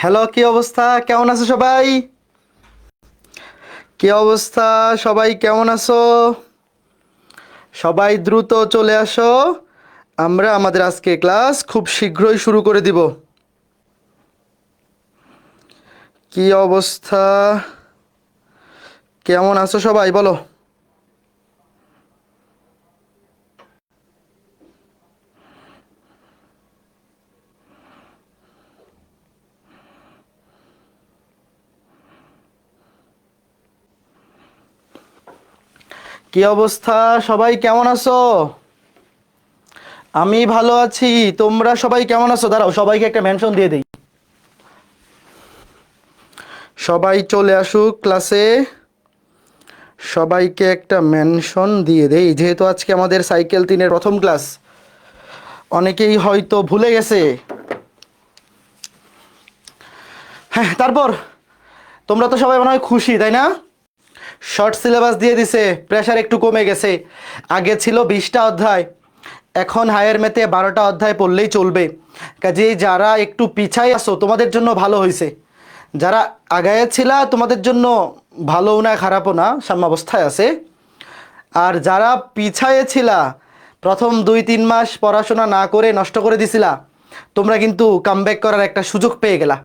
Hello, কি অবস্থা? কেমন আছো সবাই? কি অবস্থা? সবাই কেমন আছো? সবাই দ্রুত চলে আসো। আমরা আমাদের আজকে ক্লাস খুব শীঘ্রই শুরু করে দিব। কি অবস্থা? কেমন আছো সবাই বলো? কি অবস্থা? সবাই কেমন আছো? আমি ভালো আছি। তোমরা সবাই কেমন আছো? দাঁড়াও, সবাইকে একটা মেনশন দিয়ে দেই। সবাই চলে আসুক ক্লাসে। সবাইকে একটা মেনশন দিয়ে দেই, যেহেতু আজকে আমাদের সাইকেল 3-এর প্রথম ক্লাস। অনেকেই হয়তো ভুলে গেছে। হ্যাঁ, তারপর তোমরা তো সবাই মনে হয় খুশি, তাই না? শর্ট সিলেবাস দিয়ে দিছে, প্রেশার একটু কমে গেছে। আগে ছিল 20টা অধ্যায়, এখন হায়ার ম্যাথে 12টা অধ্যায় পড়লেই চলবে। কাজেই যারা একটু পিছায় আসো তোমাদের জন্য ভালো হয়েছে। যারা আগায় ছিল তোমাদের জন্য ভালোও না খারাপও না, সাম্যাবস্থায় আছে। আর যারা পিছায়ে ছিলা, প্রথম 2-3 মাস পড়াশোনা না করে নষ্ট করে দিছিলা, তোমরা কিন্তু কামব্যাক করার একটা সুযোগ পেয়ে গেলা।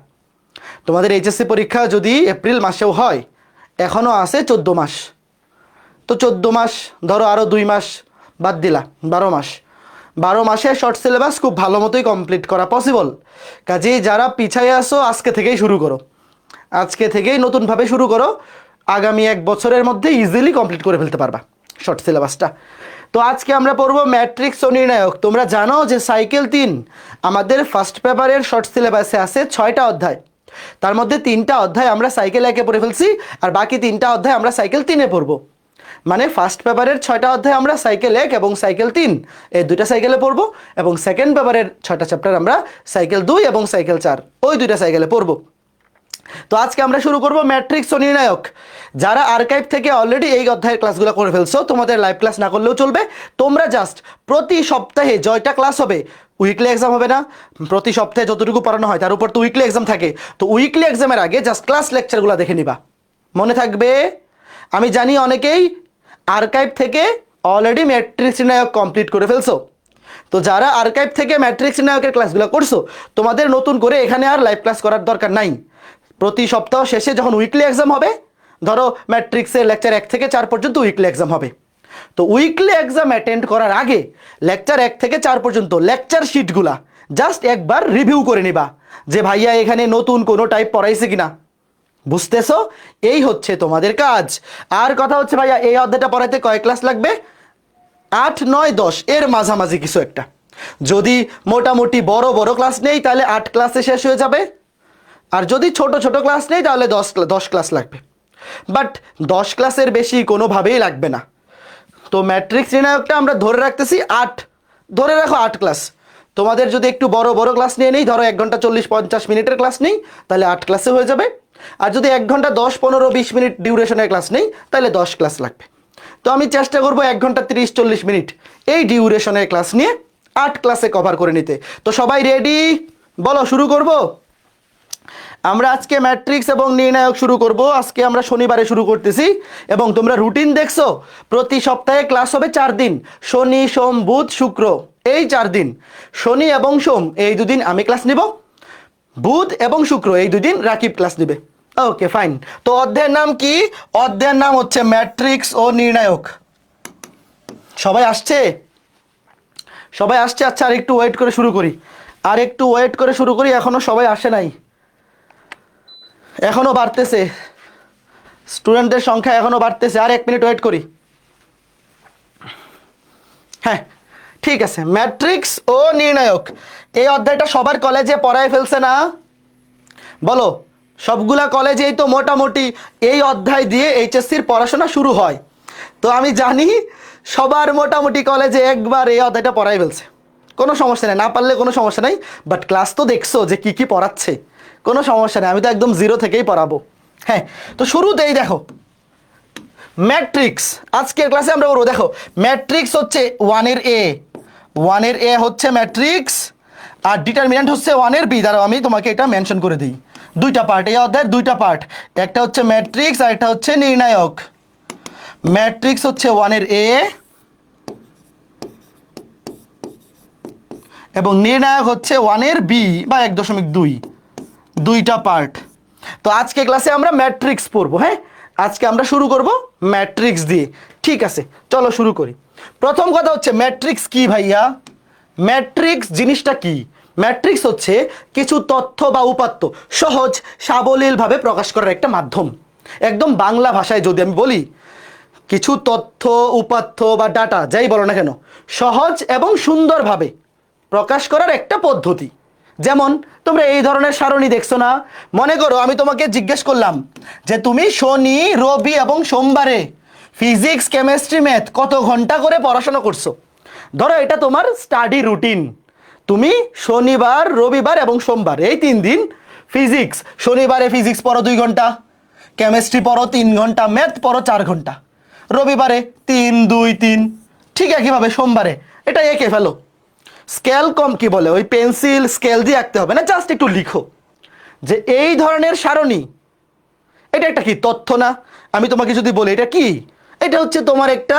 তোমাদের এইচএসসি পরীক্ষা যদি এপ্রিল মাসেও হয়, এখনও আছে 14 মাস। তো 14 মাস ধরো, আরও 2 মাস বাদ দিলা, 12 মাস। 12 মাসে শর্ট সিলেবাস খুব ভালো মতোই কমপ্লিট করা পসিবল। কাজেই যারা পিছায়ে আসো, আজকে থেকেই শুরু করো। আজকে থেকেই নতুনভাবে শুরু করো। আগামী 1 বছরের মধ্যে ইজিলি কমপ্লিট করে ফেলতে পারবা শর্ট সিলেবাসটা। তো আজকে আমরা পড়বো ম্যাট্রিক্স ও নির্ণায়ক। তোমরা জানো যে সাইকেল 3 আমাদের ফার্স্ট পেপারের শর্ট সিলেবাসে আছে 6টা অধ্যায়। তার মধ্যে 3টা অধ্যায় আমরা সাইকেল 1-এ পড়ে ফেলছি, আর বাকি 3টা অধ্যায় আমরা সাইকেল 3-এ পড়বো। মানে ফার্স্ট পেপারের 6টা অধ্যায় আমরা সাইকেল 1 এবং সাইকেল 3 এই দুইটা সাইকেলে পড়বো, এবং সেকেন্ড পেপারের 6টা চ্যাপ্টার আমরা সাইকেল 2 এবং সাইকেল 4 ওই দুইটা সাইকেলে পড়বো। তো আজকে আমরা শুরু করব ম্যাট্রিক্স ও নির্ণায়ক। যারা আর্কাইভ থেকে অলরেডি এই অধ্যায়ের ক্লাসগুলো করে ফেলছো, তোমাদের লাইভ ক্লাস না করলেও চলবে। তোমরা জাস্ট প্রতি সপ্তাহে জয়টা ক্লাস হবে, উইকলি এক্সাম হবে না? প্রতি সপ্তাহে যতটুকু পড়ানো হয় তার উপর তো উইকলি এক্সাম থাকে। তো উইকলি এক্সামের আগে জাস্ট ক্লাস লেকচারগুলো দেখে নিবা, মনে থাকবে। আমি জানি অনেকেই আর্কাইভ থেকে অলরেডি ম্যাট্রিক্স নির্ণায়ক কমপ্লিট করে ফেলছো। তো যারা আর্কাইভ থেকে ম্যাট্রিক্স নির্ণায়কের ক্লাসগুলো করছো, তোমাদের নতুন করে এখানে আর লাইভ ক্লাস করার দরকার নাই। প্রতি সপ্তাহ শেষে যখন উইকলি এক্সাম হবে, ধরো ম্যাট্রিক্সের লেকচার 1 থেকে 4 পর্যন্ত উইকলি এক্সাম হবে। তো উইকলি এক্সাম অ্যাটেন্ড করার আগে লেকচার 1 থেকে 4 পর্যন্ত লেকচার শিটগুলা জাস্ট একবার রিভিউ করে নিবা, যে ভাইয়া এখানে নতুন কোনো টাইপ পড়াইছে কিনা। বুঝতেছো? এই হচ্ছে তোমাদের কাজ। আর কথা হচ্ছে, ভাইয়া এই অধ্যায়টা পড়াইতে কয় ক্লাস লাগবে? 8, 9, 10 এর মাঝামাঝি কিছু একটা। যদি মোটামুটি বড় বড় ক্লাস নেই তাহলে 8 ক্লাসে শেষ হয়ে যাবে। আর যদি ছোট ছোট ক্লাস নেই তাহলে 10 ক্লাস লাগবে। বাট 10 ক্লাসের বেশি কোনোভাবেই লাগবে না। তো ম্যাট্রিক্স নির্ণায়কটা আমরা ধরে রাখতেছি 8, ধরে রাখো 8 ক্লাস। তোমাদের যদি একটু বড় বড় ক্লাস নিয়ে নেই, ধরো 1 ঘন্টা 40-50 মিনিটের ক্লাস নেই, তাহলে 8 ক্লাসে হয়ে যাবে। আর যদি 1 ঘন্টা 10-15-20 মিনিট ডিউরেশনের ক্লাস নেই, তাহলে 10 ক্লাস লাগবে। তো আমি চেষ্টা করবো 1 ঘন্টা 30-40 মিনিট এই ডিউরেশনের ক্লাস নিয়ে 8 ক্লাসে কভার করে নিতে। তো সবাই রেডি? বলো, শুরু করব। আমরা আজকে ম্যাট্রিক্স এবং নির্ণায়ক শুরু করব। আজকে আমরা শনিবারে শুরু করতেছি, এবং তোমরা রুটিন দেখছো, প্রতি সপ্তাহে ক্লাস হবে 4 দিন, শনি, সোম, বুধ, শুক্র, এই 4 দিন। শনি এবং সোম এই 2 দিন আমি ক্লাস নিব, বুধ এবং শুক্র এই 2 দিন রাকিব ক্লাস নেবে। ওকে, ফাইন। তো অধ্যায়ের নাম কি? অধ্যায়ের নাম হচ্ছে ম্যাট্রিক্স ও নির্ণায়ক। সবাই আসছে? সবাই আসছে? আচ্ছা, আর একটু ওয়েট করে শুরু করি, আর একটু ওয়েট করে শুরু করি। এখনো সবাই আসে নাই, এখনো বাড়তেছে, স্টুডেন্টদের সংখ্যা এখনো বাড়তেছে। আর 1 মিনিট ওয়েট করি। হ্যাঁ, ঠিক আছে। ম্যাট্রিক্স ও নির্ণায়ক এই অধ্যায়টা সবার কলেজে পড়ায় ফেলছে না? বলো, সবগুলা কলেজেই তো মোটামুটি এই অধ্যায় দিয়ে এইচএসসির পড়াশোনা শুরু হয়। তো আমি জানি সবার মোটামুটি কলেজে একবার এই অধ্যায়টা পড়াই ফেলছে। কোনো সমস্যা নেই, না পারলে কোনো সমস্যা নেই। বাট ক্লাস তো দেখছো যে কি কি পড়াচ্ছে, কোনো সমস্যা নেই, আমি তো একদম জিরো থেকেই পড়াবো। হ্যাঁ, তো শুরুতেই দেখো ম্যাট্রিক্স। আজকের ক্লাসে আমরা বলবো, দেখো ম্যাট্রিক্স হচ্ছে 1-এর এ, 1-এর এ হচ্ছে ম্যাট্রিক্স, আর ডিটারমিন্যান্ট হচ্ছে 1-এর বি। দাঁড়াও, আমি তোমাকে এটা মেনশন করে দিই। দুইটা পার্ট, এই অধ্যায়ের দুইটা পার্ট, একটা হচ্ছে ম্যাট্রিক্স আর একটা হচ্ছে নির্ণায়ক। ম্যাট্রিক্স হচ্ছে 1-এর এ এবং নির্ণায়ক হচ্ছে 1-এর বি বা 1.2, দুইটা পার্ট। তো আজকে ক্লাসে আমরা ম্যাট্রিক্স পড়বো। হ্যাঁ, আজকে আমরা শুরু করব ম্যাট্রিক্স দিয়ে। ঠিক আছে, চলো শুরু করি। প্রথম কথা হচ্ছে ম্যাট্রিক্স কি ভাইয়া? ম্যাট্রিক্স জিনিসটা কি? ম্যাট্রিক্স হচ্ছে কিছু তথ্য বা উপাত্ত সহজ সাবলীলভাবে প্রকাশ করার একটা মাধ্যম। একদম বাংলা ভাষায় যদি আমি বলি, কিছু তথ্য উপাত্ত বা ডাটা যাই বলো না কেন, সহজ এবং সুন্দরভাবে প্রকাশ করার একটা পদ্ধতি। যেমন তোমরা এই ধরনের সারণী দেখছো না? মনে করো আমি তোমাকে জিজ্ঞেস করলাম যে তুমি শনি রবি এবং সোমবারে ফিজিক্স কেমিস্ট্রি ম্যাথ কত ঘন্টা করে পড়াশোনা করছো। ধরো এটা তোমার স্টাডি রুটিন, তুমি শনিবার রবিবার এবং সোমবার এই 3 দিন ফিজিক্স, শনিবারে ফিজিক্স পড়ো 2 ঘন্টা, কেমিস্ট্রি পড়ো 3 ঘন্টা, ম্যাথ পড়ো 4 ঘন্টা, রবিবারে 3 2 3, ঠিক একইভাবে সোমবারে এটা এঁকে ফেলো। স্কেল কম কি বলে, ওই পেন্সিল স্কেল দিয়ে আঁকতে হবে না, জাস্ট একটু লিখো যে এই ধরনের সারণী। এটা একটা কি তথ্য না? আমি তোমাকে যদি বলি এটা কি, এটা হচ্ছে তোমার একটা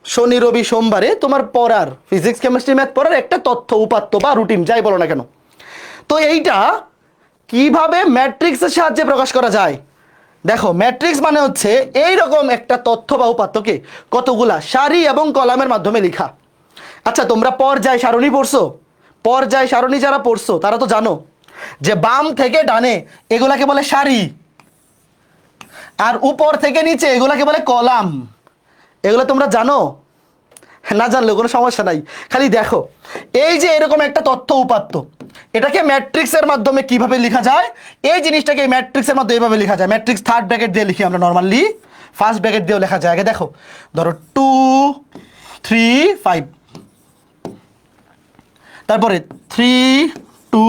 শনি রবি সোমবারে তোমার পড়ার ফিজিক্স কেমিস্ট্রি ম্যাথ পড়ার একটা তথ্য উপাত্ত বা রুটিন যাই বলো না কেন। তো এইটা কিভাবে ম্যাট্রিক্সের সাহায্যে প্রকাশ করা যায়? দেখো, ম্যাট্রিক্স মানে হচ্ছে এই রকম একটা তথ্য বা উপাত্তকে কতগুলা সারি এবং কলামের মাধ্যমে লেখা। আচ্ছা, তোমরা পর্যায় সারণী পড়ছো? পর্যায় সারণী যারা পড়ছো তারা তো জানো যে বাম থেকে ডানে এগুলাকে বলে সারি, আর উপর থেকে নিচে এগুলাকে বলে কলাম। এগুলো তোমরা জানো? না জানলেও কোনো সমস্যা নাই, খালি দেখো এই যে এরকম একটা তথ্য উপাত্ত, এটাকে ম্যাট্রিক্সের মাধ্যমে কিভাবে লেখা যায়, এই জিনিসটাকে ম্যাট্রিক্সের মাধ্যমে এইভাবে লেখা যায়। ম্যাট্রিক্স থার্ড ব্র্যাকেট দিয়ে লিখি আমরা নর্মালি, ফার্স্ট ব্র্যাকেট দিয়েও লেখা যায়। আগে দেখো, ধরো 2 3 5, তারপরে 3 2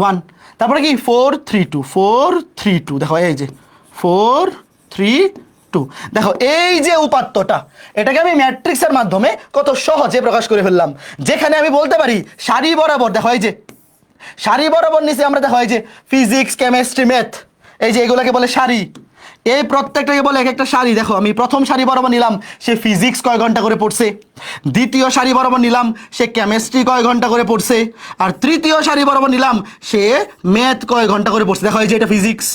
1, তারপরে কি 4 3 2 4 3 2, দেখো এই যে 4 3 2, দেখো এই যে উপাত্তটা, এটাকে আমি ম্যাট্রিক্সের মাধ্যমে কত সহজে প্রকাশ করে ফেললাম। যেখানে আমি বলতে পারি সারি বরাবর, দেখো এই যে সারি বরাবর নিচে আমরা দেখো এই যে ফিজিক্স কেমিস্ট্রি ম্যাথ, এই যে এগুলোকে বলে সারি, এই প্রত্যেকটাকে বলে এক একটা সারি। দেখো আমি প্রথম সারি বরাবর নিলাম সে ফিজিক্স কয় ঘন্টা করে পড়ছে, দ্বিতীয় সারি বরাবর নিলাম সে কেমিস্ট্রি কয় ঘন্টা করে পড়ছে, আর তৃতীয় সারি বরাবর নিলাম সে ম্যাথ কয় ঘন্টা করে পড়ছে। দেখো এই যে এটা ফিজিক্স,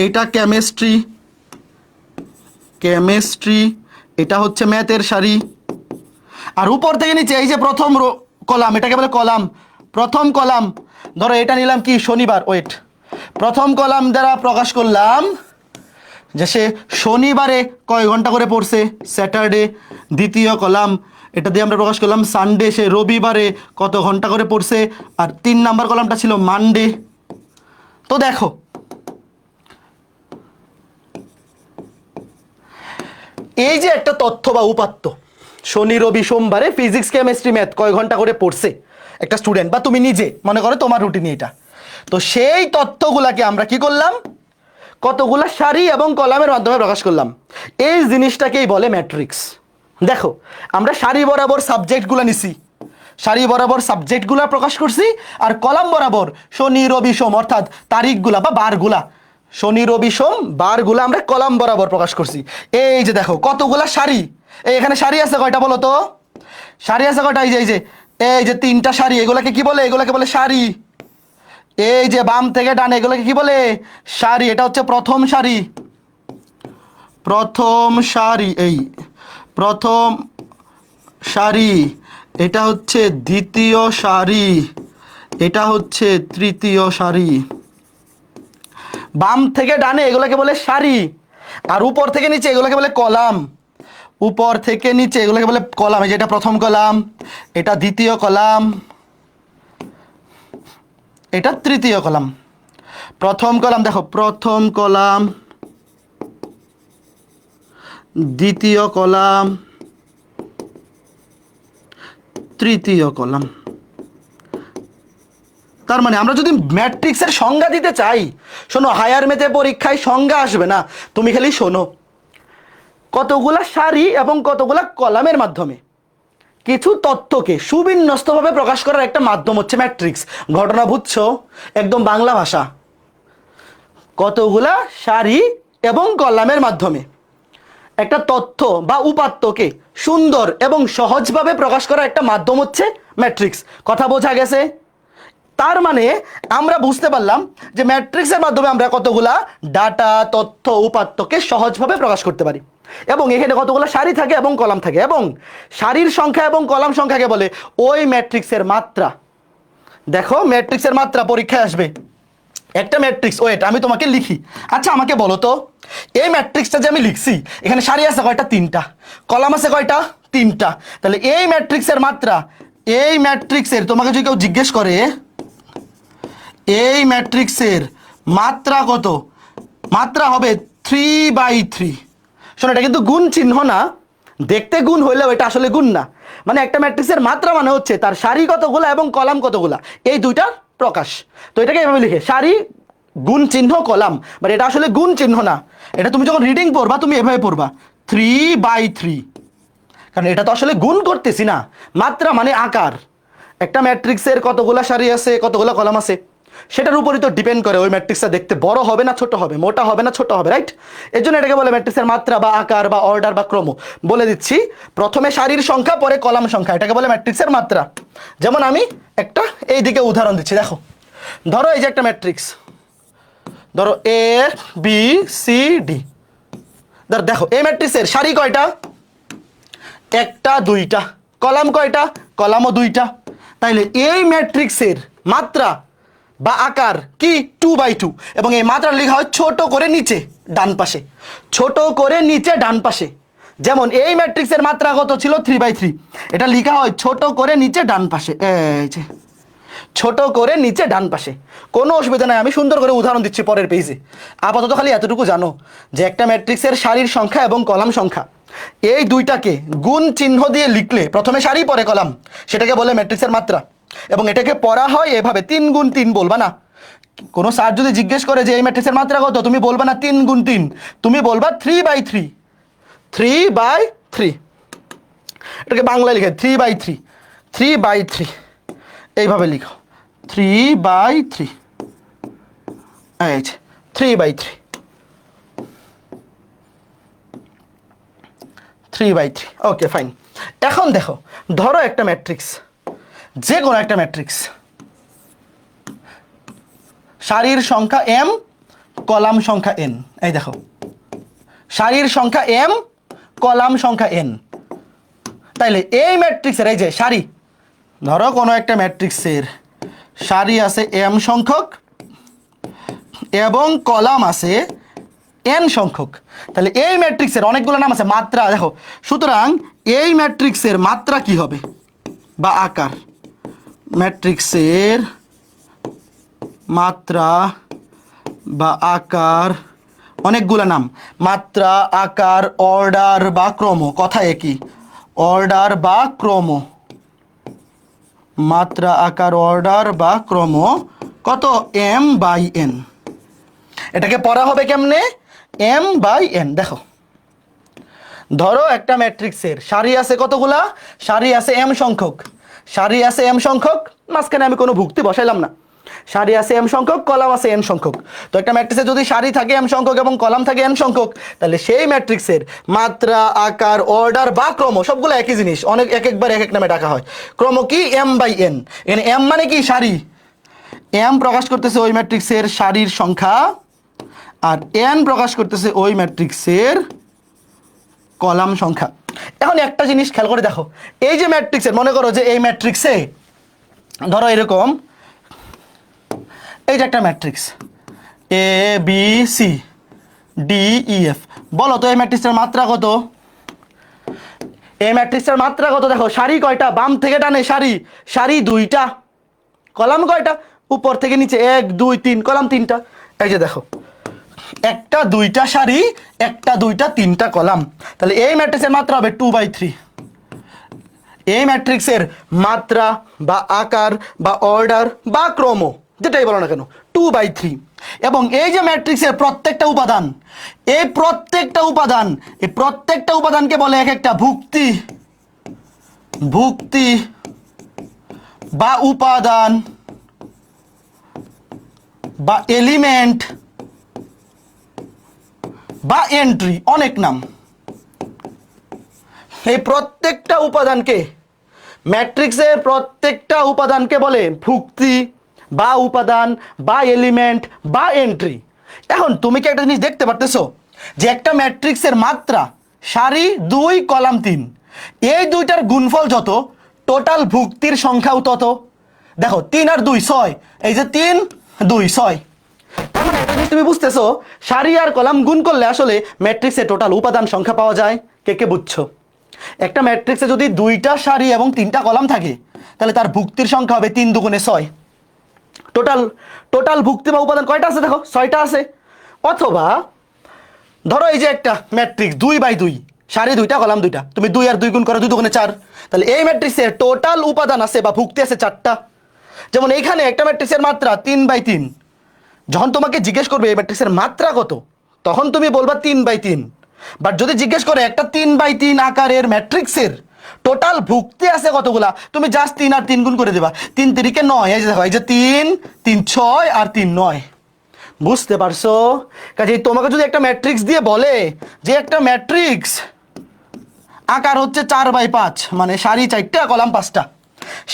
এটা কেমিস্ট্রি, কেমিস্ট্রি, এটা হচ্ছে ম্যাথের সারি। আর উপর থেকে নিচে এই যে প্রথম কলাম, এটাকে বলে কলাম, প্রথম কলাম। ধরো এটা নিলাম কি শনিবার, ওয়েট, প্রথম কলাম দ্বারা প্রকাশ করলাম যে সে শনিবারে কয় ঘন্টা করে পড়ছে, স্যাটারডে। দ্বিতীয় কলাম, এটা দিয়ে আমরা প্রকাশ করলাম সানডে, সে রবিবারে কত ঘন্টা করে পড়ছে। আর 3 নাম্বার কলামটা ছিল মানডে। তো দেখো এই যে একটা তথ্য বা উপাত্ত, শনি রবি সোমবারে ফিজিক্স কেমিস্ট্রি ম্যাথ কয় ঘন্টা করে পড়ছে একটা স্টুডেন্ট বা তুমি নিজে, মনে করো তোমার রুটিন এটা। তো সেই তথ্যগুলাকে আমরা কি করলাম, কতগুলা সারি এবং কলামের মাধ্যমে প্রকাশ করলাম। এই জিনিসটাকেই বলে ম্যাট্রিক্স। দেখো আমরা সারি বরাবর সাবজেক্টগুলো নিছি, সারি বরাবর সাবজেক্টগুলো প্রকাশ করছি, আর কলাম বরাবর শনি রবি সোম অর্থাৎ তারিখগুলা বা বারগুলা, শনি রবি সোম বারগুলা আমরা কলাম বরাবর প্রকাশ করছি। এই যে দেখো কতগুলা সারি, এই এখানে সারি আছে কয়টা বলো তো? সারি আছে কয়টা? এই যে 3টা সারি, এগুলাকে কি বলে? এগুলাকে বলে সারি। এই যে বাম থেকে ডানে এগুলোকে কি বলে? সারি। এটা হচ্ছে প্রথম সারি, প্রথম সারি, এই প্রথম সারি। এটা হচ্ছে দ্বিতীয় সারি, এটা হচ্ছে তৃতীয় সারি। বাম থেকে ডানে এগুলোকে বলে সারি, আর উপর থেকে নিচে এগুলোকে বলে কলাম। উপর থেকে নিচে এগুলোকে বলে কলাম। এই যে এটা প্রথম কলাম, এটা দ্বিতীয় কলাম, এটা তৃতীয় কলাম। প্রথম কলাম দেখো, প্রথম কলাম, দ্বিতীয় কলাম, তৃতীয় কলাম। তার মানে আমরা যদি ম্যাট্রিক্সের সংজ্ঞা দিতে চাই, শোনো হায়ার ম্যাথে পরীক্ষায় সংজ্ঞা আসবে না, তুমি খালি শোনো কতগুলা সারি এবং কতগুলা কলামের মাধ্যমে কিছু তথ্যকে সুবিন্যস্তভাবে প্রকাশ করার একটা মাধ্যম হচ্ছে ম্যাট্রিক্স। ঘটনা বুঝছো? একদম বাংলা ভাষা। কতগুলা সারি এবং কলামের মাধ্যমে একটা তথ্য বা উপাত্তকে সুন্দর এবং সহজভাবে প্রকাশ করার একটা মাধ্যম হচ্ছে ম্যাট্রিক্স। কথা বোঝা গেছে? তার মানে আমরা বুঝতে পারলাম যে ম্যাট্রিক্সের মাধ্যমে আমরা কতগুলা ডাটা, তথ্য, উপাত্তকে সহজভাবে প্রকাশ করতে পারি। এবং এখানে কতগুলো সারি থাকে এবং কলাম থাকে, এবং সারির সংখ্যা এবং কলাম সংখ্যাকে বলে ওই ম্যাট্রিক্সের মাত্রা। দেখো, ম্যাট্রিক্সের মাত্রা পরীক্ষায় আসবে। একটা ম্যাট্রিক্স, ওয়েট আমি তোমাকে লিখি। আচ্ছা আমাকে বলো তো, এই ম্যাট্রিক্সটা যে আমি লিখছি, এখানে সারি আছে কয়টা? 3টা। কলাম আছে কয়টা? 3টা। তাহলে এই ম্যাট্রিক্সের মাত্রা, এই ম্যাট্রিক্সের, তোমাকে যদি কেউ জিজ্ঞেস করে এই ম্যাট্রিক্সের মাত্রা কত, মাত্রা হবে 3/3। শোনো, এটা কিন্তু গুণ চিহ্ন না, দেখতে গুণ হইলেও এটা আসলে গুণ না। মানে একটা ম্যাট্রিক্সের মাত্রা মানে হচ্ছে তার সারি কতগুলা এবং কলাম কতগুলা, এই দুইটার প্রকাশ। তো এটাকে এভাবে লিখে সারি গুণ চিহ্ন কলাম, বাট এটা আসলে গুণ চিহ্ন না। এটা তুমি যখন রিডিং পড়বা তুমি এভাবে পড়বা 3/3, কারণ এটা তো আসলে গুণ করতেছি না। মাত্রা মানে আকার। একটা ম্যাট্রিক্সের কতগুলা সারি আছে, কতগুলা কলাম আছে, সেটার উপরই তো ডিপেন্ড করে ওই ম্যাট্রিক্সটা দেখতে বড় হবে না ছোট হবে, মোটা হবে না ছোট হবে, রাইট? এর জন্য এটাকে বলে ম্যাট্রিক্সের মাত্রা বা আকার বা অর্ডার বা ক্রম। বলে দিচ্ছি, প্রথমে সারির সংখ্যা, পরে কলাম সংখ্যা, এটাকে বলে ম্যাট্রিক্সের মাত্রা। যেমন আমি একটা এই দিকে উদাহরণ দিচ্ছি, দেখো। ধরো এই যে একটা ম্যাট্রিক্স, ধরো এ বি সি ডি। দেখো এই ম্যাট্রিক্সের সারি কয়টা? একটা, দুইটা। কলাম কয়টা? কলামও দুইটা। তাইলে এই ম্যাট্রিক্সের মাত্রা বা আকার কি? 2/2। এবং এই মাত্রা লেখা হয় ছোট করে নিচে ডান পাশে, ছোট করে নিচে ডান পাশে। যেমন এই ম্যাট্রিক্সের মাত্রা কত ছিল? 3/3। এটা লেখা হয় ছোট করে নিচে ডান পাশে, এই যে ছোট করে নিচে ডান পাশে। কোনো অসুবিধা নাই, আমি সুন্দর করে উদাহরণ দিচ্ছি পরের পেজে। আপাতত খালি এতটুকু জানো যে একটা ম্যাট্রিক্সের সারির সংখ্যা এবং কলাম সংখ্যা, এই দুইটাকে গুণ চিহ্ন দিয়ে লিখলে, প্রথমে সারি পরে কলাম, সেটাকে বলে ম্যাট্রিক্সের মাত্রা। এবং এটাকে পড়া হয় এভাবে, 3x3 বলবা না। কোনো স্যার যদি জিজ্ঞেস করে যে এই ম্যাট্রিক্সের মাত্রা কত, তুমি বলবা না 3x3, তুমি বলবা 3/3। 3/3, এটাকে বাংলায় লিখে 3/3, 3/3 এইভাবে লিখো, 3/3, এই যে 3/3, 3/3। Okay fine. এখন দেখো, ধরো একটা ম্যাট্রিক্স, যে কোনো একটা ম্যাট্রিক্স, সারির সংখ্যা m, কলাম সংখ্যা n। এই দেখো, সারির সংখ্যা m, কলাম সংখ্যা n। তাইলে এই ম্যাট্রিক্সের, এই যে সারি, ধরো কোনো একটা ম্যাট্রিক্সের সারি আছে m সংখ্যক এবং কলাম আছে n সংখ্যক। তাহলে এই ম্যাট্রিক্সের অনেকগুলো নাম আছে, মাত্রা দেখো। সুতরাং এই ম্যাট্রিক্সের মাত্রা কি হবে বা আকার? ম্যাট্রিক্সের মাত্রা বা আকার, অনেকগুলো নাম, মাত্রা, আকার, অর্ডার বা ক্রম। কথা একই, অর্ডার বা ক্রম। মাত্রা, আকার, অর্ডার বা ক্রম কত? m/n। এটাকে পড়া হবে কেমনে? m/n। দেখো, ধরো একটা ম্যাট্রিক্সের সারি আছে কতগুলা? সারি আছে m সংখ্যক, সারি আছে m সংখ্যক, মাঝখানে আমি কোনো ভুক্তি বসাইলাম না। সারি আছে m সংখ্যক, কলাম আছে n সংখ্যক। তো একটা ম্যাট্রিক্সে যদি সারি থাকে m সংখ্যক এবং কলাম থাকে n সংখ্যক, তাহলে সেই ম্যাট্রিক্সের মাত্রা, আকার, অর্ডার বা ক্রম সবগুলো একই জিনিস, অনেক এক একবার এক এক নামে ডাকা হয়। ক্রম কি? m/n। এখানে m মানে কি? সারি। m প্রকাশ করতেছে ওই ম্যাট্রিক্সের সারির সংখ্যা, আর n প্রকাশ করতেছে ওই ম্যাট্রিক্সের কলাম সংখ্যা। এখন একটা জিনিস খেয়াল করে দেখো, এই যে ম্যাট্রিক্সের, মনে করো যে এই ম্যাট্রিক্সে ধরো এরকম, এই যে একটা matrix A B C D E F. বলো তো এই ম্যাট্রিক্সের মাত্রা কত? এই ম্যাট্রিক্সের মাত্রা কত? দেখো, সারি কয়টা? বাম থেকে ডানে সারি, সারি 2টা। কলাম কয়টা? উপর থেকে নিচে 1 2 3, কলাম 3টা। এই যে দেখো, একটা, দুইটা সারি, একটা, দুইটা, 3টা কলাম। তাহলে এই ম্যাট্রিক্সের মাত্রা হবে 2/3। এই ম্যাট্রিক্সের মাত্রা বা আকার বা অর্ডার বা ক্রম, যেটাই বলো না কেন, 2/3। এবং এই যে ম্যাট্রিক্সের প্রত্যেকটা উপাদান, এই প্রত্যেকটা উপাদানকে বলে এক একটা ভুক্তি ভুক্তি বা উপাদান বা এলিমেন্ট বা এন্ট্রি, অনেক নাম। এই প্রত্যেকটা উপাদানকে, ম্যাট্রিক্সের প্রত্যেকটা উপাদানকে বলে ভুক্তি বা উপাদান বা এলিমেন্ট বা এন্ট্রি। এখন তুমি কি একটা জিনিস দেখতে পারতেছো যে একটা ম্যাট্রিক্সের মাত্রা সারি 2 কলাম 3, এই দুইটার গুণফল যত, টোটাল ভুক্তির সংখ্যাও তত। দেখো 3 আর 2 6, এই যে 3 2 6। তুমি বুঝতেছো সারি আর কলাম গুণ করলে আসলে ম্যাট্রিক্সে টোটাল উপাদান সংখ্যা পাওয়া যায়। কে কে বুঝছো? একটা ম্যাট্রিক্সে যদি 2টা সারি এবং 3টা কলাম থাকে তাহলে তার ভুক্তির সংখ্যা হবে 3 দুগুণে 6। টোটাল টোটাল ভুক্তি বা উপাদান কয়টা আছে? দেখো 6টা আছে। অথবা ধরো এই যে একটা ম্যাট্রিক্স 2/2, সারি 2টা কলাম 2টা, তুমি 2 আর 2 গুণ করো, 2 দুগুণে 4। তাহলে এই ম্যাট্রিক্সের টোটাল উপাদান আছে বা ভুক্তি আছে 4টা। যেমন এইখানে একটা ম্যাট্রিক্সের মাত্রা 3/3। যখন তোমাকে জিজ্ঞেস করবে এই ম্যাট্রিক্সের মাত্রা কত, তখন তুমি বলবা 3/3। বাট যদি জিজ্ঞেস করে একটা 3/3 আকারের ম্যাট্রিক্সের টোটাল ভুক্তি আছে কতগুলা, তুমি জাস্ট 3 আর 3 গুণ করে দেবা। 3 3 9, এই যে দেখো, এই যে 3 3 6 আর 3 9। বুঝতে পারছো? কাজেই তোমাকে যদি একটা ম্যাট্রিক্স দিয়ে বলে যে একটা ম্যাট্রিক্স আকার হচ্ছে 4/5, মানে সারি 4টা কলাম 5টা,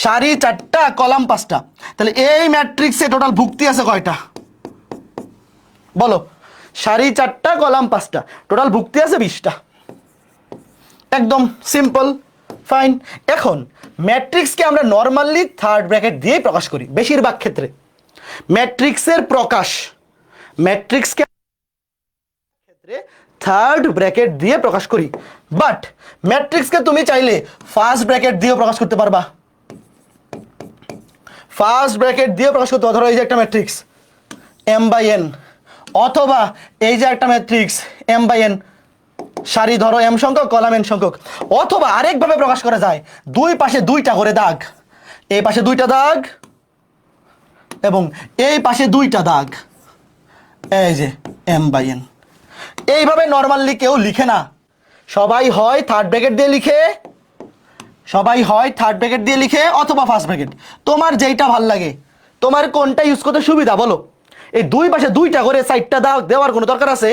সারি 4টা কলাম 5টা, তাহলে এই ম্যাট্রিক্সে টোটাল ভুক্তি আছে কয়টা? বলো। সারি 4টা কলাম 5টা, টোটাল ভুক্তি আছে 20টা। একদম সিম্পল, ফাইন। এখন ম্যাট্রিক্সকে আমরা নর্মালি থার্ড ব্র্যাকেট দিয়ে প্রকাশ করি বেশিরভাগ ক্ষেত্রে। ম্যাট্রিক্সের প্রকাশ, ম্যাট্রিক্সকে ক্ষেত্রে থার্ড ব্র্যাকেট দিয়ে প্রকাশ করি। বাট ম্যাট্রিক্সকে তুমি চাইলে ফার্স্ট ব্র্যাকেট দিয়েও প্রকাশ করতে পারবা। ফার্স্ট ব্র্যাকেট দিয়ে প্রকাশ করতে পারো। ধরো এই যে একটা ম্যাট্রিক্স m/n, অথবা এই যে একটা ম্যাট্রিক্স m/n, সারি ধরো m সংখ্যক, কলাম n সংখ্যক। অথবা আরেকভাবে প্রকাশ করা যায়, দুই পাশে 2টা করে দাগ, এই পাশে 2টা দাগ এবং এই পাশে 2টা দাগ, এই যে m/n। এইভাবে নর্মালি কেউ লিখে না, সবাই হয় থার্ড ব্র্যাকেট দিয়ে লিখে, সবাই হয় থার্ড ব্র্যাকেট দিয়ে লিখে অথবা ফার্স্ট ব্র্যাকেট। তোমার যেইটা ভাল লাগে, তোমার কোনটা ইউজ করতে সুবিধা বলো। এই দুই পাশে 2টা করে সাইডটা দাগ দেওয়ার কোনো দরকার আছে?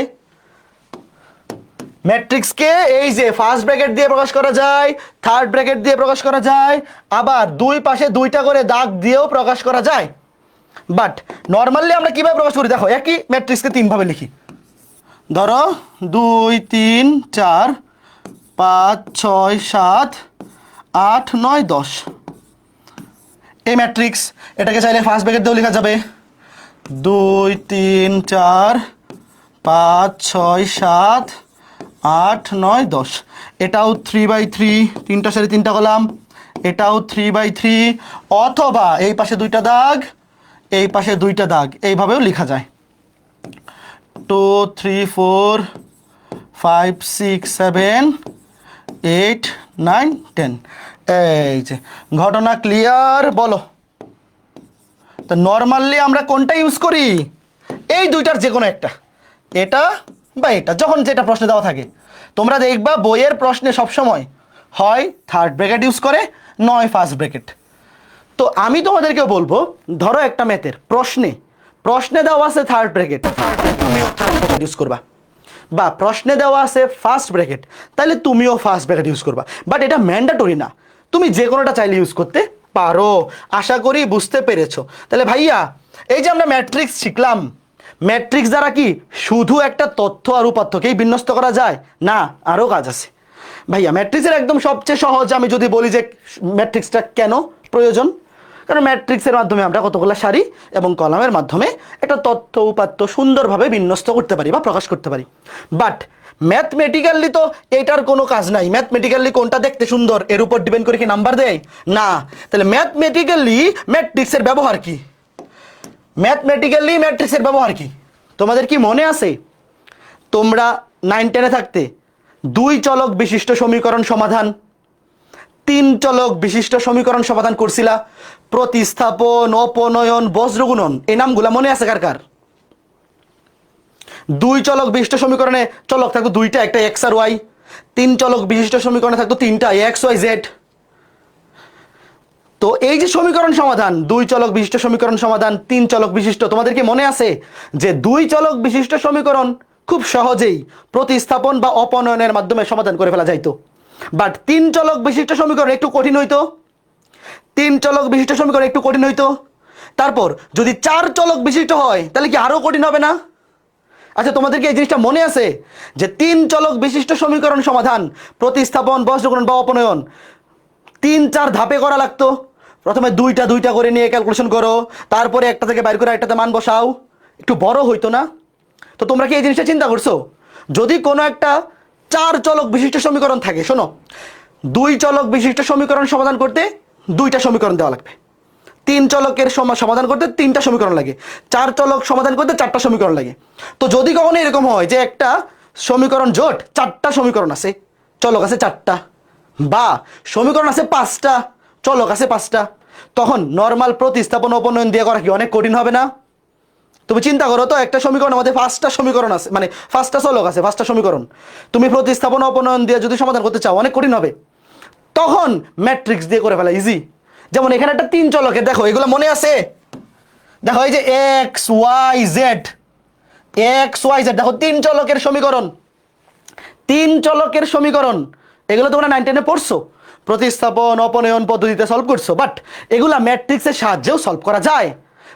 ম্যাট্রিক্সকে এই যে ফার্স্ট ব্র্যাকেট দিয়ে প্রকাশ করা যায়, থার্ড ব্র্যাকেট দিয়ে প্রকাশ করা যায়, আবার দুই পাশে 2টা করে দাগ দিয়েও প্রকাশ করা যায়। বাট নর্মালি আমরা কিভাবে প্রকাশ করি? দেখো একই ম্যাট্রিক্সকে 3 ভাবে লিখি। ধরো 2 3 4 5 6 7 8 9 10, এই ম্যাট্রিক্স। এটাকে চাইলে ফার্স্ট ব্র্যাকেট দিয়েও লেখা যাবে, 2 3 4 5 6 7 8 9 10। এটাও 3/3, 3টা সারি 3টা কলাম, এটাও 3/3। অথবা এই পাশে 2টা দাগ, এই পাশে 2টা দাগ, এইভাবেও লেখা যায়। 2 3 4 5 6 7 8 9 10। এই যে ঘটনা ক্লিয়ার, বলো। তো নর্মালি আমরা কোনটা ইউজ করি? এই দুইটার যে কোনো একটা, এটা বা এটা, যখন যেটা প্রশ্নে দেওয়া থাকে। তোমরা দেখবা বইয়ের প্রশ্নে সবসময় হয় থার্ড ব্র্যাকেট ইউজ করে, নয় ফার্স্ট ব্র্যাকেট। তো আমি তোমাদেরকে বলবো, ধরো একটা ম্যাথের প্রশ্নে দেওয়া আছে থার্ড ব্র্যাকেট, তুমিও থার্ড ব্র্যাকেট ইউজ করবা। বা প্রশ্নে দেওয়া আছে ফার্স্ট ব্র্যাকেট, তাহলে তুমিও ফার্স্ট ব্র্যাকেট ইউজ করবা। বাট এটা ম্যান্ডেটরি না, তুমি যে কোনোটা চাইলে ইউজ করতে পারো। আশা করি বুঝতে পেরেছো। তাহলে ভাইয়া, এই যে আমরা ম্যাট্রিক্স শিখলাম, ম্যাট্রিক্স দ্বারা কি শুধু একটা তথ্য আর উপাত্তকেই বিন্যস্ত করা যায়? না, আরও কাজ আছে ভাইয়া। ম্যাট্রিক্সের একদম সবচেয়ে সহজ আমি যদি বলি যে ম্যাট্রিক্সটা কেন প্রয়োজন, কারণ ম্যাট্রিক্সের মাধ্যমে আমরা কতগুলো সারি এবং কলামের মাধ্যমে একটা তথ্য উপাত্ত সুন্দরভাবে বিন্যস্ত করতে পারি বা প্রকাশ করতে পারি। বাট ম্যাথমেটিক্যালি তো এটার কোনো কাজ নাই। ম্যাথমেটিক্যালি কোনটা দেখতে সুন্দর এর উপর ডিপেন্ড করে কি নাম্বার দেয়? না। তাহলে ম্যাথমেটিক্যালি ম্যাট্রিক্সের ব্যবহার কি? ম্যাট্রিক্সের ব্যবহার কি তোমাদের কি মনে আছে? তোমরা 9 10-এ থাকতে 2 চলক বিশিষ্ট সমীকরণ সমাধান, 3 চলক বিশিষ্ট সমীকরণ সমাধান করছিলা। প্রতিস্থাপন, অপনয়ন, বজ্রগুণন, এই নামগুলা মনে আছে কার কার? 2 চলক বিশিষ্ট সমীকরণে চলক থাকতো 2টা, একটা এক্স আর ওয়াই। 3 চলক বিশিষ্ট সমীকরণে থাকতো 3টা, এক্স ওয়াই জেড। তো এই যে সমীকরণ সমাধান, দুই চলক বিশিষ্ট সমীকরণ সমাধান, তিন চলক বিশিষ্ট, তোমাদের কি মনে আছে যে দুই চলক বিশিষ্ট সমীকরণ খুব সহজেই প্রতিস্থাপন বা অপনয়নের মাধ্যমে সমাধান করে ফেলা যাইতো, বাট তিন চলক বিশিষ্ট সমীকরণ একটু কঠিন হইতো, তিন চলক বিশিষ্ট সমীকরণ একটু কঠিন হইতো। তারপর যদি চার চলক বিশিষ্ট হয় তাহলে কি আরো কঠিন হবে না? আচ্ছা, তোমাদেরকে এই জিনিসটা মনে আছে যে তিন চলক বিশিষ্ট সমীকরণ সমাধান, প্রতিস্থাপন, বজ্রগ্রহণ বা অপনয়ন তিন চার ধাপে করা লাগতো। প্রথমে দুইটা দুইটা করে নিয়ে ক্যালকুলেশন করো, তারপরে একটা থেকে বাইর করে একটাতে মান বসাও, একটু বড় হইতো না? তো তোমরা কি এই জিনিসটা চিন্তা করছো? যদি কোনো একটা চার চলক বিশিষ্ট সমীকরণ থাকে, শোনো, দুই চলক বিশিষ্ট সমীকরণ সমাধান করতে দুইটা সমীকরণ দেওয়া লাগবে, তিন চলকের সমাধান করতে তিনটা সমীকরণ লাগে, চার চলক সমাধান করতে চারটা সমীকরণ লাগে। তো যদি কখনো এরকম হয় যে একটা সমীকরণ জোট চারটা সমীকরণ আছে, চলক আছে চারটা, বা সমীকরণ আছে পাঁচটা, চলক আছে পাঁচটা, তখন নর্মাল প্রতিস্থাপন অপনয়ন দিয়ে করা কি অনেক কঠিন হবে না? তুমি চিন্তা করো তো, একটা সমীকরণের মধ্যে পাঁচটা সমীকরণ আছে, মানে পাঁচটা চলক আছে, পাঁচটা সমীকরণ, তুমি প্রতিস্থাপন অপনয়ন দিয়ে যদি সমাধান করতে চাও অনেক কঠিন হবে। তখন ম্যাট্রিক্স দিয়ে করে ফেলা ইজি। যেমন এখানে একটা তিন চলকের, দেখো এগুলো মনে আছে, দেখো এই যে X Y Z, X Y Z, দেখো তিন চলকের সমীকরণ, তিন চলকের সমীকরণ, এগুলো তোমরা 9 10-এ পড়ছো, প্রতিস্থাপন অপনয়ন পদ্ধতিতে সলভ করছো, বাট এগুলা ম্যাট্রিক্সের সাহায্যেও সলভ করা যায়।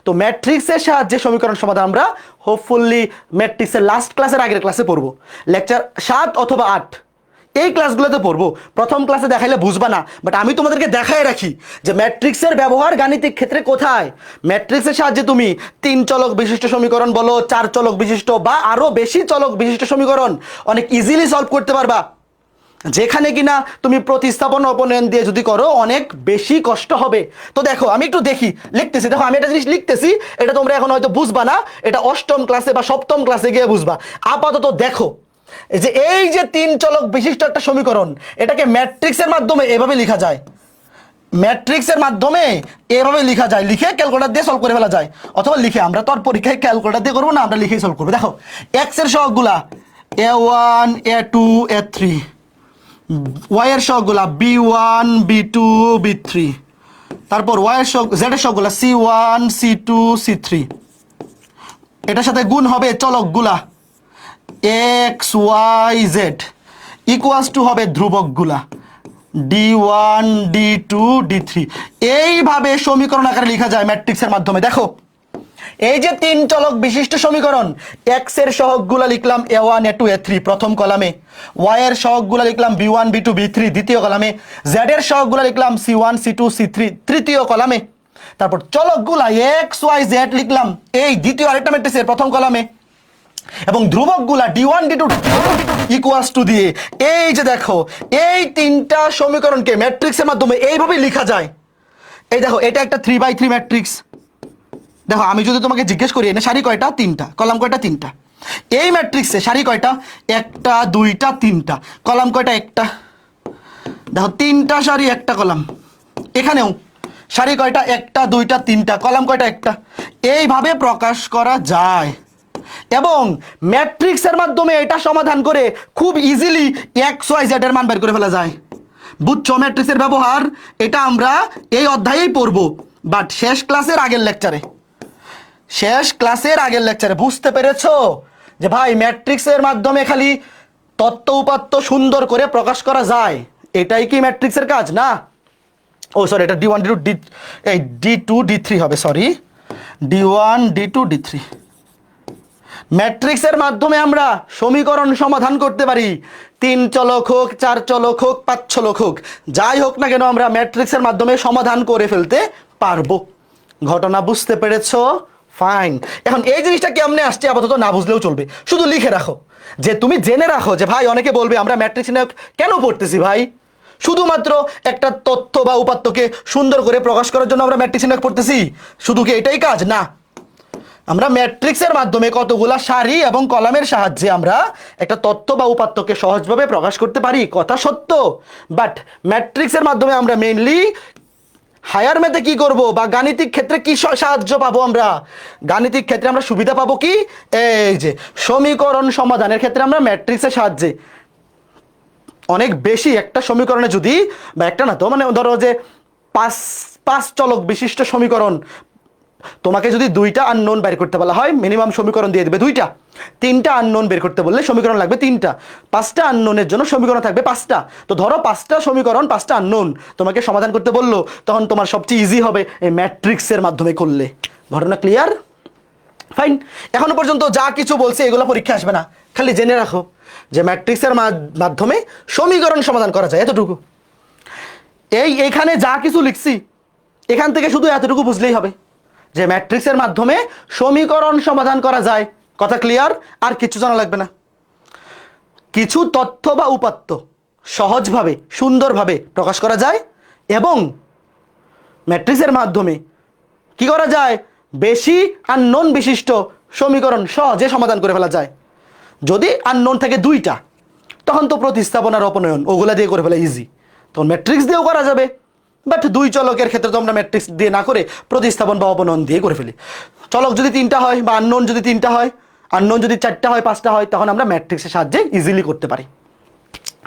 তো ম্যাট্রিক্সের সাহায্যে সমীকরণ সমাধান আমরা হোপফুলি ম্যাট্রিক্সের লাস্ট ক্লাসের আগের ক্লাসে পড়বো, লেকচার 7 অথবা 8 এই ক্লাসগুলোতে পড়বো। প্রথম ক্লাসে দেখাইলে বুঝবা না, বাট আমি তোমাদেরকে দেখাই রাখি যে ম্যাট্রিক্সের ব্যবহার গাণিতিক ক্ষেত্রে কোথায়। ম্যাট্রিক্সের সাহায্যে তুমি তিন চলক বিশিষ্ট সমীকরণ বলো, চার চলক বিশিষ্ট বা আরো বেশি চলক বিশিষ্ট সমীকরণ অনেক ইজিলি সলভ করতে পারবা, যেখানে কিনা তুমি প্রতিস্থাপন অপনয়ন দিয়ে যদি করো অনেক বেশি কষ্ট হবে। তো দেখো আমি একটু দেখি, লিখতেছি, দেখো আমি একটা জিনিস লিখতেছি, এটা তোমরা এখন হয়তো বুঝবা না, এটা অষ্টম ক্লাসে বা সপ্তম ক্লাসে গিয়ে বুঝবা। আপাতত দেখো যে এই যে তিন চলক বিশিষ্ট একটা সমীকরণ, এটাকে ম্যাট্রিক্সের মাধ্যমে এভাবে লেখা যায়, ম্যাট্রিক্সের মাধ্যমে এভাবে লেখা যায়, লিখে ক্যালকুলেটর দিয়ে সলভ করে ফেলা যায়, অথবা লিখে, আমরা তো আর পরীক্ষায় ক্যালকুলেটর দিয়ে করবো না, আমরা লিখেই সলভ করবো। দেখো এক্স এর সহগগুলা a1 a2 a3, ওয়াই এর সহগগুলা b1 b2 b3, তারপর ওয়াই এর সহগ, জেড এর সহগগুলা c1 c2 c3, এটার সাথে গুণ হবে চলকগুলা X Y Z, equals to হবে ধ্রুবকগুলা d1 d2 d3। এইভাবে সমীকরণ আকারে লেখা যায় ম্যাট্রিক্সের মাধ্যমে। দেখো এই যে তিন চলক বিশিষ্ট সমীকরণ, এক্স এর সহগগুলা লিখলাম a1 a2 a3 প্রথম কলামে, ওয়াই এর সহগগুলা লিখলাম b1 b2 b3 দ্বিতীয় কলামে, জেড এর সহগগুলা লিখলাম c1 c2 c3 তৃতীয় কলামে, তারপর চলকগুলা এক্স ওয়াই জেড লিখলাম এই দ্বিতীয় আরেকটা ম্যাট্রিক্সের প্রথম কলামে, এবং ধ্রুবকগুলা d1 d2 ইকুয়ালস টু দিয়ে, এই যে দেখো এই তিনটা সমীকরণকে ম্যাট্রিক্সের মাধ্যমে এইভাবে লেখা যায়। এই দেখো এটা একটা 3x3 ম্যাট্রিক্স। দেখো আমি যদি তোমাকে জিজ্ঞেস করি না সারি কয়টা, তিনটা, কলাম কয়টা, তিনটা। এই ম্যাট্রিক্সে সারি কয়টা, একটা দুইটা তিনটা, কলাম কয়টা, একটা। দেখো তিনটা সারি একটা কলাম, এখানেও সারি কয়টা, একটা দুইটা তিনটা, কলাম কয়টা, একটা। এইভাবে প্রকাশ করা যায় এবং ম্যাট্রিক্সের মাধ্যমে এটা সমাধান করে খুব ইজিলি এক্স ওয়াই জেড এর মান বের করে ফেলা যায়। বুঝছো ম্যাট্রিক্সের ব্যবহার? এটা আমরা এই অধ্যায়েই পড়বো, বাট শেষ ক্লাসের আগের লেকচারে, শেষ ক্লাসের আগের লেকচারে বুঝতে পেরেছো যে ভাই ম্যাট্রিক্সের মাধ্যমে খালি তত্ত্ব উপাত্ত সুন্দর করে প্রকাশ করা যায়, এটাই কি ম্যাট্রিক্সের কাজ? না, ও সরি, এটা d1 d2 d এই d2 d3 হবে, সরি, d1 d2 d3। ম্যাট্রিক্সের মাধ্যমে আমরা সমীকরণ সমাধান করতে পারি, তিন চলক হোক, চার চলক হোক, পাঁচ চলক হোক, যাই হোক না কেন আমরা ম্যাট্রিক্সের মাধ্যমে সমাধান করে ফেলতে পারবো। ঘটনা বুঝতে পেরেছো? ফাইন। এখন এই জিনিসটা কেমনে আসছে আপাতত না বুঝলেও চলবে, শুধু লিখে রাখো, যে তুমি জেনে রাখো যে ভাই অনেকে বলবে আমরা ম্যাট্রিক্স নিয়ে কেন পড়তেছি ভাই, শুধুমাত্র একটা তথ্য বা উপাত্তকে সুন্দর করে প্রকাশ করার জন্য আমরা ম্যাট্রিক্স নিয়ে পড়তেছি, শুধু কি এটাই কাজ? না, আমরা ম্যাট্রিক্সের মাধ্যমে কতগুলা সারি এবং কলামের সাহায্যে আমরা একটা তথ্য বা উপাত্তকে সহজভাবে প্রকাশ করতে পারি, কথা সত্য। বাট ম্যাট্রিক্সের মাধ্যমে আমরা মেইনলি হায়ার ম্যাথে কি করব বা গাণিতিক ক্ষেত্রে কি সাহায্য পাবো, আমরা গাণিতিক ক্ষেত্রে আমরা সুবিধা পাবো কি, এই যে সমীকরণ সমাধানের ক্ষেত্রে আমরা ম্যাট্রিক্সের সাহায্যে অনেক বেশি, একটা সমীকরণে যদি, বা একটা না তো, মানে ধরো যে 5 চলক বিশিষ্ট সমীকরণ, তোমাকে যদি 2টা আননোন বের করতে বলা হয় মিনিমাম সমীকরণ দিয়ে দেবে 2টা, 3টা আননোন বের করতে বললে সমীকরণ লাগবে 3টা, 5টা আননোনের জন্য সমীকরণ থাকবে 5টা। তো ধরো 5টা সমীকরণ 5টা আননোন তোমাকে সমাধান করতে বললো, তখন তোমার সবচেয়ে ইজি হবে এই ম্যাট্রিক্সের মাধ্যমে করলে। ঘটনা ক্লিয়ার? ফাইন। এখনো পর্যন্ত যা কিছু বলছে এগুলো পরীক্ষা আসবে না, খালি জেনে রাখো যে ম্যাট্রিক্সের মাধ্যমে সমীকরণ সমাধান করা যায়, এতটুকু। এইখানে যা কিছু লিখছি এখান থেকে শুধু এতটুকু বুঝলেই হবে যে ম্যাট্রিক্সের মাধ্যমে সমীকরণ সমাধান করা যায়। কথা ক্লিয়ার? আর কিছু জানা লাগবে না। কিছু তথ্য বা উপাত্ত সহজভাবে সুন্দরভাবে প্রকাশ করা যায় এবং ম্যাট্রিক্সের মাধ্যমে কি করা যায়, বেশি আননোন বিশিষ্ট সমীকরণ সহজে সমাধান করে ফেলা যায়। যদি আননোন থাকে 2টা তখন তো প্রতিস্থাপন আর অপনয়ন ওগুলা দিয়ে করে ফেলা ইজি, তখন ম্যাট্রিক্স দিয়েও করা যাবে। বাট 2 চলকের ক্ষেত্রে তো আমরা ম্যাট্রিক্স দিয়ে না করে প্রতিস্থাপন বা অপনয়ন দিয়ে করে ফেলি। চলক যদি 3টা হয় বা আননোন যদি 3টা হয়, আননোন যদি 4টা হয় 5টা হয়, তখন আমরা ম্যাট্রিক্সের সাহায্যে ইজিলি করতে পারি।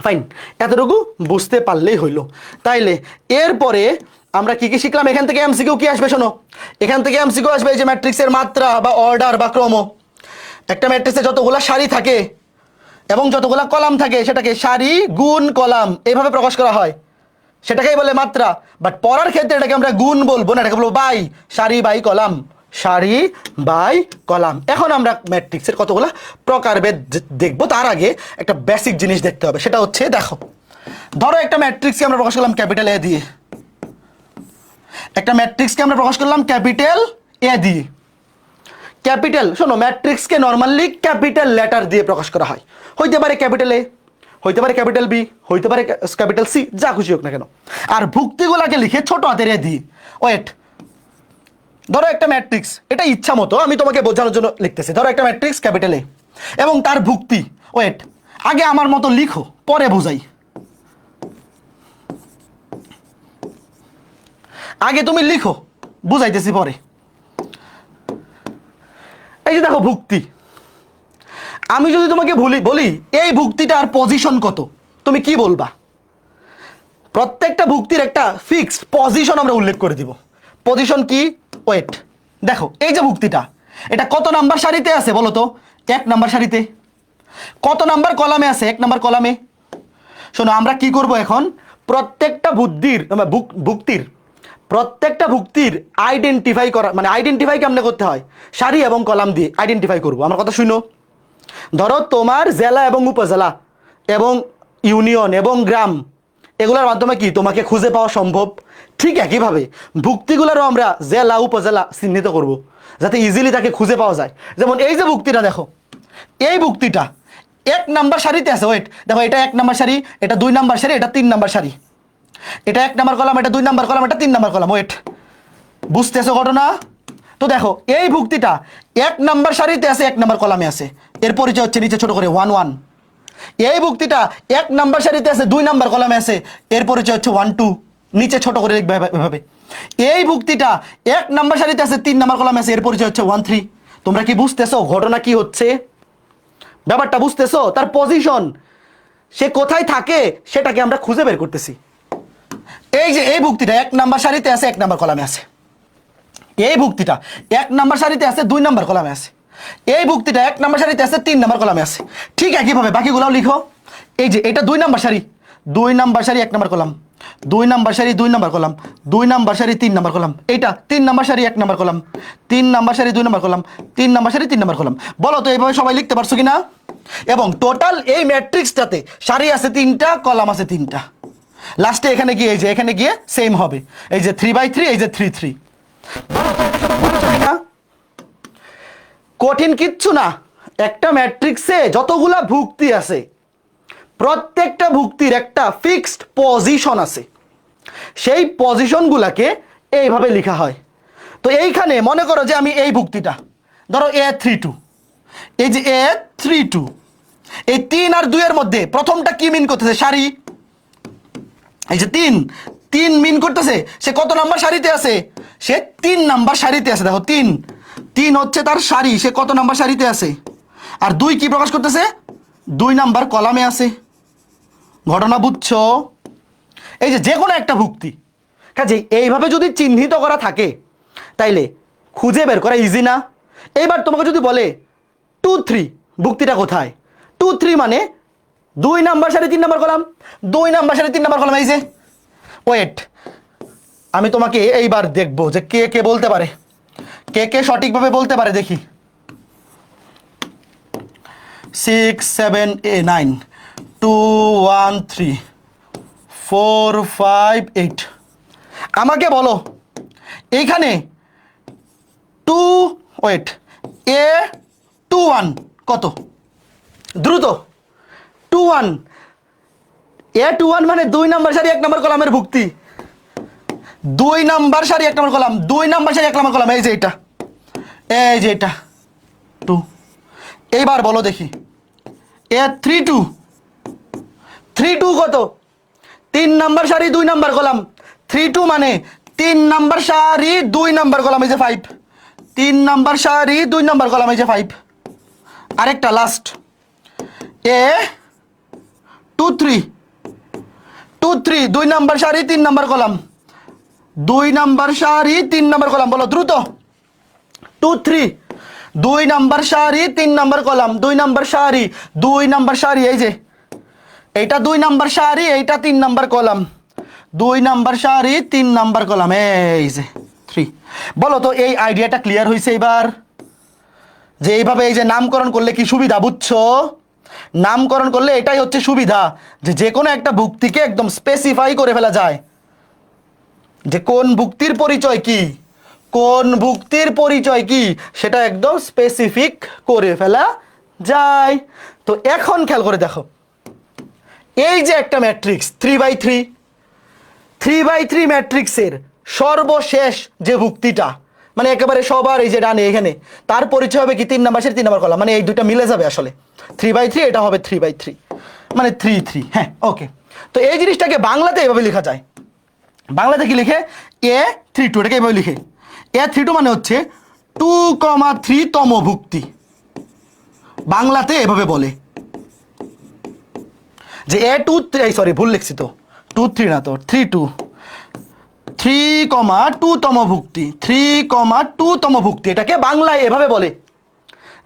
ফাইন, এতটুকু বুঝতে পারলেই হইলো। তাইলে এরপরে আমরা কি কি শিখলাম? এখান থেকে এমসিকিউ কি আসবে শোনো, এখান থেকে এমসিকিউ আসবে এই যে ম্যাট্রিক্সের মাত্রা বা অর্ডার বা ক্রম। একটা ম্যাট্রিক্সে যতগুলা সারি থাকে এবং যতগুলা কলাম থাকে সেটাকে সারি গুণ কলাম এইভাবে প্রকাশ করা হয়, সেটাকেই বলে মাত্রা। বাট পড়ার ক্ষেত্রে এটাকে আমরা গুণ বলবো না, এটাকে বলবো বাই, সারি বাই কলাম, সারি বাই কলাম। এখন আমরা ম্যাট্রিক্সের কতগুলা প্রকারভেদ দেখবো, তার আগে একটা বেসিক জিনিস দেখতে হবে, সেটা হচ্ছে দেখো, ধরো একটা ম্যাট্রিক্সকে আমরা প্রকাশ করলাম ক্যাপিটাল এ দিয়ে, একটা ম্যাট্রিক্সকে আমরা প্রকাশ করলাম ক্যাপিটাল এ দিয়ে। ক্যাপিটাল, শোনো, ম্যাট্রিক্সকে নর্মালি ক্যাপিটাল লেটার দিয়ে প্রকাশ করা হয়, হইতে পারে ক্যাপিটাল এ, হইতে পারে ক্যাপিটাল বি, হইতে পারে ক্যাপিটাল সি, যা খুশি হোক না কেন। আর ভুক্তিগুলাকে লিখে ছোট হাতের এ দিয়ে। ওয়েট, ধরো একটা ম্যাট্রিক্স, এটা ইচ্ছা মতো আমি তোমাকে বোঝানোর জন্য লিখতেছি। ধরো একটা ম্যাট্রিক্স ক্যাপিটাল এ এবং তার ভুক্তি, ওয়েট, আগে আমার মতো লিখো পরে বোঝাই। আগে তুমি লিখো, বুঝাইতেছি পরে। এই যে দেখো ভুক্তি, আমি যদি তোমাকে বলি এই ভুক্তিটার পজিশন কত, তুমি কি বলবা? প্রত্যেকটা ভুক্তির একটা ফিক্সড পজিশন আমরা উল্লেখ করে দিব। পজিশন কি? ওয়েট, দেখো এই যে ভুক্তিটা, এটা কত নাম্বার সারিতে আছে বলো তো? 1 নাম্বার সারিতে। কত নাম্বার কলামে আছে? 1 নাম্বার কলামে। শোনো, আমরা কি করব এখন, প্রত্যেকটা ভুক্তির প্রত্যেকটা ভুক্তির আইডেন্টিফাই করা, মানে আইডেন্টিফাই কেমনে করতে হয়, সারি এবং কলাম দিয়ে আইডেন্টিফাই করব। আমার কথা শুনো, ধরো তোমার জেলা এবং উপজেলা এবং ইউনিয়ন এবং গ্রাম এগুলোর মাধ্যমে কি তোমাকে খুঁজে পাওয়া সম্ভব? ঠিক একইভাবে ভুক্তিগুলোরও আমরা জেলা উপজেলা চিহ্নিত করব যাতে ইজিলি তাকে খুঁজে পাওয়া যায়। যেমন এই যে ভুক্তিটা দেখো, এই ভুক্তিটা 1 নাম্বার সারিতে আছে। ওয়েট, দেখো এটা 1 নাম্বার সারি, এটা 2 নাম্বার সারি, এটা 3 নাম্বার সারি, এটা 1 নাম্বার কলাম, এটা 2 নাম্বার কলাম, এটা 3 নাম্বার কলাম। ওয়েট, বুঝতেছো ঘটনা? তো দেখো এই ভুক্তিটা 1 নাম্বার সারিতে আছে, 1 নাম্বার কলামে আছে, এর পরিচয় হচ্ছে নিচে ছোট করে 1 1। এই ভুক্তিটা 1 নাম্বার সারিতে আছে, 2 নাম্বার কলামে আছে, এর পরিচয় হচ্ছে 1 2, নিচে ছোট করে লিখবে এভাবে। এই ভুক্তিটা 1 নাম্বার সারিতে আছে, 3 নাম্বার কলামে আছে, এর পরিচয় হচ্ছে 1 3। তোমরা কি বুঝতেছো ঘটনা কি হচ্ছে? ব্যাপারটা বুঝতেছো? তার পজিশন, সে কোথায় থাকে সেটাকে আমরা খুঁজে বের করতেছি। এই যে এই ভুক্তিটা 1 নাম্বার সারিতে আছে, 1 নাম্বার কলামে আছে। এই ভুক্তিটা 1 নাম্বার সারিতে আছে, 2 নাম্বার কলামে আছে। এই ভুক্তিটা 1 নাম্বার সারিতে আছে, 3 নাম্বার কলামে আছে। ঠিক একইভাবে বাকিগুলোও লিখো। এই যে এটা 2 নাম্বার সারি, 2 নাম্বার সারি 1 নাম্বার কলাম, 2 নাম্বার সারি 2 নাম্বার কলাম, 2 নাম্বার সারি 3 নাম্বার কলাম। এইটা 3 নাম্বার সারি 1 নাম্বার কলাম, 3 নাম্বার সারি 2 নাম্বার কলাম, 3 নাম্বার সারি 3 নাম্বার কলাম। বলো তো এইভাবে সবাই লিখতে পারছো কিনা? এবং টোটাল এই ম্যাট্রিক্সটাতে সারি আছে 3টা, কলাম আছে 3টা। লাস্টে এখানে গিয়ে, এই যে এখানে গিয়ে সেম হবে, এই যে 3/3, এই যে 3 3। কঠিন কিচ্ছু না। একটা ম্যাট্রিক্সে যতগুলা ভুক্তি আছে প্রত্যেকটা ভুক্তির একটা ফিক্সড পজিশন আছে, সেই পজিশনগুলাকে এইভাবে লেখা হয়। তো এইখানে মনে করো যে আমি এই ভুক্তিটা ধরো A32, এই যে A32, এই 3 আর 2 এর মধ্যে প্রথমটা কি মিন করতেছে? সারি। এই যে 3 মিন করতেছে, সে কত নাম্বার সারিতে আছে? সে 3 নাম্বার সারিতে আছে। দেখো 3 হচ্ছে তার সারি, সে কত নাম্বার সারিতে আছে? আর 2 কি প্রকাশ করতেছে? 2 নাম্বার কলামে আছে। ঘটনা বুঝছো? এই যে কোনো একটা ভুক্তি কাজে এইভাবে যদি চিহ্নিত করা থাকে তাইলে খুঁজে বের করা ইজি না? এইবার তোমাকে যদি বলে 2 3 ভুক্তিটা কোথায়, 2 3 মানে 2 নাম্বার সারি 3 নাম্বার কলাম, 2 নাম্বার সারি 3 নাম্বার কলাম। এই যে ওয়েট, আমি তোমাকে এইবার দেখবো যে কে কে বলতে পারে, কে কে সঠিকভাবে বলতে পারে দেখি। 6 7 9 2 1 3 4 5 8। আমাকে বলো এইখানে 2 ওয়েট এ 2 1 কত? দ্রুত 2 1 এ 2 1 মানে 2 নাম্বার সারি 1 নাম্বার কলামের ভুক্তি। 2 নাম্বার সারি 1 নাম্বার কলাম, 2 নাম্বার সারি 1 নাম্বার কলাম। এই যে এটা, এই যে এটা 2। এইবার বলো দেখি এ 3 2 3 2 কত? 3 নাম্বার সারি 2 নাম্বার কলাম। 3 2 মানে 3 নাম্বার সারি 2 নাম্বার কলাম। এই যে 5, 3 নাম্বার সারি 2 নাম্বার কলাম। এই যে 5। আরেকটা লাস্ট এ 2 3 2 3 2 নাম্বার সারি 3 নাম্বার কলাম, 2 নাম্বার সারি 3 নাম্বার কলাম। বলো দ্রুত 2 3 2 নাম্বার সারি 3 নাম্বার কলাম, 2 নাম্বার সারি 2 নাম্বার সারি। এই যে এইটা 2 নাম্বার সারি, এইটা 3 নাম্বার কলাম, 2 নাম্বার সারি 3 নাম্বার কলাম। এই যে 3। বলো তো এই আইডিয়াটা ক্লিয়ার হয়েছে এবার? যে এইভাবে এই যে নামকরণ করলে কি সুবিধা, বুঝছো? নামকরণ করলে এটাই হচ্ছে সুবিধা, যে যে কোনো একটা ভুক্তিকে একদম স্পেসিফাই করে ফেলা যায়, যে কোন ভুক্তির পরিচয় কি, কোন ভুক্তির পরিচয় কি সেটা একদম স্পেসিফিক করে ফেলা যায়। তো এখন খেয়াল করে দেখো, এই যে একটা ম্যাট্রিক্স 3/3, 3/3 ম্যাট্রিক্সের সর্বশেষ যে ভুক্তিটা, মানে একেবারে সবার এই যে ডানে এখানে, তার পরিচয় হবে কি 3 নাম্বার সারি 3 নাম্বার কলাম। মানে এই দুইটা মিলে যাবে আসলে। 3/3 এটা হবে 3/3, মানে 3 3। হ্যাঁ ওকে। তো এই জিনিসটাকে বাংলাতে এইভাবে লেখা যায়। বাংলাতে কি লিখে? এ 3 2, এটাকে এইভাবে লিখে এ 3 2 মানে হচ্ছে 2,3 তম ভুক্তি। বাংলাতে এভাবে বলে যে এ 2 3, সরি ভুল লিখছি তো, 2 3 না তো 3 2, 3,2 তম ভুক্তি, 3,2 তম ভুক্তি। এটাকে বাংলায় এভাবে বলে।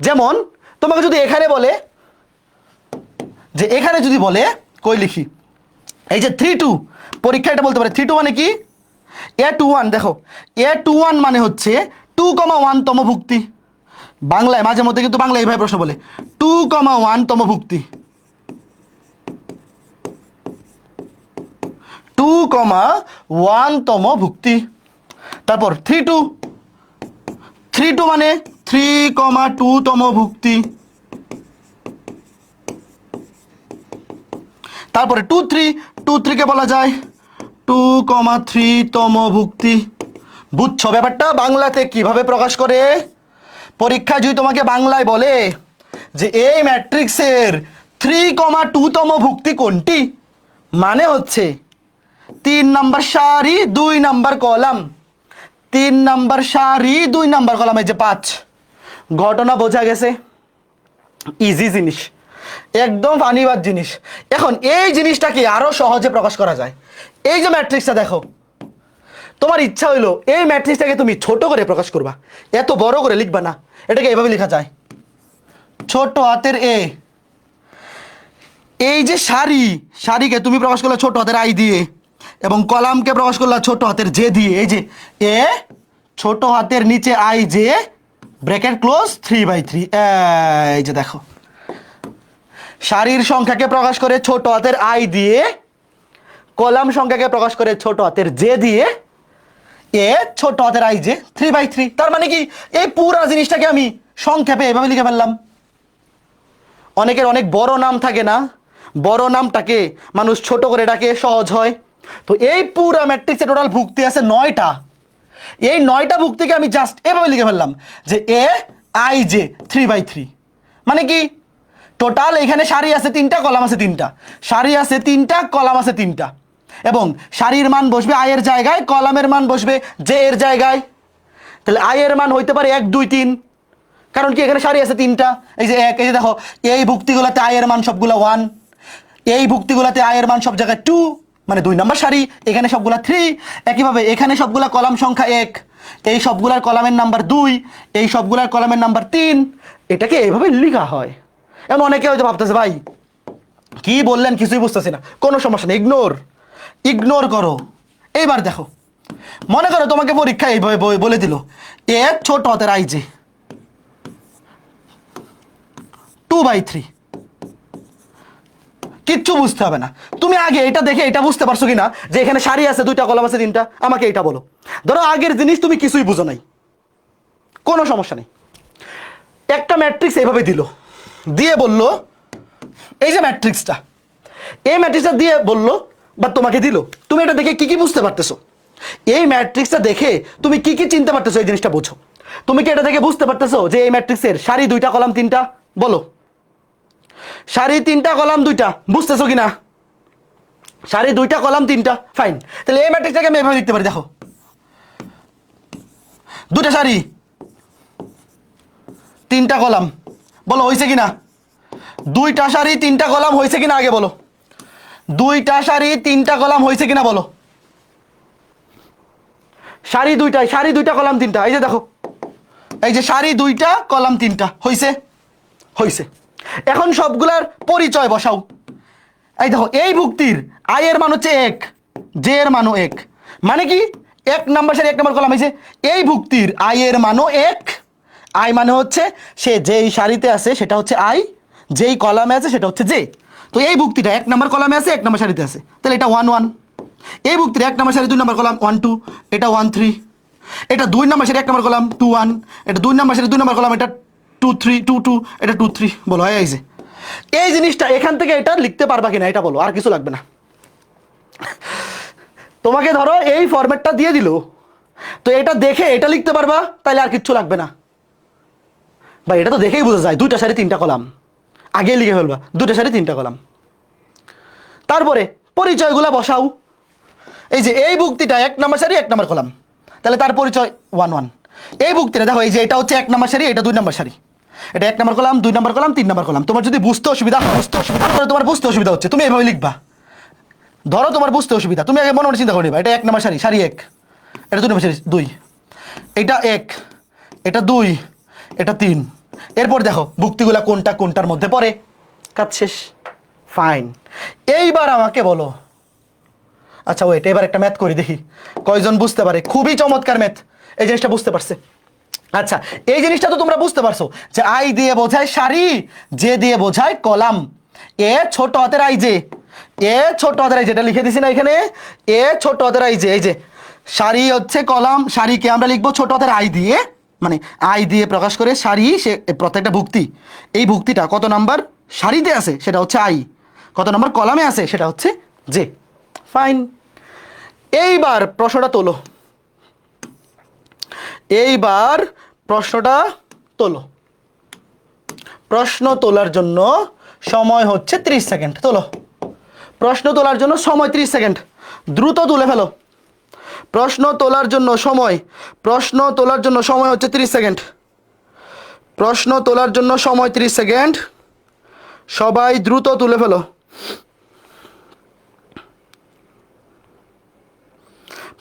যেমন তোমাকে যদি এখানে বলে, যে এখানে যদি বলে কই লিখি, এই যে 3 2, পরীক্ষা এটা বলতে পারে 3 2 মানে কি? এ 2 1। দেখো এ 2 1 মানে হচ্ছে 2,1 তম ভুক্তি। বাংলায় মাঝে মধ্যে কিন্তু বাংলায় এইভাবে প্রশ্ন বলে 2,1 তম ভুক্তি, 2,1 তম ভুক্তি। তারপর 3 2, 3 2 মানে 3,2 তম ভুক্তি। তারপরে 2 3, 2 3 কে বলা যায় 2,3 তম ভুক্তি। বুঝছো ব্যাপারটা বাংলাতে কিভাবে প্রকাশ করে? পরীক্ষা যদি তোমাকে বাংলায় বলে যে এই ম্যাট্রিক্সের 3,2 তম ভুক্তি কোনটি, মানে হচ্ছে 3 নাম্বার সারি 2 নাম্বার কলাম, 3 নাম্বার সারি 2 নাম্বার কলাম। এই যে 5। ঘটনা বোঝা গেছে? ইজি জিনিস, একদম ফানিবাদ জিনিস। এখন এই জিনিসটাকে আরো সহজে প্রকাশ করা যায়। এই যে ম্যাট্রিক্সটা দেখো, তোমার ইচ্ছা হইলো এই ম্যাট্রিক্সটাকে তুমি ছোট করে প্রকাশ করবা, এত বড় করে লিখবা না। এটাকে এভাবে লেখা যায়, ছোট হাতের এ। এই যে সারি, সারিকে তুমি প্রকাশ করলে ছোট হাতের আই দিয়ে, এবং কলামকে প্রকাশ করলে ছোট হাতের জে দিয়ে। এই যে এ ছোট হাতের নিচে আই জে ব্র্যাকেট ক্লোজ 3/3। এই যে দেখো, সারির সংখ্যাকে প্রকাশ করে ছোট হাতের আই দিয়ে, কলাম সংখ্যাকে প্রকাশ করে ছোট হাতের জে দিয়ে, এ ছোট হাতের আই জে 3/3। তার মানে কি এই পুরো জিনিসটাকে আমি সংক্ষেপে এভাবে লিখে ফেললাম। অনেকের অনেক বড় নাম থাকে না, বড় নামটাকে মানুষ ছোট করে ডাকে, সহজ হয়। তো এই পুরো ম্যাট্রিক্সে টোটাল ভুক্তি আছে 9টা। এই 9টা ভুক্তিকে আমি জাস্ট এভাবে লিখে ফেললাম যে এ আই জে 3/3। মানে কি টোটাল এখানে সারি আছে 3টা, কলাম আছে 3টা, সারি আছে 3টা, কলাম আছে 3টা, এবং সারির মান বসবে আই এর জায়গায়, কলামের মান বসবে জে এর জায়গায়। তাহলে আই এর মান হইতে পারে 1 2 3, কারণ কি এখানে সারি আছে 3টা। এই যে 1, এই যে দেখো এই ভুক্তিগুলোতে আই এর মান সবগুলো 1, এই ভুক্তিগুলোতে আই এর মান সব জায়গায় 2, মানে 2 নাম্বার সারি, এখানে সবগুলা 3, একইভাবে এখানে সবগুলা কলাম সংখ্যা 1, এই সবগুলার কলামের নাম্বার 2, এই সবগুলার কলামের নাম্বার 3। এটাকে এইভাবে লেখা হয়। এখন অনেকে হয়তো ভাবতেছে ভাই কি বললেন কিছুই বুঝতেছি না। কোনো সমস্যা নেই, ইগনোর করো। এইবার দেখো, মনে করো তোমাকে পরীক্ষা এইভাবে বলে দিল এ ছোট হাতের আই জে 2/3, কিচ্ছু বুঝতে হবে না। তুমি আগে এটা দেখে এটা বুঝতে পারছো কিনা যে এখানে সারি আছে 2টা কলাম আছে 3টা, আমাকে এটা বলো। ধরো আগের জিনিস তুমি কিছুই বুঝো নাই, কোনো সমস্যা নেই। একটা ম্যাট্রিক্স এইভাবে দিয়ে বলল এই যে ম্যাট্রিক্সটা, এই ম্যাট্রিক্সটা দিয়ে বলল বা তোমাকে দিল, তুমি এটা দেখে কি কি বুঝতে পারতেছো? এই ম্যাট্রিক্সটা দেখে তুমি কি কি চিনতে পারতেছো? এই জিনিসটা বোঝো। তুমি কি এটা দেখে বুঝতে পারতেছো যে এই ম্যাট্রিক্সের সারি 2টা কলাম 3টা? বলো, সারি 3টা কলাম 2টা, বুঝতেছো কিনা? সারি 2টা কলাম 3টা, ফাইন। তাহলে এই ম্যাট্রিক্সটাকে আমি এভাবে লিখতে পারি, দেখো 2টা সারি 3টা কলাম, বলো হয়েছে কিনা? 2টা সারি 3টা কলাম হয়েছে কিনা আগে বলো, 2টা সারি 3টা কলাম হয়েছে কিনা বলো। সারি 2টা কলাম 3টা, এই যে দেখো, এই যে সারি 2টা কলাম 3টা হয়েছে। এখন সবগুলার পরিচয় বসাও। এই দেখো, এই ভুক্তির আই এর মান হচ্ছে 1, জে এর মানও 1, মানে কি 1 নাম্বার সারি 1 নাম্বার কলাম হয়েছে। এই ভুক্তির আই এর মানও 1, আই মানে হচ্ছে সে যেই সারিতে আছে সেটা হচ্ছে আই, যেই কলামে আছে সেটা হচ্ছে জে। তো এই ভুক্তিটা 1 নাম্বার কলামে আছে 1 নাম্বার সারিতে আছে, তাহলে এটা 1 1। এই ভুক্তির 1 নাম্বার সারি 2 নাম্বার কলাম 1 2, এটা 1 3। এটা 2 নাম্বার সারি 1 নাম্বার কলাম 2 1, এটা 2 নাম্বার সারি 2 নাম্বার কলাম এটা 2 3 2 2, এটা 2 3। বলো হয় এই যে এই জিনিসটা এখান থেকে এটা লিখতে পারবা কিনা এটা বলো, আর কিছু লাগবে না। তোমাকে ধরো এই ফরম্যাটটা দিয়ে দিল, তো এটা দেখে এটা লিখতে পারবা, তাহলে আর কিচ্ছু লাগবে না। ভাই এটা তো দেখেই বোঝা যায় 2টা সারি 3টা কলাম, আগে লিখে ফেলবা 2টা সারি 3টা কলাম। তারপরে পরিচয়গুলা বসাও। এই যে এই ভুক্তিটা 1 নাম্বার সারি 1 নাম্বার কলাম, তাহলে তার পরিচয় 1 1। এই ভুক্তিটা দেখো, এই যে এটা হচ্ছে 1 নাম্বার সারি, এটা 2 নাম্বার সারি, এটা 1 number column 2 number column 3 number column. তোমার যদি বুঝতে অসুবিধা তোমার বুঝতে অসুবিধা হচ্ছে, তুমি এভাবে লিখবা। ধরো তোমার বুঝতে অসুবিধা, তুমি আগে মনে মনে চিন্তা করে নিবা, এটা 1 নাম্বার সারি 1, এটা 2 নাম্বার সারি 2, এটা 1, এটা 2, এটা 3। এরপর দেখো ভুক্তিগুলা কোনটা কোনটার মধ্যে পড়ে, কাজ শেষ, ফাইন। এইবার আমাকে বলো, আচ্ছা ওয়েট, এবার একটা ম্যাথ করি দেখি কয়জন বুঝতে পারে। খুবই চমৎকার ম্যাথ, এই জিনিসটা বুঝতে পারছে। আচ্ছা এই জিনিসটা তো তোমরা বুঝতে পারছো যে আই দিয়ে বোঝায় সারি, জে দিয়ে বোঝায় কলাম। এ ছোট হাতের আই জে, এ ছোট হাতের আই, যেটা লিখে দিছি না এখানে, এ ছোট হাতের আই জে। এই যে সারি হচ্ছে কলাম, সারিকে আমরা লিখবো ছোট হাতের আই দিয়ে, মানে আই দিয়ে প্রকাশ করে সারি। সে প্রত্যেকটা ভুক্তি, এই ভুক্তিটা কত নাম্বার সারিতে আছে সেটা হচ্ছে আই, কত নাম্বার কলামে আছে সেটা হচ্ছে জে, ফাইন। এইবার প্রশ্নটা তোলো, এইবার প্রশ্নটা তোলো। প্রশ্ন তোলার জন্য সময় হচ্ছে 30 সেকেন্ড। তোলো, প্রশ্ন তোলার জন্য সময় 30 সেকেন্ড, দ্রুত তুলে ফেলো। প্রশ্ন তোলার জন্য সময় হচ্ছে 30 সেকেন্ড। প্রশ্ন তোলার জন্য সময় 30 সেকেন্ড, সবাই দ্রুত তুলে ফেলো।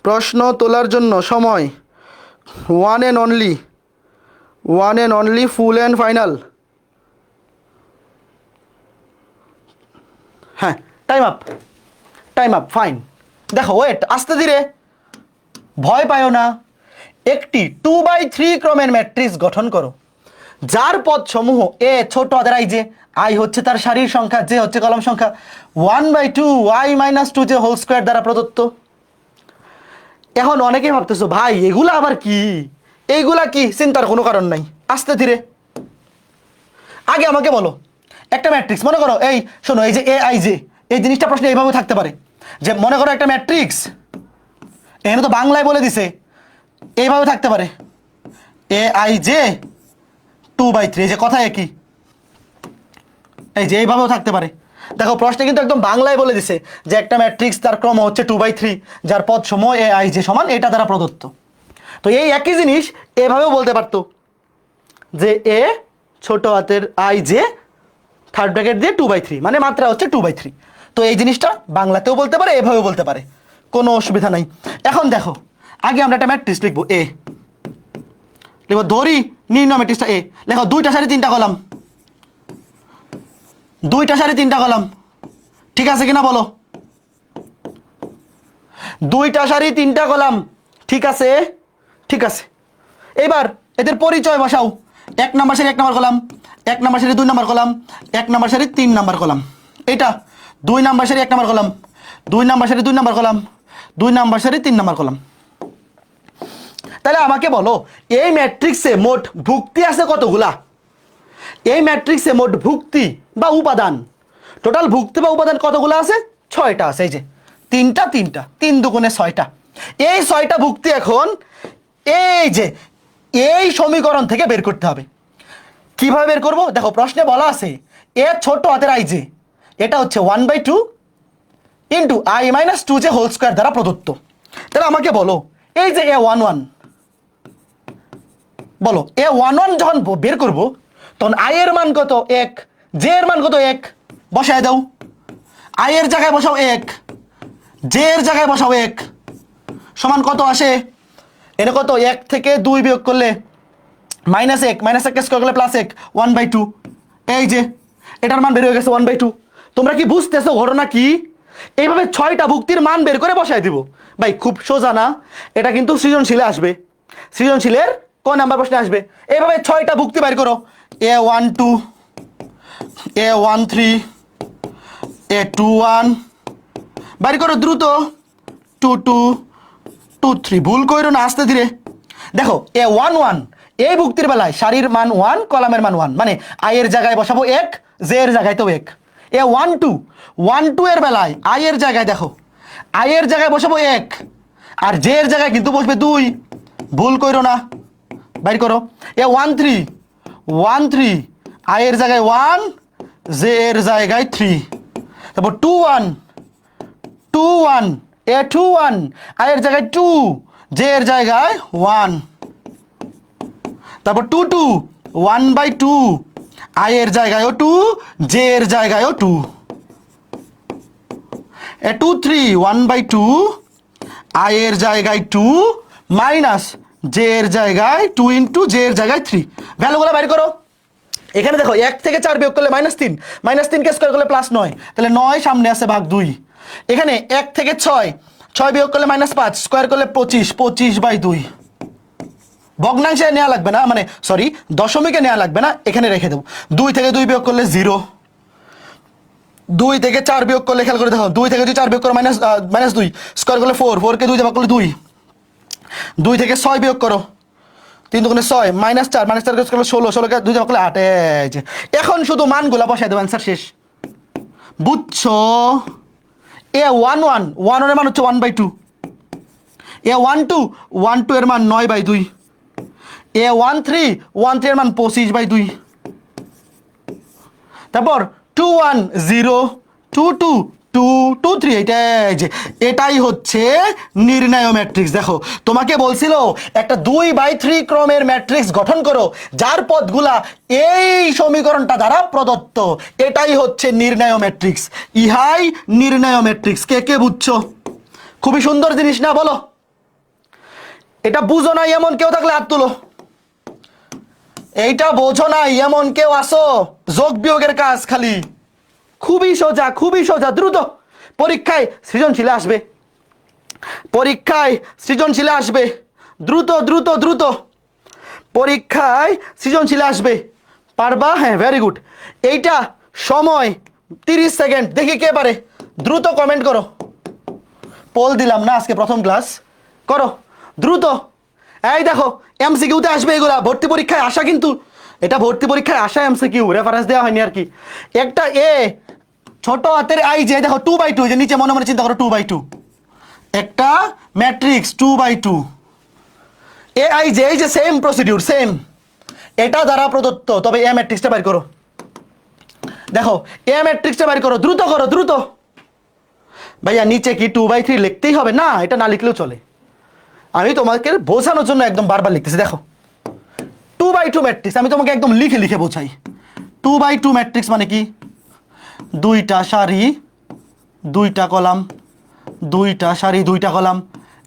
প্রশ্ন তোলার জন্য সময় one and only, full and final. হ্যাঁ, টাইম আপ, ফাইন। দেখো ওয়েট, আস্তে ধীরে, ভয় পায়ো না। একটি 2/3 ক্রমের ম্যাট্রিক্স গঠন করো যার পদ সমূহ এ ছোট হাতের আই জে, আই হচ্ছে তার সারির সংখ্যা, জে হচ্ছে কলাম সংখ্যা, 1/2 i - 2j হোল স্কোয়ার দ্বারা প্রদত্ত। এখন অনেকেই ভাবতেছো ভাই এগুলা আবার কি, এইগুলা কি, চিন্তার কোনো কারণ নাই, আস্তে ধীরে। আগে আমাকে বলো একটা ম্যাট্রিক্স, মনে করো এই শোনো, এই যে এ আই জে, এই জিনিসটা প্রশ্নে এইভাবে থাকতে পারে যে মনে করো একটা ম্যাট্রিক্স, এখানে তো বাংলায় বলে দিছে, এইভাবে থাকতে পারে এ আই জে 2/3, এই যে কথা একই, এই যে এইভাবেও থাকতে পারে। দেখো প্রশ্নে কিন্তু একদম বাংলায় বলে দিছে যে একটা ম্যাট্রিক্স তার ক্রম হচ্ছে 2/3, যার পদ সমূহ এ আই জে সমান এটা দ্বারা প্রদত্ত। তো এই একই জিনিস এভাবেও বলতে পারতো যে এ ছোট হাতের আই জে থার্ড ব্র্যাকেট দিয়ে 2/3, মানে মাত্রা হচ্ছে 2/3। তো এই জিনিসটা বাংলাতেও বলতে পারে, এভাবেও বলতে পারে, কোনো অসুবিধা নাই। এখন দেখো, আগে আমরা একটা ম্যাট্রিক্স লিখবো, এ লিখবো, ধরি নির্ণয় ম্যাট্রিক্সটা এ। লেখো 2টা সারি 3টা কলাম, 2টা সারি 3টা কলাম, ঠিক আছে কিনা বলো? 2টা সারি 3টা কলাম, ঠিক আছে? ঠিক আছে। এবার এদের পরিচয় বসাও। 1 নাম্বার সারি 1 নাম্বার কলাম, 1 নাম্বার সারি 2 নাম্বার কলাম, 1 নাম্বার সারি 3 নাম্বার কলাম। এটা 2 নাম্বার সারি 1 নাম্বার কলাম, 2 নাম্বার সারি 2 নাম্বার কলাম, 2 নাম্বার সারি 3 নাম্বার কলাম। তাহলে আমাকে বলো, এই ম্যাট্রিক্সে মোট ভুক্তি আছে কতগুলা? এই ম্যাট্রিক্সে মোট ভুক্তি বা উপাদান, টোটাল ভুক্তি বা উপাদান কতগুলো আছে? 6টা আছে। এই যে 3টা 3টা, 3 দুগুণে 6টা। এই 6টা ভুক্তি এখন এই যে এই সমীকরণ থেকে বের করতে হবে। কিভাবে বের করব? দেখো প্রশ্নে বলা আছে এ ছোট হাতের আই যে, এটা হচ্ছে 1/2 ইন্টু i মাইনাস 2 যে হোল স্কোয়ার দ্বারা প্রদত্ত। তাহলে আমাকে বলো, এই যে a11, বলো a11 যখন বের করব তখন i এর মান কত? 1, j এর মান কত? 1, বসায় দাও। i এর জায়গায় বসাও 1, j এর জায়গায় বসাও 1, সমান কত আসে? এনে কত? 1 থেকে 2 বিয়োগ করলে -1, -1 স্কোয়ার করলে +1, 1/2। এই যে এটার মান বের হয়ে গেছে 1/2। তোমরা কি বুঝতেছো ঘটনা কি? এইভাবে 6টা ভুক্তির মান বের করে বসায় দিব। ভাই খুব সোজা না? এটা কিন্তু সৃজনশীলে আসবে, সৃজনশীলের ক নাম্বার প্রশ্নে আসবে। এইভাবে 6টা ভুক্তি বের করো, a12, a13, a21, বের করো দ্রুত, 22, 23, ভুল কইরো না, আস্তে ধীরে। দেখো a11 এই ভুক্তির বেলায় সারির মান 1, কলামের মান 1, মানে i এর জায়গায় বসাবো 1, j এর জায়গায় তো 1। a12 এর বেলায় i এর জায়গায় দেখো, i এর জায়গায় বসাবো 1 আর j এর জায়গায় কিন্তু বসবে 2, ভুল কইরো না, বাইর করো। a13 i এর জায়গায় 1, j এর জায়গায় 3। তারপর 21 a21 i এর জায়গায় 2, j এর জায়গায় 1। তারপর 1/2 i এর জায়গায়ও 2, j এর জায়গায়ও 2। a23 1/2 i এর জায়গায় 2 মাইনাস j এর জায়গায় 2 ইন্টু j এর জায়গায় 3। ভ্যালুগুলো বাইর করো। এখানে দেখো 1 থেকে 4 বিয়োগ করলে -3, -3 কে স্কোয়ার করলে +9, তাহলে 9 সামনে আছে ভাগ 2। এখানে 1 থেকে 6 বিয়োগ করলে -5, স্কোয়ার করলে 25, 25/2। ভগ্নাংশে নেওয়া লাগবে না, মানে সরি দশমিকে নেওয়া লাগবে না, এখানে রেখে দেবো। 2 থেকে 2 বিয়োগ করলে 0, 2 থেকে 4 বিয়োগ করলে খেয়াল করে দেখো, 2 থেকে 4 বিয়োগ করো -2, স্কোয়ার করলে 4, 4 কে 2 দিয়ে ভাগ করলে 2। 2 থেকে 6 বিয়োগ করো, 3 দুগুণে 6, -4, -4 কে স্কোয়ার 16, 16 কে 2 দিয়ে ভাগ করলে 8। এই যে এখন শুধু মানগুলা বসাই দেবো, অ্যান্সার শেষ। বুঝছো? a11 এর মান হচ্ছে 1/2, a12 এর মান 9/2, a13 এর মান 25/2। তারপর 21 0 22 2 23, এটাই হচ্ছে নির্ণয় ম্যাট্রিক্স। দেখো তোমাকে বলছিল একটা 2/3 ক্রমের ম্যাট্রিক্স গঠন করো যার পদগুলা এই সমীকরণটা দ্বারা প্রদত্ত, এটাই হচ্ছে নির্ণয় ম্যাট্রিক্স। ইহাই নির্ণয় ম্যাট্রিক্স। কে কে বুঝছো? খুবই সুন্দর জিনিস না বলো? এটা বুঝো নাই এমন কেউ থাকলে হাত তুলো। এইটা বোঝো নাই এমন কেউ আসো? যোগ বিয়োগের কাজ খালি, খুবই সোজা, খুবই সোজা। দ্রুত পরীক্ষায় সৃজনশীলে আসবে, পরীক্ষায় সৃজনশীলে আসবে, দ্রুত দ্রুত দ্রুত পরীক্ষায় সৃজনশীলে আসবে। পারবা? হ্যাঁ, ভেরি গুড। এইটা সময় 30 সেকেন্ড, দেখি কে পারে। দ্রুত কমেন্ট করো। পোল দিলাম না আজকে, প্রথম ক্লাস, করো দ্রুত। এই দেখো এমসিকিউতে আসবে এগুলা, ভর্তি পরীক্ষায় আসা, কিন্তু এটা ভর্তি পরীক্ষায় আসা এমসিকিউ, রেফারেন্স দেওয়া হয়নি আর কি। একটা এ ছোট হাতের আই যে দেখো 2/2, যে নিচে মনে মনে চিন্তা করো 2/2, একটা ম্যাট্রিক্স 2/2 এ আই যে, এই যে সেম প্রসিডিউর, সেম, এটা দ্বারা প্রদত্ত। তবে এ ম্যাট্রিক্সটা বের করো। দেখো এ ম্যাট্রিক্সটা বের করো, দ্রুত করো দ্রুত। ভাইয়া নিচে কি 2/3 লিখতেই হবে? না, এটা না লিখলেও চলে, আমি তোমাকে বোঝানোর জন্য একদম বারবার লিখতেছি। দেখো 2/2 ম্যাট্রিক্স আমি তোমাকে একদম লিখে লিখে বোঝাই। 2/2 ম্যাট্রিক্স মানে কি? 2টা সারি দুইটা কলাম, দুইটা সারি, দুইটা কলাম,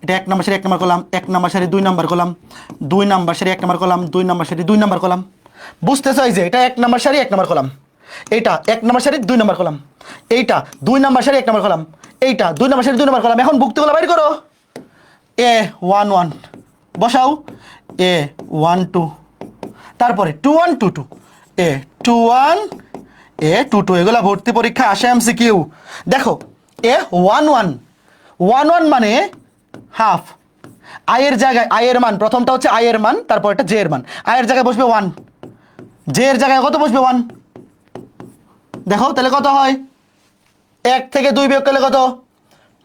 এটা 1 নম্বর সারি 1 নম্বর কলাম, 1 নম্বর সারি 2 নম্বর কলাম, 2 নম্বর সারি 1 নম্বর কলাম, 2 নম্বর সারি 2 নম্বর কলাম। বুঝতে চাই যে এটা 1 নম্বর সারি 1 নম্বর কলাম, এইটা 1 নম্বর সারি 2 নম্বর কলাম, এইটা 2 নম্বর সারি 1 নম্বর কলাম, এইটা 2 নম্বর সারি 2 নম্বর কলাম। এখন ভুক্তিগুলো বাইর করো। এ 1 1 বসাও, এ 1 2, তারপরে 2 1 2 2, এ 2 1, এ 2 2। এগুলা ভর্তি পরীক্ষা আসে এমসিকিউ। দেখো এ 1 1, 1 1 মানে হাফ। আয়ের জায়গায় আয়ের মান, প্রথমটা হচ্ছে আয়ের মান, তারপর এটা জে এর মান। আয়ের জায়গায় বসবে 1, জে এর জায়গায় কত বসবে 1। দেখো তাহলে কত হয়, 1 থেকে 2 বিয়োগ করলে কত,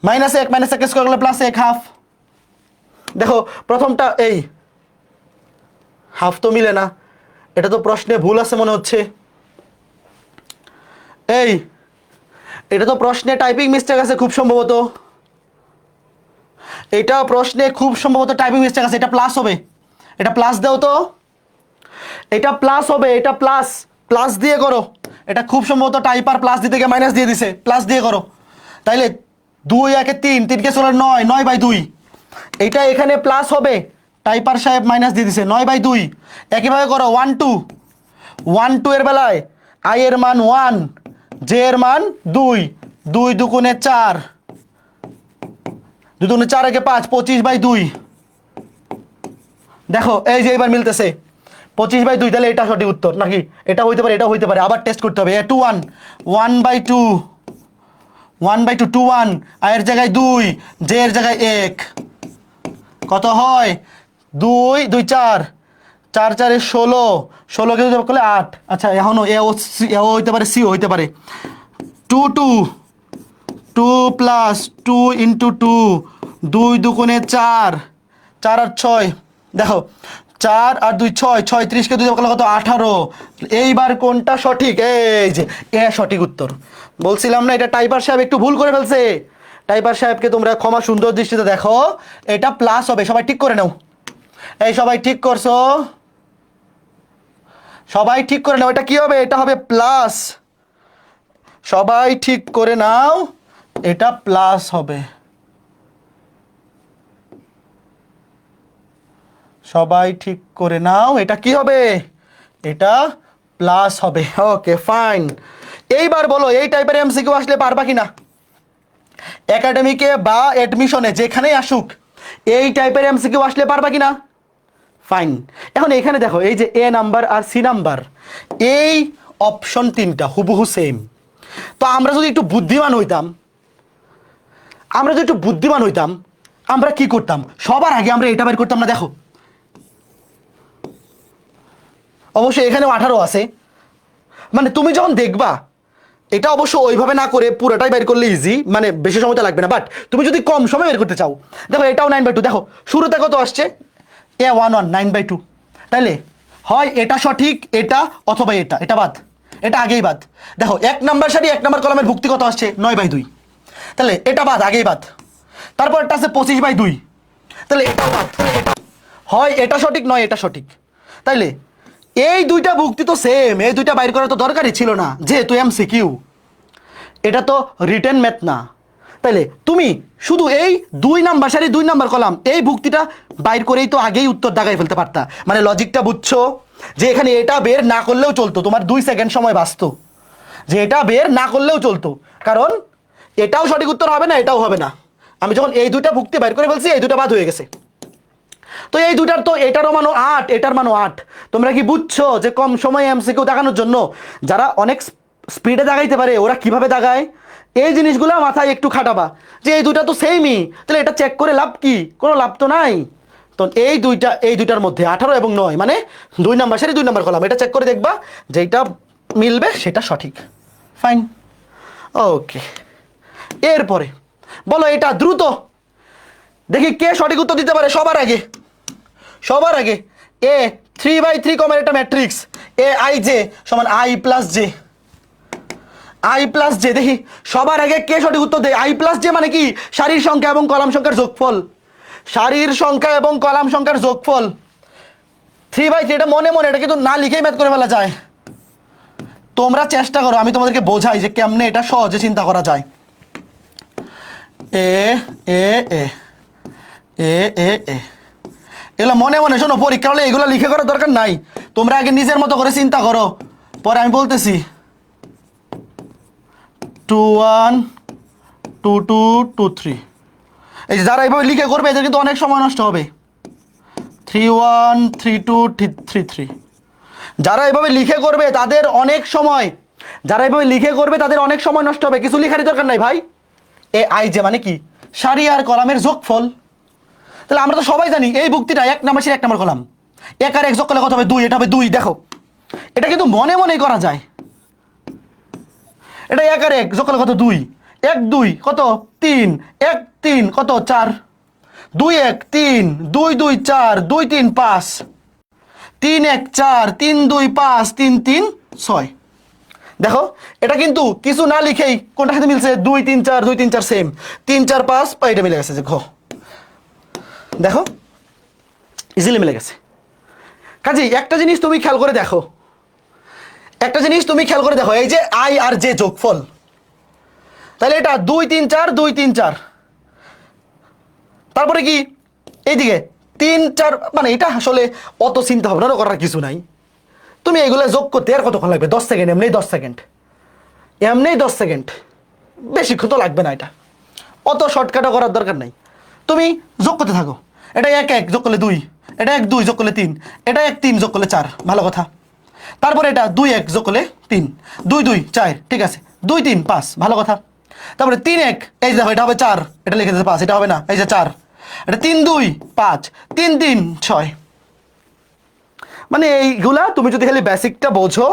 -1, -1 স্কয়ার করলে +1 হাফ। দেখো প্রথমটা এই হাফ তো মিলে না, এটা তো প্রশ্নে ভুল আছে মনে হচ্ছে। এই এটা তো প্রশ্নে টাইপিং মিস্টেক আছে খুব সম্ভবত, এটা প্রশ্নে খুব সম্ভবত টাইপিং মিস্টেক আছে। এটা প্লাস হবে, এটা প্লাস দাও তো, এটা প্লাস হবে, এটা প্লাস, প্লাস দিয়ে করো। এটা খুব সম্ভবত টাইপার প্লাস দিতে গিয়ে মাইনাস দিয়ে দিছে, প্লাস দিয়ে করো। তাইলে 2 1 3, 3 কে 16 9, 9/2। এটা এখানে প্লাস হবে, টাইপার সাহেব মাইনাস দিয়ে দিছে 9/2। একইভাবে করো 1 2, 1 2 এর বেলায় আই এর মান 1, জে এর মান 2, 2 দুগুণে 4, 2 দুগুণে 4 একে 5, 25/2। দেখো এই যে এবার মিলতেছে 25/2। তাহলে এটা সঠিক উত্তর নাকি? এটা হইতে পারে, এটা হইতে পারে, আবার টেস্ট করতে হবে। 2 1, 1/2, 1/2, 2 1, আয়ের জায়গায় 2, জে এর জায়গায় 1, কত হয় 2 2 4, 4 4 16, 16 কে যোগ করলে 8। আচ্ছা এখনো এ হইতে পারে, সি হইতে পারে। 2 2, 2 প্লাস 2 ইন্টু 2, 2 দুগুণে 4, 4 আর 6, দেখো 4 আর 2 6, 36 কে 2 যোগ করলে কত 18। এইবার কোনটা সঠিক? এই যে এ সঠিক উত্তর। বলছিলাম না এটা টাইপার সাহেব একটু ভুল করে ফেলছে। টাইপার সাহেবকে তোমরা ক্ষমা সুন্দর দৃষ্টিতে দেখো, এটা প্লাস হবে। সবাই ঠিক করে নাও, এই সবাই ঠিক করছো, সবাই ঠিক করে নাও। এটা কি হবে? এটা হবে প্লাস। সবাই ঠিক করে নাও, এটা প্লাস হবে। সবাই ঠিক করে নাও, এটা কি হবে? এটা প্লাস হবে। Okay fine. এইবার বলো এই টাইপের এমসিকিউ আসলে পারবা কিনা? একাডেমিকে বা অ্যাডমিশনে যেখানেই আসুক এই টাইপের এমসিকিউ আসলে পারবা কিনা? ফাইন। এখন এখানে দেখো এই যে এ নাম্বার আর সি নাম্বার, এই অপশন 3টা হুবহু সেম। তো আমরা যদি একটু বুদ্ধিমান হইতাম, আমরা কি করতাম? সবার আগে আমরা এটা বের করতাম না। দেখো অবশ্যই এখানেও 18 আছে, মানে তুমি যখন দেখবা এটা অবশ্য ওইভাবে না করে পুরোটাই বের করলে ইজি, মানে বেশি সময় তো লাগবে না। বাট তুমি যদি কম সময় বের করতে চাও, দেখো এটাও 9/2। দেখো শুরুতে কত আসছে? এ 1 1, 9/2। তাইলে হয় এটা সঠিক, এটা অথবা এটা, এটা বাদ, এটা আগেই বাদ। দেখো 1 নাম্বার সারি 1 নাম্বার কলামের ভুক্তি কত আসছে? 9/2। তাহলে এটা বাদ, আগেই বাদ। তারপর একটা আছে 25/2, তাহলে এটাও বাদ। হয় এটা সঠিক, নয় এটা সঠিক। তাইলে এই দুইটা ভুক্তি তো সেম, এই দুইটা বাইর করা তো দরকারই ছিল না, যেহেতু এমসিকিউ। এটা তো রিটেন ম্যাথ না। তাইলে তুমি শুধু এই 2 নাম্বার সারি 2 নাম্বার কলাম এই ভুক্তিটা বাইর করেই তো আগেই উত্তর দাগাই ফেলতে পারতা। মানে লজিকটা বুঝছো যে এখানে এটা বের না করলেও চলতো, তোমার 2 সেকেন্ড সময় বাঁচতো, যে এটা বের না করলেও চলতো। কারণ এটাও সঠিক উত্তর হবে না, এটাও হবে না। আমি যখন এই দুইটা ভুক্তি বাইর করে ফেলছি, এই দুটা বাদ হয়ে গেছে। তো এই দুটার তো এটারও মানও 8, এটার মানও 8। তোমরা কি বুঝছো যে কম সময়ে এমসিকিউ দাগানোর জন্য যারা অনেক স্পিডে দাগাইতে পারে ওরা কিভাবে দাগায়? এই জিনিসগুলো মাথায় একটু খাটাবা যে এই দুটা তো সেমই, তাহলে এটা চেক করে লাভ কি? কোনো লাভ তো নাই। তো এই দুইটার মধ্যে 18 এবং 9, মানে 2 নাম্বার সারি 2 নাম্বার কলাম, এটা চেক করে দেখবা যেটা মিলবে সেটা সঠিক। ফাইন, ওকে। এরপরে বলো এটা দ্রুত দেখি কে সঠিক উত্তর দিতে পারে। সবার আগে এ 3/3 কমের একটা ম্যাট্রিক্স এ আই জে সমান আই প্লাস জে। দেখি সবার আগে কে সঠিক উত্তর দেয়। আই প্লাস জে মানে কি? সারির সংখ্যা এবং কলাম সংখ্যার যোগফল। সারির সংখ্যা এবং কলাম সংখ্যার যোগফল। 3/3 এটা মনে মনে, এটা কিন্তু না লিখেই ম্যাথ করে ফেলা যায়। তোমরা চেষ্টা করো, আমি তোমাদেরকে বোঝাই যে কেমনে এটা সহজে চিন্তা করা যায়। এ এ এ এ এ এ এগুলো মনে মনে শোনো, পরীক্ষা হলে এগুলো লিখে করার দরকার নাই। তোমরা আগে নিজের মতো করে চিন্তা করো, পরে আমি বলতেছি। 2 1 2 2 2 3। এই যে যারা এইভাবে লিখে করবে এদের কিন্তু অনেক সময় নষ্ট হবে। 3 1 3 2 3 3। যারা এইভাবে লিখে করবে তাদের অনেক সময়, যারা এইভাবে লিখে করবে তাদের অনেক সময় নষ্ট হবে। কিছু লিখারই দরকার নাই ভাই। এ আই যে মানে কি, সারি আর কলামের যোগফল। তাহলে আমরা তো সবাই জানি এই ভুক্তিটা 1 নাম্বার সারি 1 নাম্বার কলাম, 1 আর 1 যোগ করলে কত হবে 2, এটা হবে 2। দেখো এটা কিন্তু মনে মনেই করা যায়। এটা 1 আর 1 যোগ করলে কত 2, 1 2 কত 3, 1 3 কত 4, 2 1 3, 2 2 4, 2 3 5, 3 1 4, 3 2 5, 3 3 6। দেখো এটা কিন্তু কিছু না লিখেই কোনটার সাথে মিলছে, 2 3 4, 2 3 4 সেম, 3 4 5 এটা মিলে গেছে। যে ঘ দেখো ইজিলি মিলে গেছে। কাজেই একটা জিনিস তুমি খেয়াল করে দেখো, একটা জিনিস তুমি খেয়াল করে দেখো, এই যে আই আর জে যোগফল, তাহলে এটা 2 3 4, 2 3 4, তারপরে কি এইদিকে 3 4, মানে এটা আসলে অত চিন্তা ভাবনা করার কিছু নাই। তুমি এইগুলো যোগ করতে আর কতক্ষণ লাগবে, 10 সেকেন্ড, এমনি 10 সেকেন্ড, এমনি 10 সেকেন্ড, বেশিক্ষণ তো লাগবে না। এটা অত শর্টকাটও করার দরকার নাই, তুমি যোগ করতে থাকো। এটা 1 1 যোগ করলে 2, এটা 1 2 যোগ করলে 3, এটা 1 3 যোগ করলে 4, ভালো কথা। তারপরে এটা 2 1 যোগ করলে 3, 2 2 4, ঠিক আছে, 2 3 5, ভালো কথা। তারপরে 3 1, এই দেখো এটা হবে 4, এটা লিখে দিতে 5, এটা হবে না, এই যে 4, এটা 3 2 5, 3 3 6। মানে এইগুলা তুমি যদি খালি বেসিকটা বোঝো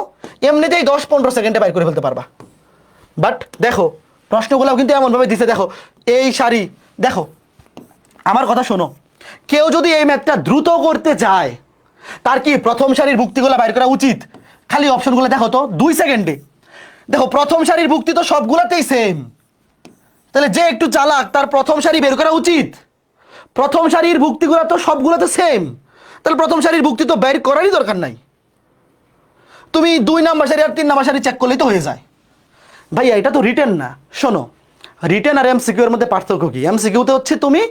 এমনিতেই 10-15 সেকেন্ডে বাইর করে ফেলতে পারবা। বাট দেখো প্রশ্নগুলো কিন্তু এমনভাবে দিছে, দেখো এই সারি, দেখো আমার কথা শোনো, কেউ যদি এই ম্যাথটা দ্রুত করতে চায় তার কি প্রথম সারির ভুক্তিগুলো বাইর করা উচিত? খালি অপশনগুলো দেখো তো 2 সেকেন্ডে। দেখো প্রথম সারির ভুক্তি তো সবগুলাতেই সেম, তাহলে যে একটু চালাক তার প্রথম সারি বের করা উচিত। প্রথম সারির ভুক্তিগুলো তো সবগুলোতে সেম, তাহলে প্রথম সারির ভুক্তি তো বের করারই দরকার নাই। তুমি 2 নাম্বার সারি আর 3 নাম্বার সারি চেক করলেই তো হয়ে যায়। ভাইয়া এটা তো রিটেন না। শোনো, রিটেন আর এমসিকিউ এর মধ্যে পার্থক্য কি? এমসিকিউতে হচ্ছে তুমি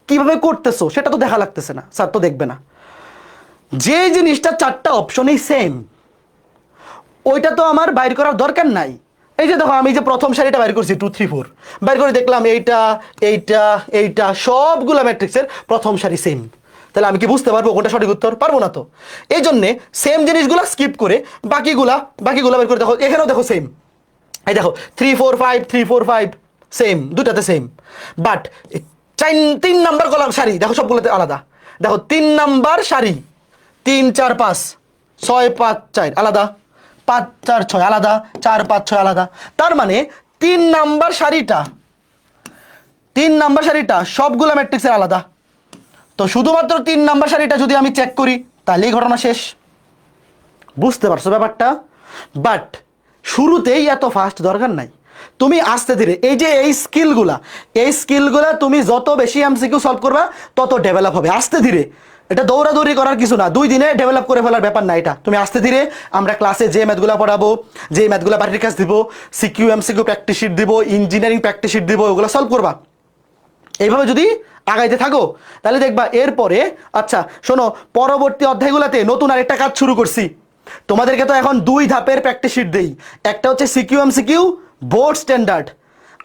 কিভাবে করতেছো সেটা তো দেখা লাগতেছে না, স্যার তো দেখবে না। যে জিনিসটা 4টা অপশনেই সেম ওইটা তো আমার বাইর করার দরকার নাই। এই যে দেখো আমি যে প্রথম সারিটা বাইর করছি 2 3 4, বাইর করে দেখলাম এইটা এইটা এইটা সবগুলা ম্যাট্রিক্সের প্রথম সারি সেম, তাহলে আমি কি বুঝতে পারবো কোনটা সঠিক উত্তর? পারবো না তো। এই জন্যে সেম জিনিসগুলো স্কিপ করে বাকিগুলা বের করে দেখো, এখানেও দেখো সেম। এই দেখো 3 4 5, 3 4 5 সেম, দুটাতে সেম। বাট 3 নাম্বার কলাম সারি দেখো সবগুলোতে আলাদা। দেখো 3 নাম্বার সারি 3 4 5 6 5 4 আলাদা, 5 4 6 আলাদা, 4 5 6 আলাদা। তার মানে 3 নাম্বার সারিটা সবগুলো ম্যাট্রিক্সের আলাদা। তো শুধুমাত্র 3 নাম্বার সারিটা যদি আমি চেক করি তাহলেই ঘটনা শেষ। বুঝতে পারছো ব্যাপারটা? বাট শুরুতেই এত ফাস্ট দরকার নাই, তুমি আস্তে ধীরে এই যে এই স্কিলগুলা তুমি যত বেশি এমসিকিউ সলভ করবা তত ডেভেলপ হবে আস্তে ধীরে। এটা দৌড়াদৌড়ি করার কিছু না, 2 দিনে ডেভেলপ করে ফেলার ব্যাপার না এটা। তুমি আস্তে ধীরে, আমরা ক্লাসে যে ম্যাথগুলো পড়াবো, যে ম্যাথগুলো বাড়ির কাজ দিব, সিকিউ এমসিকিউ প্র্যাকটিস শিট দিব, ইঞ্জিনিয়ারিং প্র্যাকটিস শিট দিব, ওগুলো সলভ করবা। এইভাবে যদি আগাইতে থাকো তাহলে দেখবা এরপরে, আচ্ছা শোনো, পরবর্তী অধ্যায়গুলোতে নতুন আরেকটা কাজ শুরু করছি। তোমাদেরকে তো এখন 2 ধাপের প্র্যাকটিস শিট দেই, একটা হচ্ছে সিকিউ এমসিকিউ বোর্ড স্ট্যান্ডার্ড,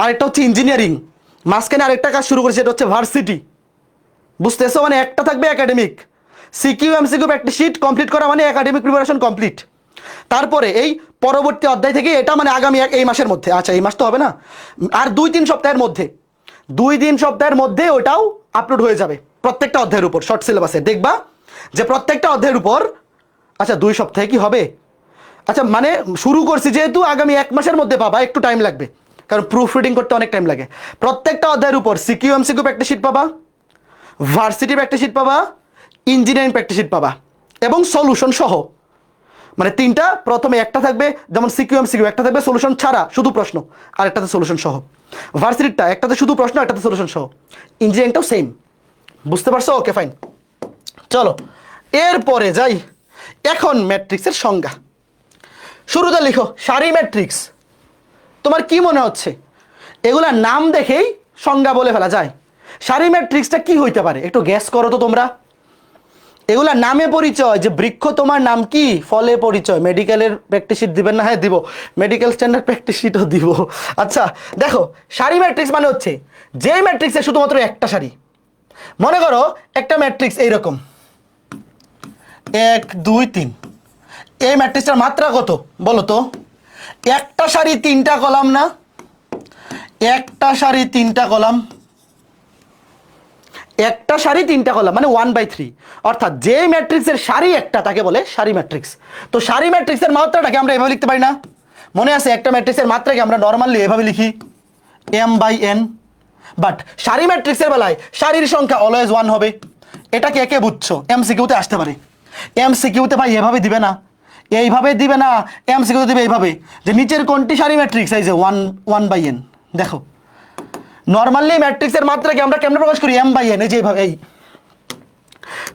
আরেকটা হচ্ছে ইঞ্জিনিয়ারিং। মাঝখানে আরেকটা কাজ শুরু করেছে, এটা হচ্ছে ভার্সিটি। বুঝতেছো? মানে একটা থাকবে academic, CQ MCQ practice sheet complete করা মানে একাডেমিক প্রিপারেশন কমপ্লিট। তারপরে এই পরবর্তী অধ্যায় থেকে এটা মানে আগামী এই মাসের মধ্যে, আচ্ছা এই মাস তো হবে না, আর 2-3 সপ্তাহের মধ্যে, 2-3 সপ্তাহের মধ্যে ওটাও আপলোড হয়ে যাবে প্রত্যেকটা অধ্যায়ের উপর শর্ট সিলেবাসে। দেখবা যে প্রত্যেকটা অধ্যায়ের উপর, আচ্ছা 2 সপ্তাহে কি হবে, আচ্ছা মানে শুরু করছি যেহেতু আগামী 1 মাসের মধ্যে পাবা, একটু টাইম লাগবে কারণ প্রুফ রিডিং করতে অনেক টাইম লাগে। প্রত্যেকটা অধ্যায়ের উপর সিকিউ এমসিকিউ প্র্যাকটিস শিট পাবা, ভার্সিটি প্র্যাকটিস শিট পাবা, ইঞ্জিনিয়ারিং প্র্যাকটিস শিট পাবা এবং সলিউশন সহ। মানে 3টা, প্রথমে একটা থাকবে যেমন সিকিউ এমসিকিউ, একটা থাকবে সলিউশন ছাড়া শুধু প্রশ্ন, আর একটাতে সলিউশন সহ। ভার্সিটিটা একটাতে শুধু প্রশ্ন, একটাতে সলিউশন সহ। ইঞ্জিনিয়ারিংটাও সেম। বুঝতে পারছো? ওকে ফাইন, চলো এরপরে যাই। এখন ম্যাট্রিক্সের সংজ্ঞা। শুরুতে লিখো সারি ম্যাট্রিক্স। তোমার কি মনে হচ্ছে এগুলা নাম দেখেই সংজ্ঞা বলে ফেলা যায়। সারি ম্যাট্রিক্সটা কি হইতে পারে একটু গ্যাস করো তো তোমরা। এগুলা নামে পরিচয়, যে বৃক্ষ তোমার নাম কি, ফলে পরিচয়। মেডিকেলের প্র্যাকটিস শিট দিবেন না? হ্যাঁ দিব, মেডিকেল স্ট্যান্ডার্ড প্র্যাকটিস শিটও দিব। আচ্ছা দেখো, সারি ম্যাট্রিক্স মানে হচ্ছে যে ম্যাট্রিক্সে শুধুমাত্র একটা সারি। মনে করো একটা ম্যাট্রিক্স এইরকম 1 2 3, এই ম্যাট্রিক্সটার মাত্রা কত বলো তো? একটা সারি 3টা কলাম না? একটা সারি 3টা কলাম, একটা সারি 3টা কলাম মানে 1/3। অর্থাৎ যে ম্যাট্রিক্সের সারি একটা তাকে বলে সারি ম্যাট্রিক্স। তো সারি ম্যাট্রিক্সের মাত্রাটাকে আমরা এভাবে লিখতে পারি না? মনে আছে একটা ম্যাট্রিক্সের মাত্রাকে আমরা নর্মালি এভাবে লিখি m/n। বাট সারি ম্যাট্রিক্সের বেলায় সারির সংখ্যা অলওয়েজ 1 হবে। এটাকে একে বুঝছো, এমসিকিউতে আসতে পারে। এমসিকিউতে ভাই এভাবে দিবে না, এইভাবে দিবে না, এমসিকিউতে দিবে এইভাবে যে নিচের কোনটি সারি ম্যাট্রিক্স, এই যে 1/n। দেখো নর্মালি ম্যাট্রিক্সের মাত্রাকে আমরা কেমনে প্রকাশ করি? m/n। এই যে এইভাবে, এই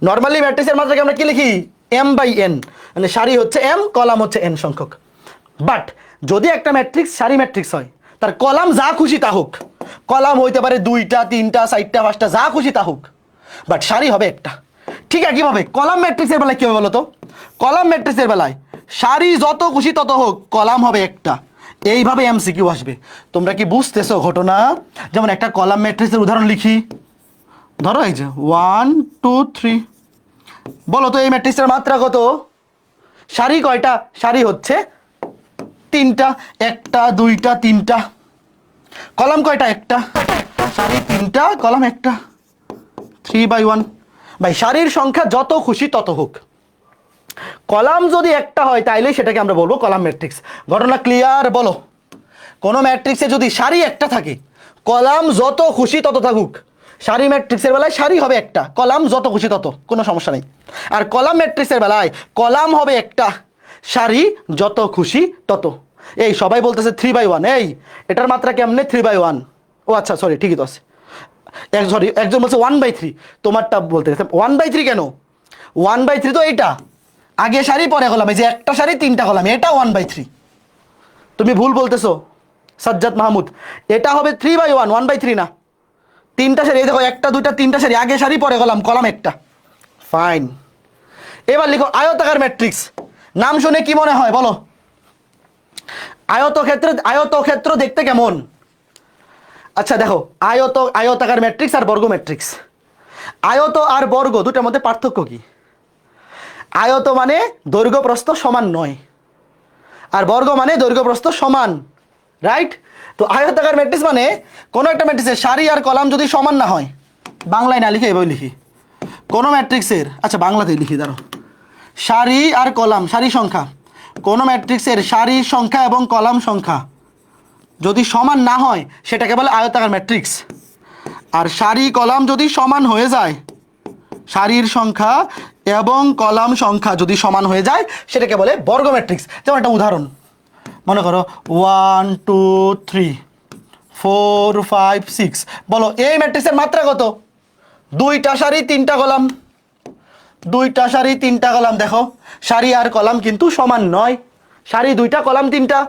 নর্মালি ম্যাট্রিক্সের মাত্রাকে আমরা কি লিখি? m/n, মানে সারি হচ্ছে m, কলাম হচ্ছে n সংখ্যক। বাট যদি একটা ম্যাট্রিক্স সারি ম্যাট্রিক্স হয়, তার কলাম যা খুশি তা হোক, কলাম হইতে পারে 2টা 3টা 4টা 5টা, যা খুশি তা হোক, বাট সারি হবে একটা। ঠিক একইভাবে কলাম ম্যাট্রিক্সের বেলায় কি হবে বলো তো? কলাম ম্যাট্রিক্সের বেলায় সারি যত খুশি তত হোক, কলাম হবে একটা। এইভাবে এমসিকিউ আসবে। তোমরা কি বুঝতেছো ঘটনা? যেমন একটা কলাম ম্যাট্রিক্সের উদাহরণ লিখি। ধরো এই যে 1 2 3, বলো তো এই ম্যাট্রিক্সের মাত্রা কত? সারি কয়টা? সারি হচ্ছে 3টা, 1টা 2টা 3টা। কলাম কয়টা? একটা। সারি 3টা, কলাম একটা, 3/1। ভাই সারির সংখ্যা যত খুশি তত হোক, কলাম যদি একটা হয় তাইলে সেটাকে আমরা বলবো কলাম ম্যাট্রিক্স। ঘটনা ক্লিয়ার? বলো, কোনো ম্যাট্রিক্সে যদি সারি একটা থাকে, কলাম যত খুশি তত থাকুক, সারি ম্যাট্রিক্সের বেলায় সারি হবে একটা, কলাম যত খুশি তত, কোনো সমস্যা নেই। আর কলাম ম্যাট্রিক্সের বেলায় কলাম হবে একটা, সারি যত খুশি তত। এই সবাই বলতেছে 3/1, এই এটার মাত্রা কেমনে? 3/1। ও আচ্ছা সরি, ঠিকই তো আছে। সরি, একজন বলছে 1/3, তোমারটা বলতে 1/3 কেন? 1/3 তো এইটা, আগে সারি পরে কলাম, এই যে একটা সারি 3টা কলাম, এটা 1/3। তুমি ভুল বলতেছো সাজ্জাদ মাহমুদ, এটা হবে 3/1, 1/3 না। 3টা সারি, এই দেখো 1টা 2টা 3টা সারি, আগে সারি পরে কলাম, কলাম একটা। ফাইন। এবার লিখো আয়তাকার ম্যাট্রিক্স। নাম শুনে কি মনে হয় বলো? আয়তক্ষেত্র দেখতে কেমন? আচ্ছা দেখো, আয়তাকার ম্যাট্রিক্স আর বর্গ ম্যাট্রিক্স। আয়ত আর বর্গ দুটার মধ্যে পার্থক্য কি? আয়ত মানে দৈর্ঘ্য প্রস্থ সমান নয়, আর বর্গ মানে দৈর্ঘ্য প্রস্থ সমান, রাইট? তো আয়তাকার ম্যাট্রিক্স মানে কোনো একটা ম্যাট্রিক্সের সারি আর কলাম যদি সমান না হয়, বাংলায় না লিখে এভাবে লিখি, কোনো ম্যাট্রিক্সের, আচ্ছা বাংলাতেই লিখি, দাঁড়ো, সারি আর কলাম, সারি সংখ্যা, কোনো ম্যাট্রিক্সের সারির সংখ্যা এবং কলাম সংখ্যা যদি সমান না হয় সেটাকে বলে আয়তাকার ম্যাট্রিক্স। আর সারি কলাম যদি সমান হয়ে যায়, সারির সংখ্যা এবং কলাম সংখ্যা যদি সমান হয়ে যায় সেটাকে বলে বর্গ ম্যাট্রিক্স। যেমন একটা উদাহরণ মনে করো 1 2 3 4 5 6, বলো এই ম্যাট্রিক্সের মাত্রা কত? 2টা সারি 3টা কলাম, 2টা সারি 3টা কলাম। দেখো সারি আর কলাম কিন্তু সমান নয়, সারি 2টা কলাম 3টা,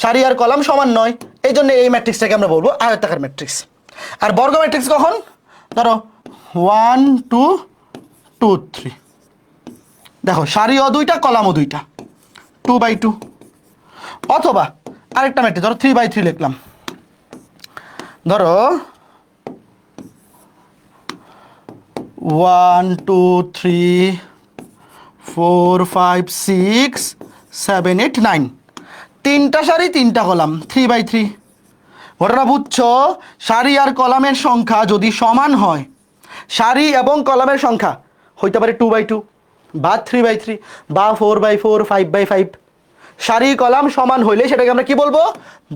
সারি আর কলাম সমান নয়, এই জন্য এই ম্যাট্রিক্সটাকে আমরা বলবো আয়তাকার ম্যাট্রিক্স। আর বর্গ ম্যাট্রিক্স কখন? ধরো 1 2 2 3, দেখো সারিও 2টা কলামও 2টা, 2/2। অথবা আরেকটা ম্যাট্রিক্স ধরো 3/3 লিখলাম, ধরো 1 2 3 4 5 6 7 8 9, 3টা সারি 3টা কলাম, 3/3। ঘটনা বুঝছো? সারি আর কলামের সংখ্যা যদি সমান হয়, সারি এবং কলামের সংখ্যা হইতে পারে 2/2 বা 3/3 বা 4/4 5/5, সারি কলাম সমান হইলে সেটাকে আমরা কি বলবো?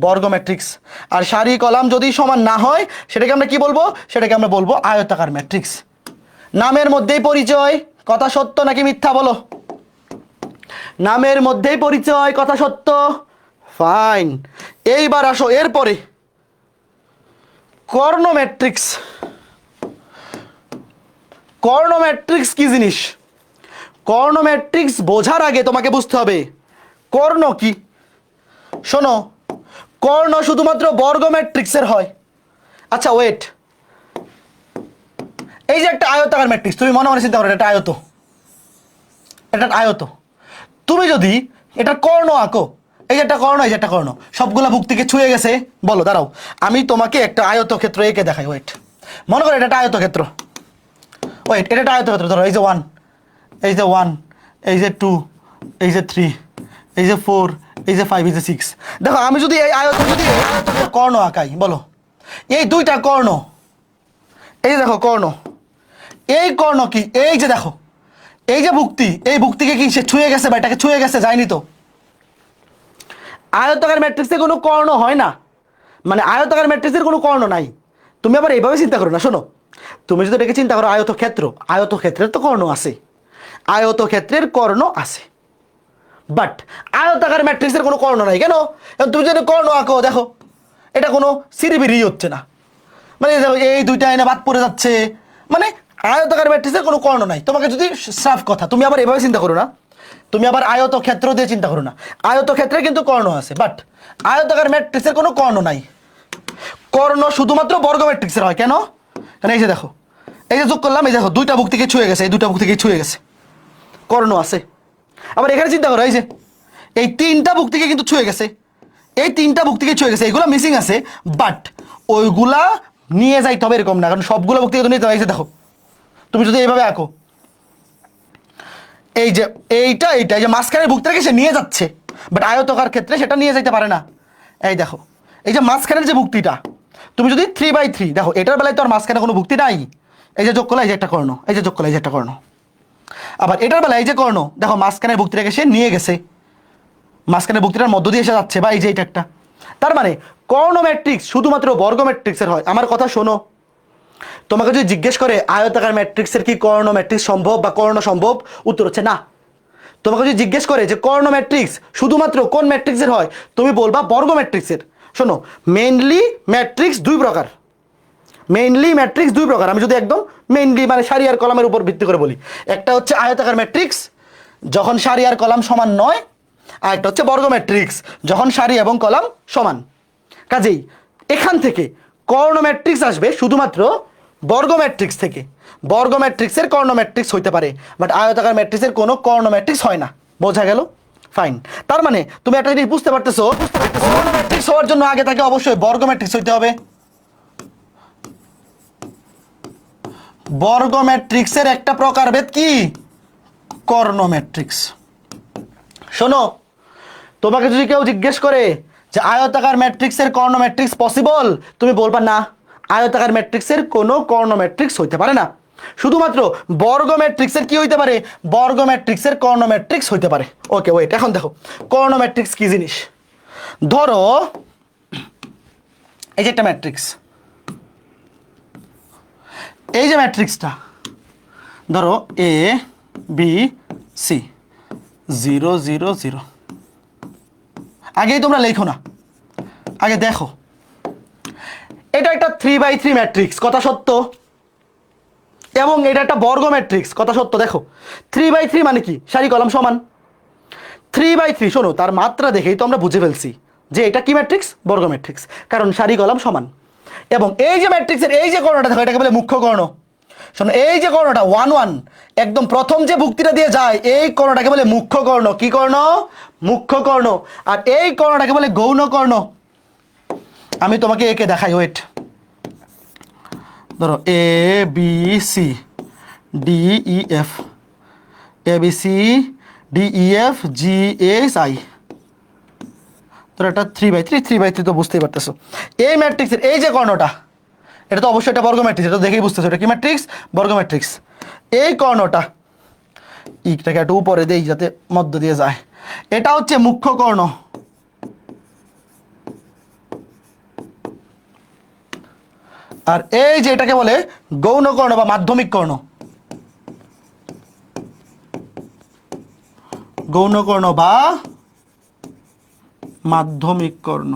বর্গ ম্যাট্রিক্স। আর সারি কলাম যদি সমান না হয় সেটাকে আমরা কি বলবো? সেটাকে আমরা বলবো আয়তাকার ম্যাট্রিক্স। নামের মধ্যেই পরিচয়, কথা সত্য নাকি মিথ্যা বলো? নামের মধ্যেই পরিচয়, কথা সত্য। ফাইন। এইবার আসো এরপরে কর্ণ ম্যাট্রিক্স। কর্ণ ম্যাট্রিক্স কি জিনিস? কর্ণ ম্যাট্রিক্স বোঝার আগে তোমাকে বুঝতে হবে কর্ণ কি। শোনো, কর্ণ শুধুমাত্র বর্গ ম্যাট্রিক্সের হয়, আচ্ছা ওয়েট, এই যে একটা আয়তাকার ম্যাট্রিক্স, তুমি মনে মনে চিন্তা করো এটা আয়ত, এটা আয়ত। তুমি যদি এটা কর্ণ আঁকো, এই যে একটা কর্ণ, এই যে একটা কর্ণ, সবগুলা ভুক্তিকে ছুঁয়ে গেছে, বলো দাঁড়াও আমি তোমাকে একটা আয়তক্ষেত্র এঁকে দেখাই। ওয়েট, মনে করো এটা একটা আয়তক্ষেত্র। ওয়েট, এটা একটা আয়তক্ষেত্র। ধরো এই যে 1, এই যে 1, এই যে 2, এই যে 3, এই যে 4, এই যে 5, এই যে 6। দেখো আমি যদি এই আয়তের কর্ণ আঁকাই, বলো এই দুইটা কর্ণ, এই যে দেখো কর্ণ, এই কর্ণ কি, এই যে দেখো এই যে ভুক্তি, এই ভুক্তিকে কি সে ছুঁয়ে গেছে বা এটাকে ছুঁয়ে গেছে? যায়নি তো। আয়তাকার ম্যাট্রিক্সে কোনো কর্ণ হয় না, মানে আয়তাকার ম্যাট্রিক্সের কোনো কর্ণ নাই। তুমি আবার এইভাবে চিন্তা করো না, শোনো, তুমি যদি এটাকে চিন্তা করো আয়তক্ষেত্র, আয়তক্ষেত্রের তো কর্ণ আছে, আয়তক্ষেত্রের কর্ণ আছে, বাট আয়তাকার ম্যাট্রিক্সের কোনো কর্ণ নাই। কেন? তুমি যদি কর্ণ আঁকো, দেখো এটা কোনো সিরিবিরি হচ্ছে না, মানে দেখো এই দুইটা এনে বাদ পড়ে যাচ্ছে, মানে আয়তাকার ম্যাট্রিক্সের কোনো কর্ণ নাই। তোমাকে যদি সাফ কথা, তুমি আবার এভাবে চিন্তা করো না, তুমি আবার আয়তক্ষেত্র দিয়ে চিন্তা করো না, আয়তক্ষেত্রে কিন্তু কর্ণ আছে, বাট আয়তাকার ম্যাট্রিক্সের কোনো কর্ণ নাই। কর্ণ শুধুমাত্র বর্গ ম্যাট্রিক্সের হয়। কেন? কারণ এই যে দেখো, এই যে যোগ করলাম, এই দেখো দুইটা ভুক্তিকে ছুঁয়ে গেছে, এই দুইটা ভুক্তিকে ছুঁয়ে গেছে, কর্ণ আছে। আবার এখানে চিন্তা করো, এই যে এই তিনটা ভুক্তিকে কিন্তু ছুঁয়ে গেছে, এই তিনটা ভুক্তিকে ছুঁয়ে গেছে, এইগুলা মিসিং আছে, বাট ওইগুলা নিয়ে যাইতে হবে এরকম না, কারণ সবগুলো ভুক্তিকে তো নিতে হবে। এই যে দেখো, তুমি যদি এইভাবে আঁকো, এই যে এইটা এইটা, এই যে মাঝখানের ভুক্তিটাকে সে নিয়ে যাচ্ছে, বাট আয়তকার ক্ষেত্রে সেটা নিয়ে যাইতে পারে না। এই দেখো, এই যে মাঝখানের যে ভুক্তিটা, তুমি যদি 3/3 দেখো, এটার বেলায় তো আর মাঝখানে কোনো ভুক্তি নাই, এই যে যোগ করলে এই যে একটা কর্ণ, এই যে যোগ করলে এই যে একটা কর্ণ। আবার এটার বেলায় এই যে কর্ণ, দেখো মাঝখানের ভুক্তিটাকে সে নিয়ে গেছে, মাঝখানের ভুক্তিটার মধ্য দিয়ে এসে যাচ্ছে, বা এই যে এটা একটা। তার মানে কর্ণ ম্যাট্রিক্স শুধুমাত্র বর্গ ম্যাট্রিক্সের হয়। আমার কথা শোনো, তোমাকে যদি জিজ্ঞেস করে আয়তাকার ম্যাট্রিক্সের কি কর্ণ ম্যাট্রিক্স সম্ভব বা কর্ণ সম্ভব, উত্তর হচ্ছে না। তোমাকে যদি জিজ্ঞেস করে যে কর্ণ ম্যাট্রিক্স শুধুমাত্র কোন ম্যাট্রিক্সের হয়, তুমি বলবা বর্গ ম্যাট্রিক্সের। শোনো, মেইনলি ম্যাট্রিক্স দুই প্রকার, মেইনলি ম্যাট্রিক্স দুই প্রকার। আমি যদি একদম মেইনলি মানে সারি আর কলামের উপর ভিত্তি করে বলি, একটা হচ্ছে আয়তাকার ম্যাট্রিক্স যখন সারি আর কলাম সমান নয়, আর একটা হচ্ছে বর্গ ম্যাট্রিক্স যখন সারি এবং কলাম সমান। কাজেই এখান থেকে কর্ণ ম্যাট্রিক্স আসবে শুধুমাত্র বর্গ ম্যাট্রিক্স থেকে। বর্গ ম্যাট্রিক্সের কর্ণ ম্যাট্রিক্স হইতে পারে, বাট আয়তাকার ম্যাট্রিক্সের কোনো কর্ণ ম্যাট্রিক্স হয় না। বোঝা গেল? ফাইন। তার মানে তুমি একটা জিনিস বুঝতে পারতেছো, কর্ণ ম্যাট্রিক্স হওয়ার জন্য আগে তাকে অবশ্যই বর্গ ম্যাট্রিক্স হইতে হবে। বর্গ ম্যাট্রিক্সের একটা প্রকারভেদ কি? কর্ণ ম্যাট্রিক্স। শোনো, তোমাকে যদি কেউ জিজ্ঞেস করে যে আয়তাকার ম্যাট্রিক্সের কর্ণ ম্যাট্রিক্স পসিবল, তুমি বলবা না, আয়তাকার ম্যাট্রিক্সের কোনো কর্ণ ম্যাট্রিক্স হইতে পারে না। শুধুমাত্র বর্গ ম্যাট্রিক্সের কি হইতে পারে? বর্গ ম্যাট্রিক্সের কর্ণ ম্যাট্রিক্স হইতে পারে। ওকে ওয়েট, এখন দেখো কর্ণ ম্যাট্রিক্স কি জিনিস। ধরো এই যে একটা ম্যাট্রিক্স, এই যে ম্যাট্রিক্সটা ধরো এ বি সি 0 0 0। আগেই তোমরা লেখো না, আগে দেখো, এটা একটা 3/3 ম্যাট্রিক্স, কথা সত্য, এবং এটা একটা বর্গ ম্যাট্রিক্স, কথা সত্য। দেখো 3/3 মানে কি? সারি কলাম সমান। 3/3, শোনো, তার মাত্রা দেখেই তো আমরা বুঝে ফেলছি যে এটা কি ম্যাট্রিক্স? বর্গ ম্যাট্রিক্স, কারণ সারি কলাম সমান। এবং এই যে ম্যাট্রিক্সের এই যে কর্ণটা দেখো, এটাকে বলে মুখ্য কর্ণ। শোনো, এই যে কর্ণটা 1 1 একদম প্রথম যে ভুক্তিটা দিয়ে যায়, এই কর্ণটাকে বলে মুখ্য কর্ণ। কি কর্ণ? মুখ্য কর্ণ। আর এই কর্ণটাকে বলে গৌণ কর্ণ। আমি তোমাকে একে দেখাই, ওয়েট। ধরো A B C D E F, A B C D E F G H I. ধরো এটা 3/3, 3/3 তো বুঝতেই পারতেছো। এই ম্যাট্রিক্সের এই যে কর্ণটা, এটা তো অবশ্যই একটা বর্গ ম্যাট্রিক্স, এটা দেখেই বুঝতেছো এটা কি ম্যাট্রিক্স? বর্গ ম্যাট্রিক্স। এই কর্ণটা ইটাকে একটু উপরে দেই যাতে মধ্য দিয়ে যায়, এটা হচ্ছে মুখ্য কর্ণ। আর এই যে এটাকে বলে গৌণ কর্ণ বা মাধ্যমিক কর্ণ। গৌণ কর্ণ বা মাধ্যমিক কর্ণ।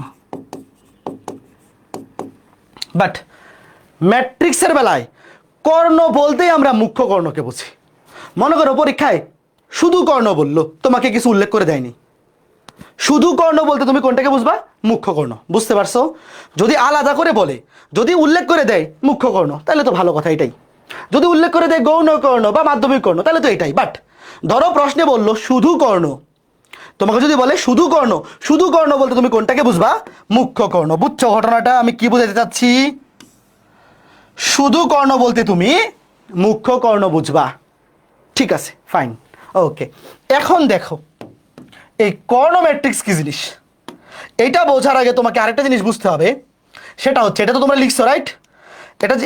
বাট ম্যাট্রিক্সের বেলায় কর্ণ বলতেই আমরা মুখ্য কর্ণকে বুঝি। মনে করো পরীক্ষায় শুধু কর্ণ বললো, তোমাকে কিছু উল্লেখ করে দেয়নি, শুধু কর্ণ বলতে তুমি কোনটাকে বুঝবা? মুখ্য কর্ণ। বুঝতে পারছো? যদি আলাদা করে বলে, যদি উল্লেখ করে দেয় মুখ্য কর্ণ, তাহলে তো ভালো কথা, এটাই। যদি উল্লেখ করে দেয় গৌণ কর্ণ বা মাধ্যমিক কর্ণ, তাহলে তো এটাই। বাট ধরো প্রশ্নে বললো শুধু কর্ণ, তোমাকে যদি বলে শুধু কর্ণ, শুধু কর্ণ বলতে তুমি কোনটাকে বুঝবা? মুখ্য কর্ণ। বুঝছো ঘটনাটা আমি কি বোঝাতে চাচ্ছি? শুধু কর্ণ বলতে তুমি মুখ্য কর্ণ বুঝবা। ঠিক আছে, ফাইন, ওকে। এখন দেখো এই কর্ণ ম্যাট্রিক্স কি জিনিস, এটা বোঝার আগে তোমাকে আরেকটা জিনিস বুঝতে হবে। সেটা হচ্ছে, এটা তো তোমরা লিখছো রাইট,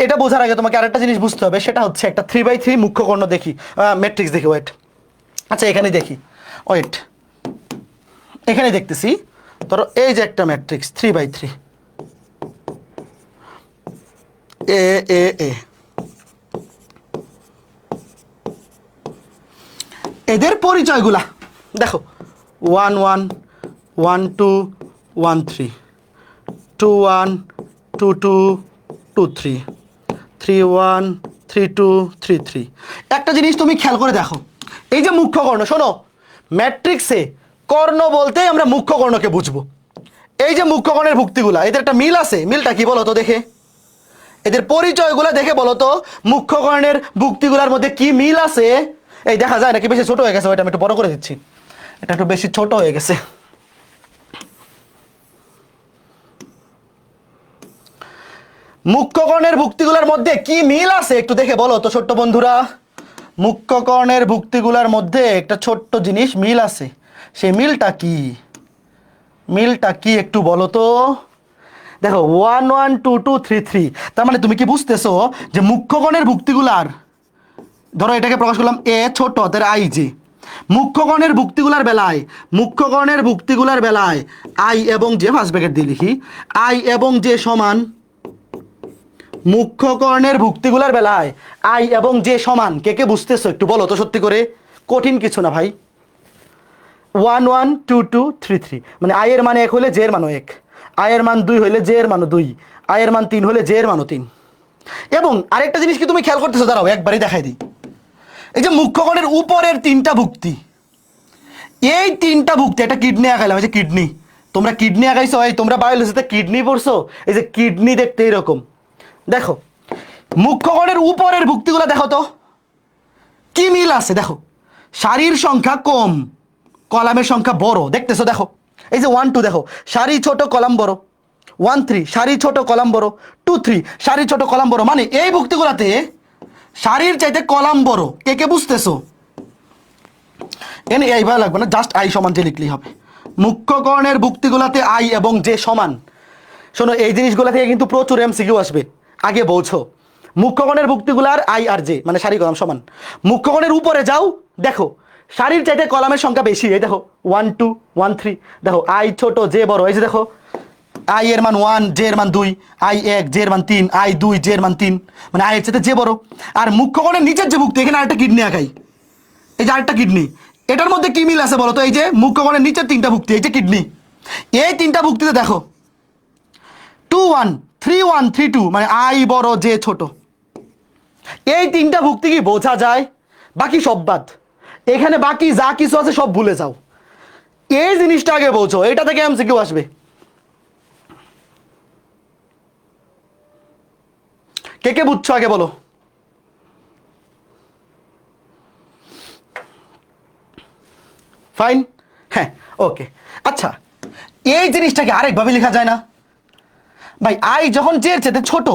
এটা বোঝার আগে তোমাকে আরেকটা জিনিস বুঝতে হবে। সেটা হচ্ছে একটা 3x3 মুখ্য কর্ণ দেখি, ম্যাট্রিক্স দেখি। ওয়েট, আচ্ছা এখানে দেখি, ওয়েট, এখানে দেখতেছি। ধরো এই যে একটা ম্যাট্রিক্স 3x3, এ এ এ, এদের পরিচয়গুলা দেখো, 1 1 1 2 1 3, 2 1 2 2 2 3, 3 1 3 2 3 3। একটা জিনিস তুমি খেয়াল করে দেখো, এই যে মুখ্য কর্ণ, শোনো, ম্যাট্রিক্সে কর্ণ বলতে আমরা মুখ্য কর্ণকে বুঝবো। এই যে মুখ্য কর্ণের ভুক্তিগুলা, এদের একটা মিল আছে। মিলটা কি বলো তো দেখে? এদের পরিচয়গুলা দেখে বলো তো মুখ্য কর্ণের ভুক্তিগুলার মধ্যে কি মিল আছে? এই দেখা যায় নাকি? বেশি ছোট হয়ে গেছে, ওইটা আমি একটু বড় করে দিচ্ছি, এটা একটু বেশি ছোট হয়ে গেছে। মুখ্য কর্ণের ভুক্তিগুলার মধ্যে কি মিল আছে একটু দেখে বলো তো ছোট্ট বন্ধুরা। মুখ্য কর্ণের ভুক্তিগুলার মধ্যে একটা ছোট্ট জিনিস মিল আছে, সেই মিলটা কি? মিলটা কি একটু বলো তো। দেখো 1 1 2 2 3 3, তার মানে তুমি কি বুঝতেছো যে মুখ্য কর্ণের ভুক্তিগুলার, ধরো এটাকে প্রকাশ করলাম এ ছোট হাতের আই জে, মুখ্যকর্ণের ভুক্তিগুলার বেলায়, মুখ্যকর্ণের ভুক্তিগুলার বেলায় আই এবং জে, ফার্স্ট ব্র্যাকেট দিয়ে লিখি, আই এবং জে সমান, মুখ্যকর্ণের ভুক্তিগুলার বেলায় আই এবং জে সমান। কে কে বুঝতেছো একটু বলো তো সত্যি করে, কঠিন কিছু না ভাই। 1 1 2 2 3 3, মানে আই এর মান 1 হলে জে এর মানও 1, আই এর মান 2 হলে জে এর মানও 2, আই এর মান 3 হলে জে এর মানও 3। এবং আরেকটা জিনিস কি তুমি খেয়াল করতেছো? দাঁড়াও একবারই দেখাই দিই। এই যে মুখ্যকর্ণের উপরের 3টা ভুক্তি, এই 3টা ভুক্তি, একটা কিডনি আঁকাইলাম, এই যে কিডনি, তোমরা কিডনি আঁকাইছো, এই তোমরা বায়োলজিতে কিডনি পড়ছো, এই যে কিডনি দেখতে এরকম। দেখো মুখ্যকর্ণের উপরের ভুক্তিগুলো দেখো তো কি মিল আছে। দেখো সারির সংখ্যা কম, কলামের সংখ্যা বড়, দেখতেছো? দেখো এই যে 1 2, দেখো সারি ছোট কলাম বড়, 1 3 সারি ছোট কলাম বড়, 2 3 সারি ছোট কলাম বড়, মানে এই ভুক্তিগুলাতে সারির চাইতে কলাম বড়। কে কে বুঝতেছো? এনে এইভাবে লাগবে না, জাস্ট আই সমান জে লিখলেই হবে। মুখ্যকর্ণের ভুক্তিগুলাতে আই এবং জে সমান। শোনো এই জিনিসগুলো থেকে কিন্তু প্রচুর এমসিকিউ আসবে, আগে বলছো। মুখ্যকর্ণের ভুক্তিগুলার আই আর জে মানে সারি কলাম সমান। মুখ্যকর্ণের উপরে যাও, দেখো সারির চাইতে কলামের সংখ্যা বেশি। এই দেখো 1 2 1 3, দেখো আই ছোট জে বড়। এই যে দেখো আই এর মান 1, জে এর মান 2, আই 1 জে এর মান 3, আই 2 জে এর মান 3, মানে আই এর চাইতে জে বড়। আর মুখ্যকর্ণের নিচের যে ভুক্তি, এখানে আরেকটা কিডনি আঁকাই, এই যে আরেকটা কিডনি, এটার মধ্যে কি মিল আছে বলো তো? এই যে মুখ্যকর্ণের নিচের 3টা ভুক্তি, এই যে কিডনি, এই 3টা ভুক্তিতে দেখো 2 1 3 1 3 2, মানে আই বড় জে ছোট। এই 3টা ভুক্তি কি বোঝা যায়? বাকি সব বাদ, এখানে বাকি যা কিছু আছে সব ভুলে যাও। এই জিনিসটা আগে বোঝো, এটা থেকে এমসিকিউ আসবে। কে কে বুঝছো আগে বলো। ফাইন, হ্যাঁ, ওকে। আচ্ছা এই জিনিসটাকে আরেকভাবে লেখা যায় না ভাই? আই যখন জে এর চেয়ে ছোট,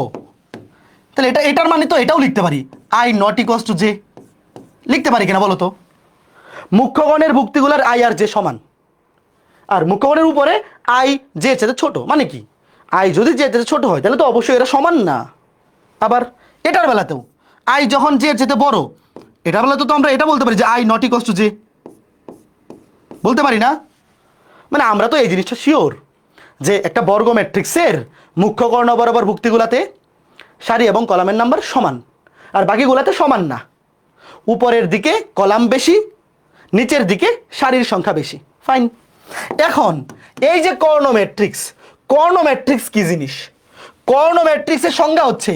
তাহলে এটার মানে তো এটাও লিখতে পারি, I not equals to J. লিখতে পারি কিনা বলো তো? মুখ্যকর্ণের ভুক্তিগুলোর আই আর জে সমান, আর মুখ্যকর্ণের উপরে আই জে এর চেয়ে ছোট, মানে কি আই যদি জে এর চেয়ে ছোট হয় তাহলে তো অবশ্যই এরা সমান না। আবার এটার বেলাতেও আই যখন জে এর চেয়ে বড়, এটার বেলাতে তো আমরা এটা বলতে পারি যে I not equals to J, বলতে পারি না? মানে আমরা তো এই জিনিসটা শিওর যে একটা বর্গ ম্যাট্রিক্সের মুখ্যকর্ণ বরাবর ভুক্তিগুলাতে সারি এবং কলামের নাম্বার সমান, আর বাকিগুলাতে সমান না। উপরের দিকে কলাম বেশি, নিচের দিকে সারির সংখ্যা বেশি। ফাইন। এখন এই যে কর্ণ ম্যাট্রিক্স, কর্ণ ম্যাট্রিক্স কি জিনিস? কর্ণ ম্যাট্রিক্সের সংজ্ঞা হচ্ছে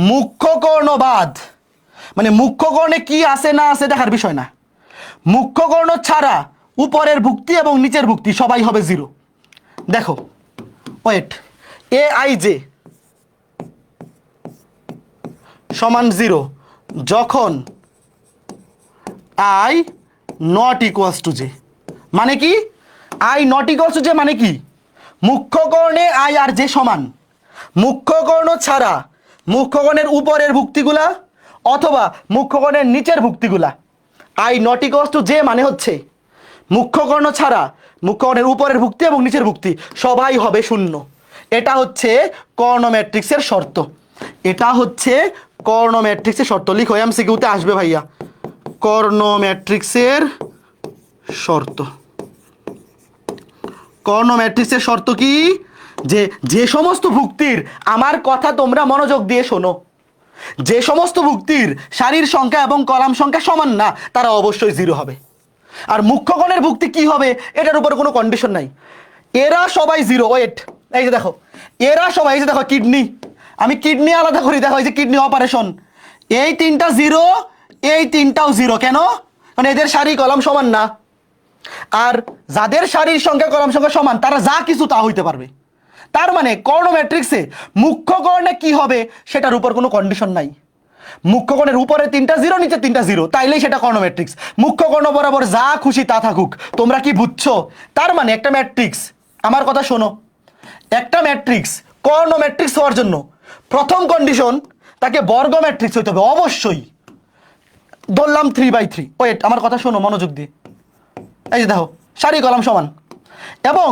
মুখ্যকর্ণবাদ, মানে মুখ্যকর্ণে কি আছে না আছে দেখার বিষয় না, মুখ্যকর্ণ ছাড়া উপরের ভুক্তি এবং নিচের ভুক্তি সবাই হবে জিরো। দেখো ওয়েট, এ আই জে সমান জিরো যখন I not equals to J. মানে কি I not equals to J মানে কি মুখ্য কর্ণে আই আর জে সমান, মুখ্য কর্ণ ছাড়া মুখ্য কর্ণের উপরের ভুক্তিগুলা অথবা মুখ্য কর্ণের নিচের ভুক্তিগুলা। I not equals to J মানে হচ্ছে মুখ্য কর্ণ ছাড়া মুখ্য কর্ণের উপরের ভুক্তি এবং নিচের ভুক্তি সবাই হবে শূন্য। এটা হচ্ছে কর্ণ ম্যাট্রিক্সের শর্ত। এটা হচ্ছে কর্ণ ম্যাট্রিক্সের শর্ত। লিখো এমসিকিউতে আসবে ভাইয়া, কর্ণ ম্যাট্রিক্সের শর্ত। কর্ণ ম্যাট্রিক্সের শর্ত কি? যে সমস্ত ভুক্তির, আমার কথা তোমরা মনোযোগ দিয়ে শোনো, যে সমস্ত ভুক্তির সারির সংখ্যা এবং কলাম সংখ্যা সমান না তারা অবশ্যই জিরো হবে। আর মুখ্যকোণের ভুক্তি কি হবে এটার উপর কোনো কন্ডিশন নাই, এরা সবাই জিরো। ওয়েট, এই যে দেখো এরা সবাই, এই যে দেখো কিডনি, আমি কিডনি আলাদা করি, দেখো এই যে কিডনি অপারেশন, এই তিনটা জিরো, এই তিনটাও জিরো। কেন? মানে এদের সারি কলাম সমান না। আর যাদের সারির সংখ্যা কলাম সংখ্যা সমান তারা যা কিছু তা হইতে পারবে। তার মানে কর্ণ ম্যাট্রিক্সে মুখ্য কর্ণে কি হবে সেটার উপর কোনো কন্ডিশন নাই। মুখ্য কর্ণের উপরে তিনটা জিরো, নিচে তিনটা জিরো, তাইলেই সেটা কর্ণ ম্যাট্রিক্স। মুখ্য কর্ণ বরাবর যা খুশি তা থাকুক। তোমরা কি বুঝছো? তার মানে একটা ম্যাট্রিক্স, আমার কথা শোনো, একটা ম্যাট্রিক্স কর্ণ ম্যাট্রিক্স হওয়ার জন্য প্রথম কন্ডিশন তাকে বর্গ ম্যাট্রিক্স হইতে হবে অবশ্যই। ধরলাম 3/3। ওয়েট, আমার কথা শোনো মনোযোগ দিয়ে, এই যে দেখো সারি কলাম সমান এবং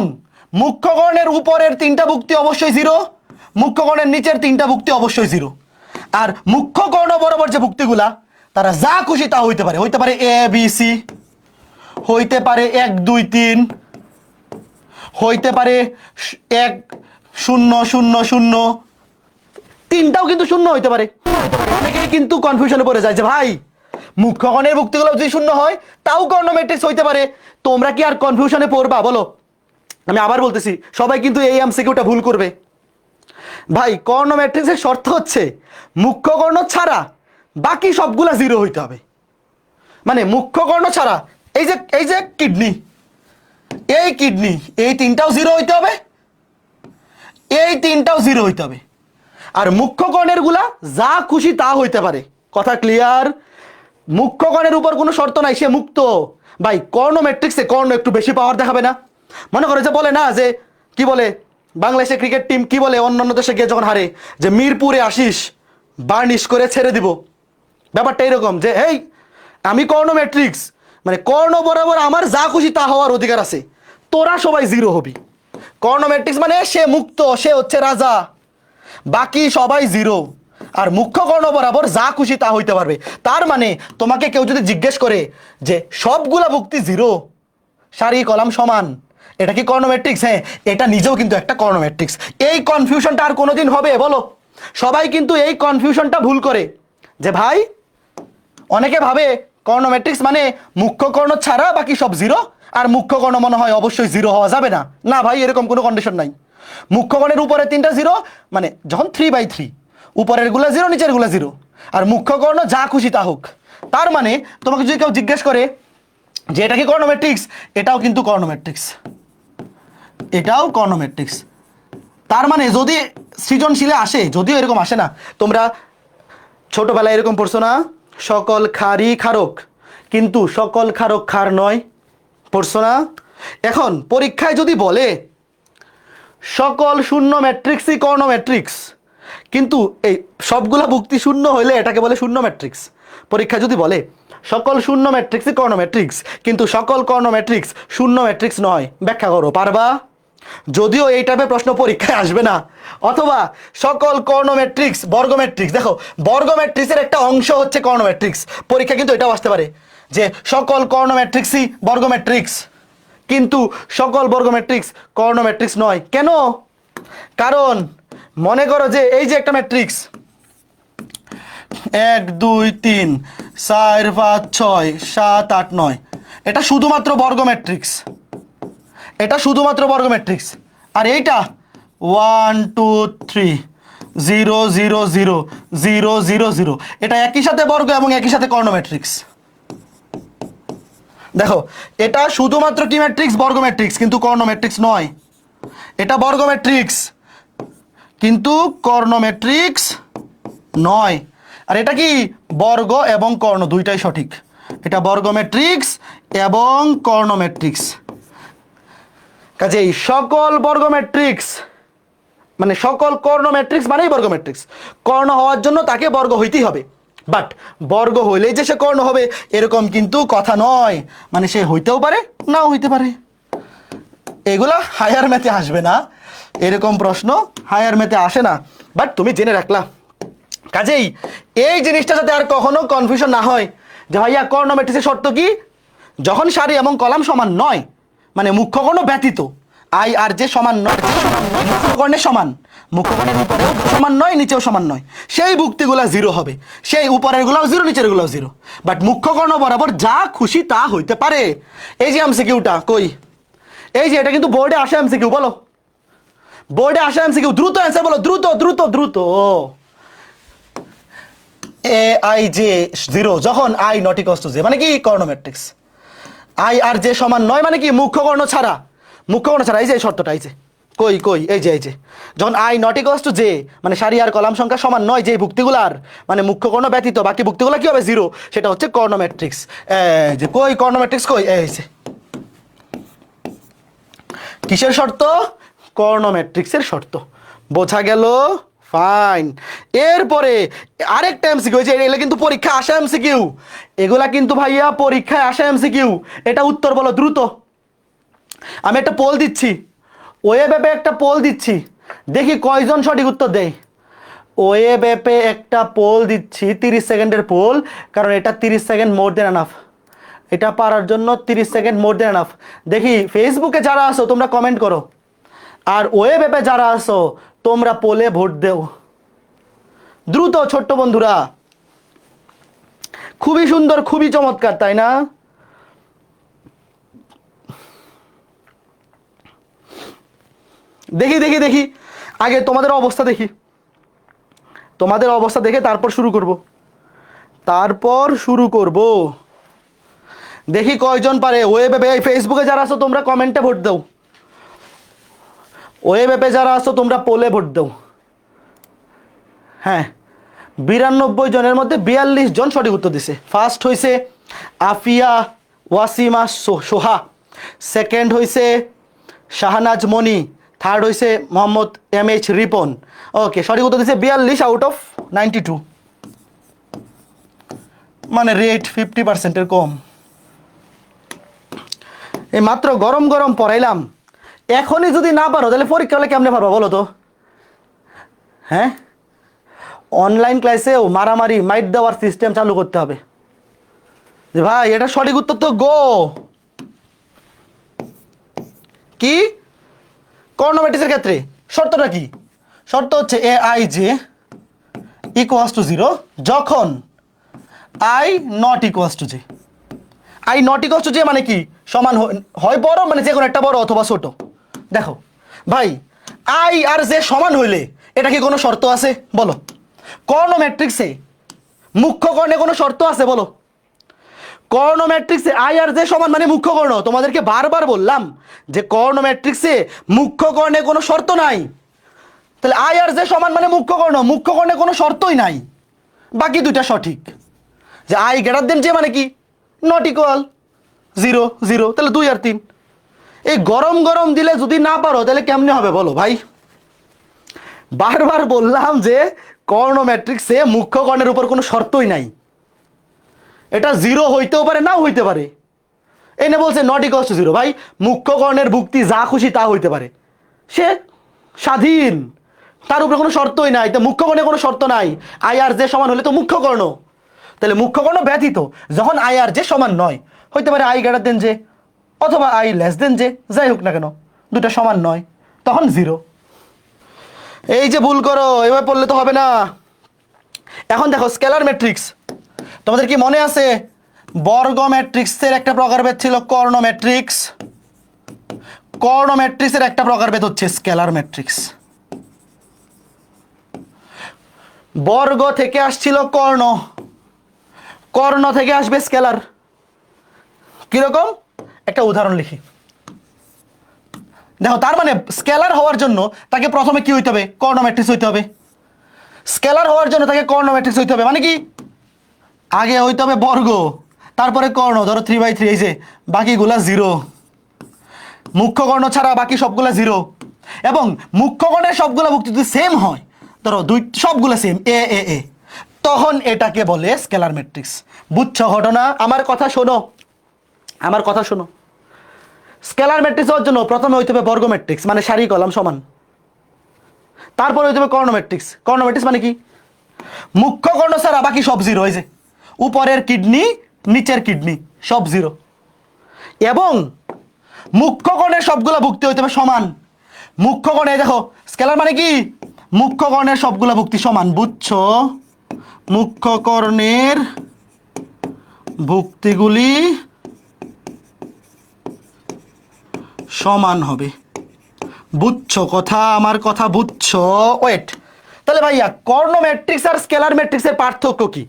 মুখ্য কর্ণের উপরের তিনটা ভুক্তি অবশ্যই জিরো, মুখ্য কর্ণের নিচের তিনটা ভুক্তি অবশ্যই জিরো। আর মুখ্য কর্ণ বরাবর যে ভুক্তিগুলা তারা যা খুশি তা হইতে পারে, হইতে পারে এ বি সি, হইতে পারে 1 2 3, হইতে পারে 1 0 0 0, তিনটাও কিন্তু শূন্য হইতে পারে। অনেকেই কিন্তু কনফিউশনে পড়ে যায় যে ভাই মুখ্য কর্ণের ভুক্তিগুলো যদি শূন্য হয় তাও কর্ণ ম্যাট্রিক্স হইতে পারে। তোমরা কি আর কনফিউশনে পড়বা বলো? আমি আবার বলতেছি, সবাই কিন্তু এই এমসিকিউটা ভুল করবে। ভাই কর্ণ ম্যাট্রিক্সের শর্ত হচ্ছে মুখ্য কর্ণ ছাড়া বাকি সবগুলা জিরো হইতে হবে। মানে মুখ্য কর্ণ ছাড়া এই যে কিডনি, এই কিডনি, এই তিনটাও জিরো হইতে হবে, এই তিনটাও জিরো হইতে হবে। আর মুখ্য কর্ণের গুলা যা খুশি তা হইতে পারে। কথা ক্লিয়ার? মুখ্য কর্ণের উপর কোনো শর্ত নাই, সে মুক্ত। ভাই কর্ণ ম্যাট্রিক্সে কর্ণ একটু বেশি পাওয়ার দেখাবে না? মনে করে যে বলে না যে কি বলে বাংলাদেশের ক্রিকেট টিম কি বলে অন্যান্য দেশে গিয়ে যখন হারে, যে মিরপুরে আসিস বার্নিশ করে ছেড়ে দিব। ব্যাপারটা এরকম যে এই আমি কর্ণ ম্যাট্রিক্স, মানে কর্ণ বরাবর আমার যা খুশি তা হওয়ার অধিকার আছে, তোরা সবাই জিরো হবি। কর্ণ ম্যাট্রিক্স মানে সে মুক্ত, সে হচ্ছে রাজা, বাকি সবাই জিরো। আর মুখ্য কর্ণ বরাবর যা খুশি তা হইতে পারবে। তার মানে তোমাকে কেউ যদি জিজ্ঞেস করে যে সবগুলা ভুক্তি জিরো, সারি কলাম সমান, এটা কি কর্ণ ম্যাট্রিক্স? হ্যাঁ, এটা নিজেও কিন্তু একটা কর্ণ ম্যাট্রিক্স। এই কনফিউশনটা আর কোনোদিন হবে বলো? সবাই কিন্তু এই কনফিউশনটা ভুল করে যে ভাই অনেকে ভাবে কর্ণ ম্যাট্রিক্স মানে মুখ্য কর্ণ ছাড়া বাকি সব জিরো, আর মুখ্য কর্ণ মনে হয় অবশ্যই জিরো হওয়া যাবে না। না ভাই, এরকম কোনো কন্ডিশন নাই। মুখ্য কর্ণের উপরে তিনটা জিরো, মানে যখন 3/3 উপরের গুলা জিরো, নিচের গুলা জিরো, আর মুখ্য কর্ণ যা খুশি তা হোক। তার মানে তোমাকে যদি কেউ জিজ্ঞেস করে যে এটা কি কর্ণ ম্যাট্রিক্স, এটাও কিন্তু কর্ণ ম্যাট্রিক্স, এটাও কর্ণ ম্যাট্রিক্স। তার মানে যদি সৃজনশীলে আসে, যদিও এরকম আসে না, তোমরা ছোটবেলায় এরকম পড়ছো না, সকল খারই খারক কিন্তু সকল খারক খার নয়, পড়ছো না? এখন পরীক্ষায় যদি বলে সকল শূন্য ম্যাট্রিক্সই কর্ণ ম্যাট্রিক্স, কিন্তু এই সবগুলা ভুক্তি শূন্য হইলে এটাকে বলে শূন্য ম্যাট্রিক্স। পরীক্ষায় যদি বলে সকল শূন্য ম্যাট্রিক্সই কর্ণ ম্যাট্রিক্স কিন্তু সকল কর্ণ ম্যাট্রিক্স শূন্য ম্যাট্রিক্স নয়, ব্যাখ্যা করো, পারবা? যদিও এই টাইপের প্রশ্ন পরীক্ষায় আসবে না। অথবা সকল কর্ণ ম্যাট্রিক্স বর্গ ম্যাট্রিক্স, দেখো বর্গ ম্যাট্রিক্সের একটা অংশ হচ্ছে কর্ণ ম্যাট্রিক্স, পরীক্ষা কিন্তু এটাও আসতে পারে যে সকল কর্ণ ম্যাট্রিক্সই বর্গ ম্যাট্রিক্স কিন্তু সকল বর্গ ম্যাট্রিক্স কর্ণ ম্যাট্রিক্স নয়। কেন? কারণ মনে করো যে এই যে একটা ম্যাট্রিক্স 1 2 3 4 5 6 7 8 9, এটা শুধুমাত্র বর্গ ম্যাট্রিক্স, এটা শুধুমাত্র বর্গ ম্যাট্রিক্স। আর এইটা 1 2 3 0 0 0 0 0 0, এটা একই সাথে বর্গ এবং একই সাথে কর্ণ ম্যাট্রিক্স। দেখো এটা শুধুমাত্র কি ম্যাট্রিক্স? বর্গ ম্যাট্রিক্স, কিন্তু কর্ণ ম্যাট্রিক্স নয়। এটা বর্গ ম্যাট্রিক্স কিন্তু কর্ণ ম্যাট্রিক্স নয়। আর এটা কি? বর্গ এবং কর্ণ দুইটাই সঠিক। এটা বর্গ ম্যাট্রিক্স এবং কর্ণ ম্যাট্রিক্স। কাজেই সকল বর্গ ম্যাট্রিক্স মানে সকল কর্ণ ম্যাট্রিক্স মানেই বর্গ ম্যাট্রিক্স। কর্ণ হওয়ার জন্য তাকে বর্গ হইতেই হবে, বাট বর্গ হইলেই যে সে কর্ণ হবে এরকম কিন্তু কথা নয়। মানে সে হইতেও পারে, নাও হইতে পারে। এগুলা হায়ার ম্যাথে আসবে না, এরকম প্রশ্ন হায়ার ম্যাথে আসে না, বাট তুমি জেনে রাখলা। কাজেই এই জিনিসটা যাতে আর কখনো কনফিউশন না হয় যে ভাইয়া কর্ণ ম্যাট্রিক্সের শর্ত কি? যখন সারি এবং কলাম সমান নয়, মানে মুখ্য কর্ণ ব্যতীত, আই আর যে সমান নয়, মুখ্য কর্ণের সমান, মুখ্য কর্ণের উপরেও সমান নয়, নিচেও সমান নয়, সেই ভুক্তিগুলা জিরো হবে। সেই উপরের গুলাও জিরো, নিচের গুলাও জিরো, বাট মুখ্য কর্ণ বরাবর যা খুশি তা হইতে পারে। এই যে এমসিকিউটা কই, এই যে এটা কিন্তু বোর্ডে আসে এমসিকিউ, বলো বোর্ডে আসে এমসিকিউ, দ্রুত অ্যান্সার বলো, দ্রুত দ্রুত দ্রুত। এ আই জে জিরো যখন I not equals to J, মানে কি? কর্ণ ম্যাট্রিক্স। আই আর জে সমান নয় মানে কি? মুখ্য কর্ণ ছাড়া, মুখ্য কর্ণ ছাড়া। এই যে শর্তটা, এই যে কই কই, এই যে যখন I not equals to J মানে সারি আর কলাম সংখ্যা সমান নয়, যে ভুক্তিগুলার মানে মুখ্য কর্ণ ব্যতীত বাকি ভুক্তিগুলা কি হবে? জিরো। সেটা হচ্ছে কর্ণ ম্যাট্রিক্স। এই যে কই কর্ণ ম্যাট্রিক্স কই, এই যে কিসের শর্ত? কর্ণ ম্যাট্রিক্সের শর্ত। বোঝা গেল? ফাইন। এরপরে আরেকটা এমসিকিউ, যে এগুলো কিন্তু পরীক্ষা আসা এমসিকিউ, এগুলা কিন্তু ভাইয়া পরীক্ষায় আসা এমসিকিউ। এটা উত্তর বলো দ্রুত। আমি একটা পোল দিচ্ছি, ওয়েব অ্যাপে একটা পোল দিচ্ছি, দেখি কয়জন সঠিক উত্তর দেয়। ওয়েব অ্যাপে একটা পোল দিচ্ছি, 30 সেকেন্ডের পোল, কারণ এটা 30 সেকেন্ড মোর দেন এনাফ। এটা পারার জন্য 30 সেকেন্ড মোর দেন এনাফ। দেখি ফেসবুকে যারা আসো তোমরা কমেন্ট করো, আর ওয়েব অ্যাপে যারা আসো তোমরা পোলে ভোট দেও দ্রুত। ছোট্ট বন্ধুরা, খুবই সুন্দর, খুবই চমৎকার, তাই না? দেখি দেখি দেখি, আগে তোমাদের অবস্থা দেখি, তোমাদের অবস্থা দেখে তারপর শুরু করব। দেখি কয়জন পারে। ওয়েব অ্যাপে, ফেসবুকে যারা আসো তোমরা কমেন্টে ভোট দাও, ওয়েব অ্যাপে যারা আসো তোমরা পোলে ভোট দাও। হ্যাঁ, 92 জনের মধ্যে 42 জন সঠিক উত্তর দিছে। ফার্স্ট হয়েছে আফিয়া ওয়াসিমা সোহা, সেকেন্ড হয়েছে শাহনাজ মনি, থার্ড হয়েছে মোহাম্মদ MH রিপন। ওকে, সঠিক উত্তর দিছে 42 আউট অফ 92, মানে রেট 50%-এর কম। এই মাত্র গরম গরম পড়াইলাম, এখনই যদি না পারো তাহলে পরীক্ষা হলে কেমনে পারবো বলো তো? হ্যাঁ, অনলাইন ক্লাসেও মারামারি মাইট দেওয়ার সিস্টেম চালু করতে হবে যে ভাই এটা সঠিক উত্তর তো গো। কি? কর্ণ ম্যাট্রিক্সের ক্ষেত্রে শর্তটা কি? শর্ত হচ্ছে A I J equals to 0 যখন I not equals to J. I not equals to J মানে কি? সমান হয় বড়, মানে যে কোনো একটা বড় অথবা ছোট। দেখো ভাই, আই আর জে সমান হইলে এটা কি কোনো শর্ত আছে বলো? কর্ণ ম্যাট্রিক্সে মুখ্য কর্ণে কোনো শর্ত আছে বলো? কর্ণ ম্যাট্রিক্সে আই আর জে সমান মানে মুখ্য কর্ণ। তোমাদেরকে বারবার বললাম যে কর্ণ ম্যাট্রিক্সে মুখ্য কর্ণে কোনো শর্ত নাই। তাহলে আই আর জে সমান মানে মুখ্য কর্ণ, মুখ্য কর্ণে কোনো শর্তই নাই, বাকি দুইটা সঠিক। যে আই গ্রেটার দেন জে মানে কি? নট ইকুয়াল 0 0, তাহলে 2 আর 3। এই গরম গরম দিলে যদি না পারো তাহলে কেমনে হবে বলো ভাই? বারবার বললাম যে কর্ণ ম্যাট্রিক্সে মুখ্য কর্ণের উপর কোনো শর্তই নাই, এটা 0 হইতেও পারে, নাও হইতে পারে। এনে বলছে নট ইকুয়ালস টু 0, ভাই মুখ্য কর্ণের ভুক্তি যা খুশি তা হইতে পারে, সে স্বাধীন, তার উপরে কোনো শর্তই নাই। তো মুখ্য কর্ণে কোনো শর্ত নাই, আই আর জে সমান হলে তো মুখ্য কর্ণ। তাহলে মুখ্য কর্ণ ব্যতীত যখন আই আর জে সমান নয়, হইতে পারে আই গ্রেটার দেন জে অথবা আই লেস দেন জে, যাই হোক না কেন দুটা সমান নয়, তখন 0। এই যে ভুল করো, এভাবে পড়লে তো হবে না। এখন দেখো স্কেলার ম্যাট্রিক্স, তোমাদের কি মনে আছে বর্গ ম্যাট্রিক্সের একটা প্রকারভেদ ছিল কর্ণ ম্যাট্রিক্স? কর্ণ ম্যাট্রিক্সের একটা প্রকারভেদ হচ্ছে স্কেলার ম্যাট্রিক্স। বর্গ থেকে আসছিল কর্ণ, কর্ণ থেকে আসবে স্কেলার, কিরকম? একটা উদাহরণ লিখি। দেখো, তার মানে স্কেলার হওয়ার জন্য তাকে প্রথমে কি হইতে হবে? কর্ণ ম্যাট্রিক্স হইতে হবে। স্কেলার হওয়ার জন্য তাকে কর্ণ ম্যাট্রিক্স হইতে হবে, মানে কি আগে হইতে হবে বর্গ, তারপরে কর্ণ। ধরো 3/3, এই যে বাকিগুলা 0, মুখ্য কর্ণ ছাড়া বাকি সবগুলা 0। এবং মুখ্য কর্ণের সবগুলা ভুক্তি যদি সেম হয়, ধরো সবগুলা সেম এ এ এ, তখন এটাকে বলে স্কেলার ম্যাট্রিক্স। বুঝছো ঘটনা? আমার কথা শোনো, আমার কথা শোনো। স্কেলার ম্যাট্রিক্স হওয়ার জন্য প্রথমে হইতে হবে বর্গ ম্যাট্রিক্স, মানে সারি কলাম সমান। তারপরে হইতে হবে কর্ণ ম্যাট্রিক্স। কর্ণ ম্যাট্রিক্স মানে কি? মুখ্য কর্ণ ছাড়া বাকি সব 0, এই যে উপরের কিডনি, নিচের কিডনি সব 0। এবং মুখ্য কর্ণের সবগুলা ভুক্তি হইতে হবে সমান। মুখ্য কর্ণে দেখো, স্কেলার মানে কি? মুখ্য কর্ণের সবগুলা ভুক্তি সমান। বুঝছো? মুখ্য কর্ণের ভুক্তিগুলি সমান হবে। বুঝছো কথা? আমার কথা বুঝছো? ওয়েট, তাহলে ভাইয়া কর্ণ ম্যাট্রিক্স আর স্কেলার ম্যাট্রিক্সের পার্থক্য কি?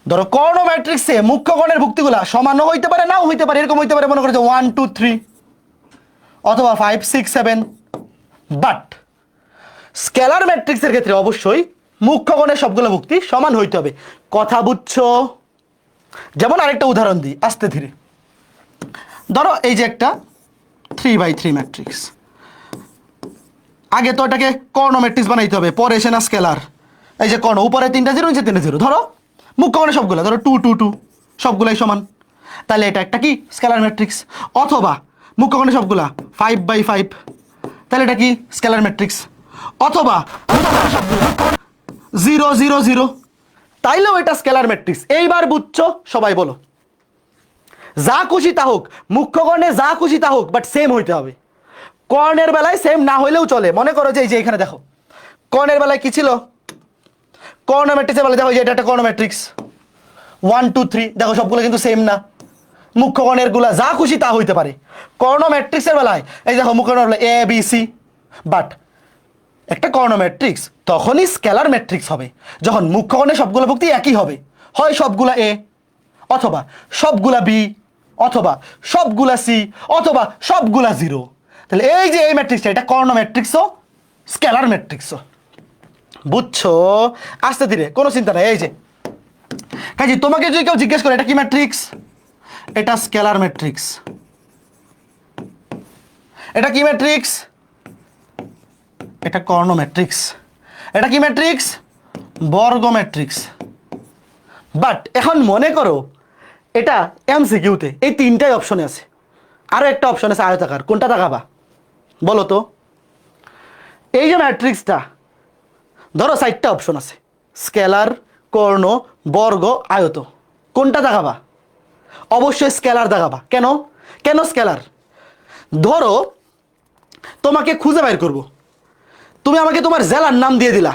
ধরো কর্ণ ম্যাট্রিক্সে মুখ্য কর্ণের ভুক্তিগুলা সমানও হইতে পারে, নাও হইতে পারে। এরকম হইতে পারে, মনে করো 1 2 3 অথবা 5 6 7। বাট স্কেলার ম্যাট্রিক্সের ক্ষেত্রে অবশ্যই মুখ্য কর্ণের সবগুলো ভুক্তি সমান হইতে হবে। কথা বুঝছো? যেমন আরেকটা উদাহরণ দিই আস্তে ধীরে। ধরো এই যে একটা 3/3 ম্যাট্রিক্স। আগে তো এটাকে কর্ণ ম্যাট্রিক্স বানাইতে হবে, পরে এসে না স্কেলার। এই যে কর্ণ, উপরে 3টা 0, নিচে 3টা 0। ধরো মুখ্য কর্ণের সবগুলো, ধরো 2 2 2, সবগুলাই সমান, তাহলে এটা একটা কি? Scalar matrix. অথবা মুখ্য কর্ণের সবগুলা 5/5, তাহলে এটা কি? Scalar matrix. অথবা 0 0 0, তাইলেও এটা স্কেলার ম্যাট্রিক্স। এইবার বুঝছো? সবাই বলো। যা খুশি তা হোক, মুখ্য কর্ণে যা খুশি তা হোক, বাট সেম হইতে হবে। কর্ণের বেলায় সেম না হইলেও চলে। মনে করো যে এই যে এখানে দেখো, কর্ণের বেলায় কি ছিল? কর্ণ ম্যাট্রিক্সের বেলায় দেখো এটা একটা কর্ণ ম্যাট্রিক্স 1 2 3, দেখো সবগুলো কিন্তু সেম না। মুখ্য কর্ণের গুলা যা খুশি তা হইতে পারে। কর্ণ ম্যাট্রিক্সের বেলায় এই দেখো মুখ্য কর্ণ এ বি সি, বাট একটা কর্ণ ম্যাট্রিক্স তখনই স্কেলার ম্যাট্রিক্স হবে যখন মুখ্য কর্ণের সবগুলো ভুক্তি একই হবে, হয় সবগুলা এ, অথবা সবগুলা বি, অথবা সবগুলা সি, অথবা সবগুলা 0। তাহলে এই যে এই ম্যাট্রিক্সটা, এটা কর্ণ ম্যাট্রিক্সও স্কেলার ম্যাট্রিক্সও। বুঝছো? আস্তে ধীরে, কোনো চিন্তা নাই। এই যে কাজে তোমাকে যদি কেউ জিজ্ঞেস করে এটা কি ম্যাট্রিক্স, এটা স্কেলার ম্যাট্রিক্স। এটা কি ম্যাট্রিক্স? এটা কর্ণ ম্যাট্রিক্স। এটা কি ম্যাট্রিক্স? বর্গ ম্যাট্রিক্স। বাট এখন মনে করো এটা এমসিকিউতে এই 3টাই অপশনে আছে, আরো একটা অপশন আছে আয়তাকার। কোনটা তাকাবা বলো তো? এই যে ম্যাট্রিক্সটা, ধরো 4টা অপশন আছে, স্কেলার, কর্ণ, বর্গ, আয়ত। কোনটা দেখাবা? অবশ্যই স্কেলার দেখাবা। কেন? কেন স্কেলার? ধরো তোমাকে খুঁজে বের করব, তুমি আমাকে তোমার জেলার নাম দিয়ে দিলা,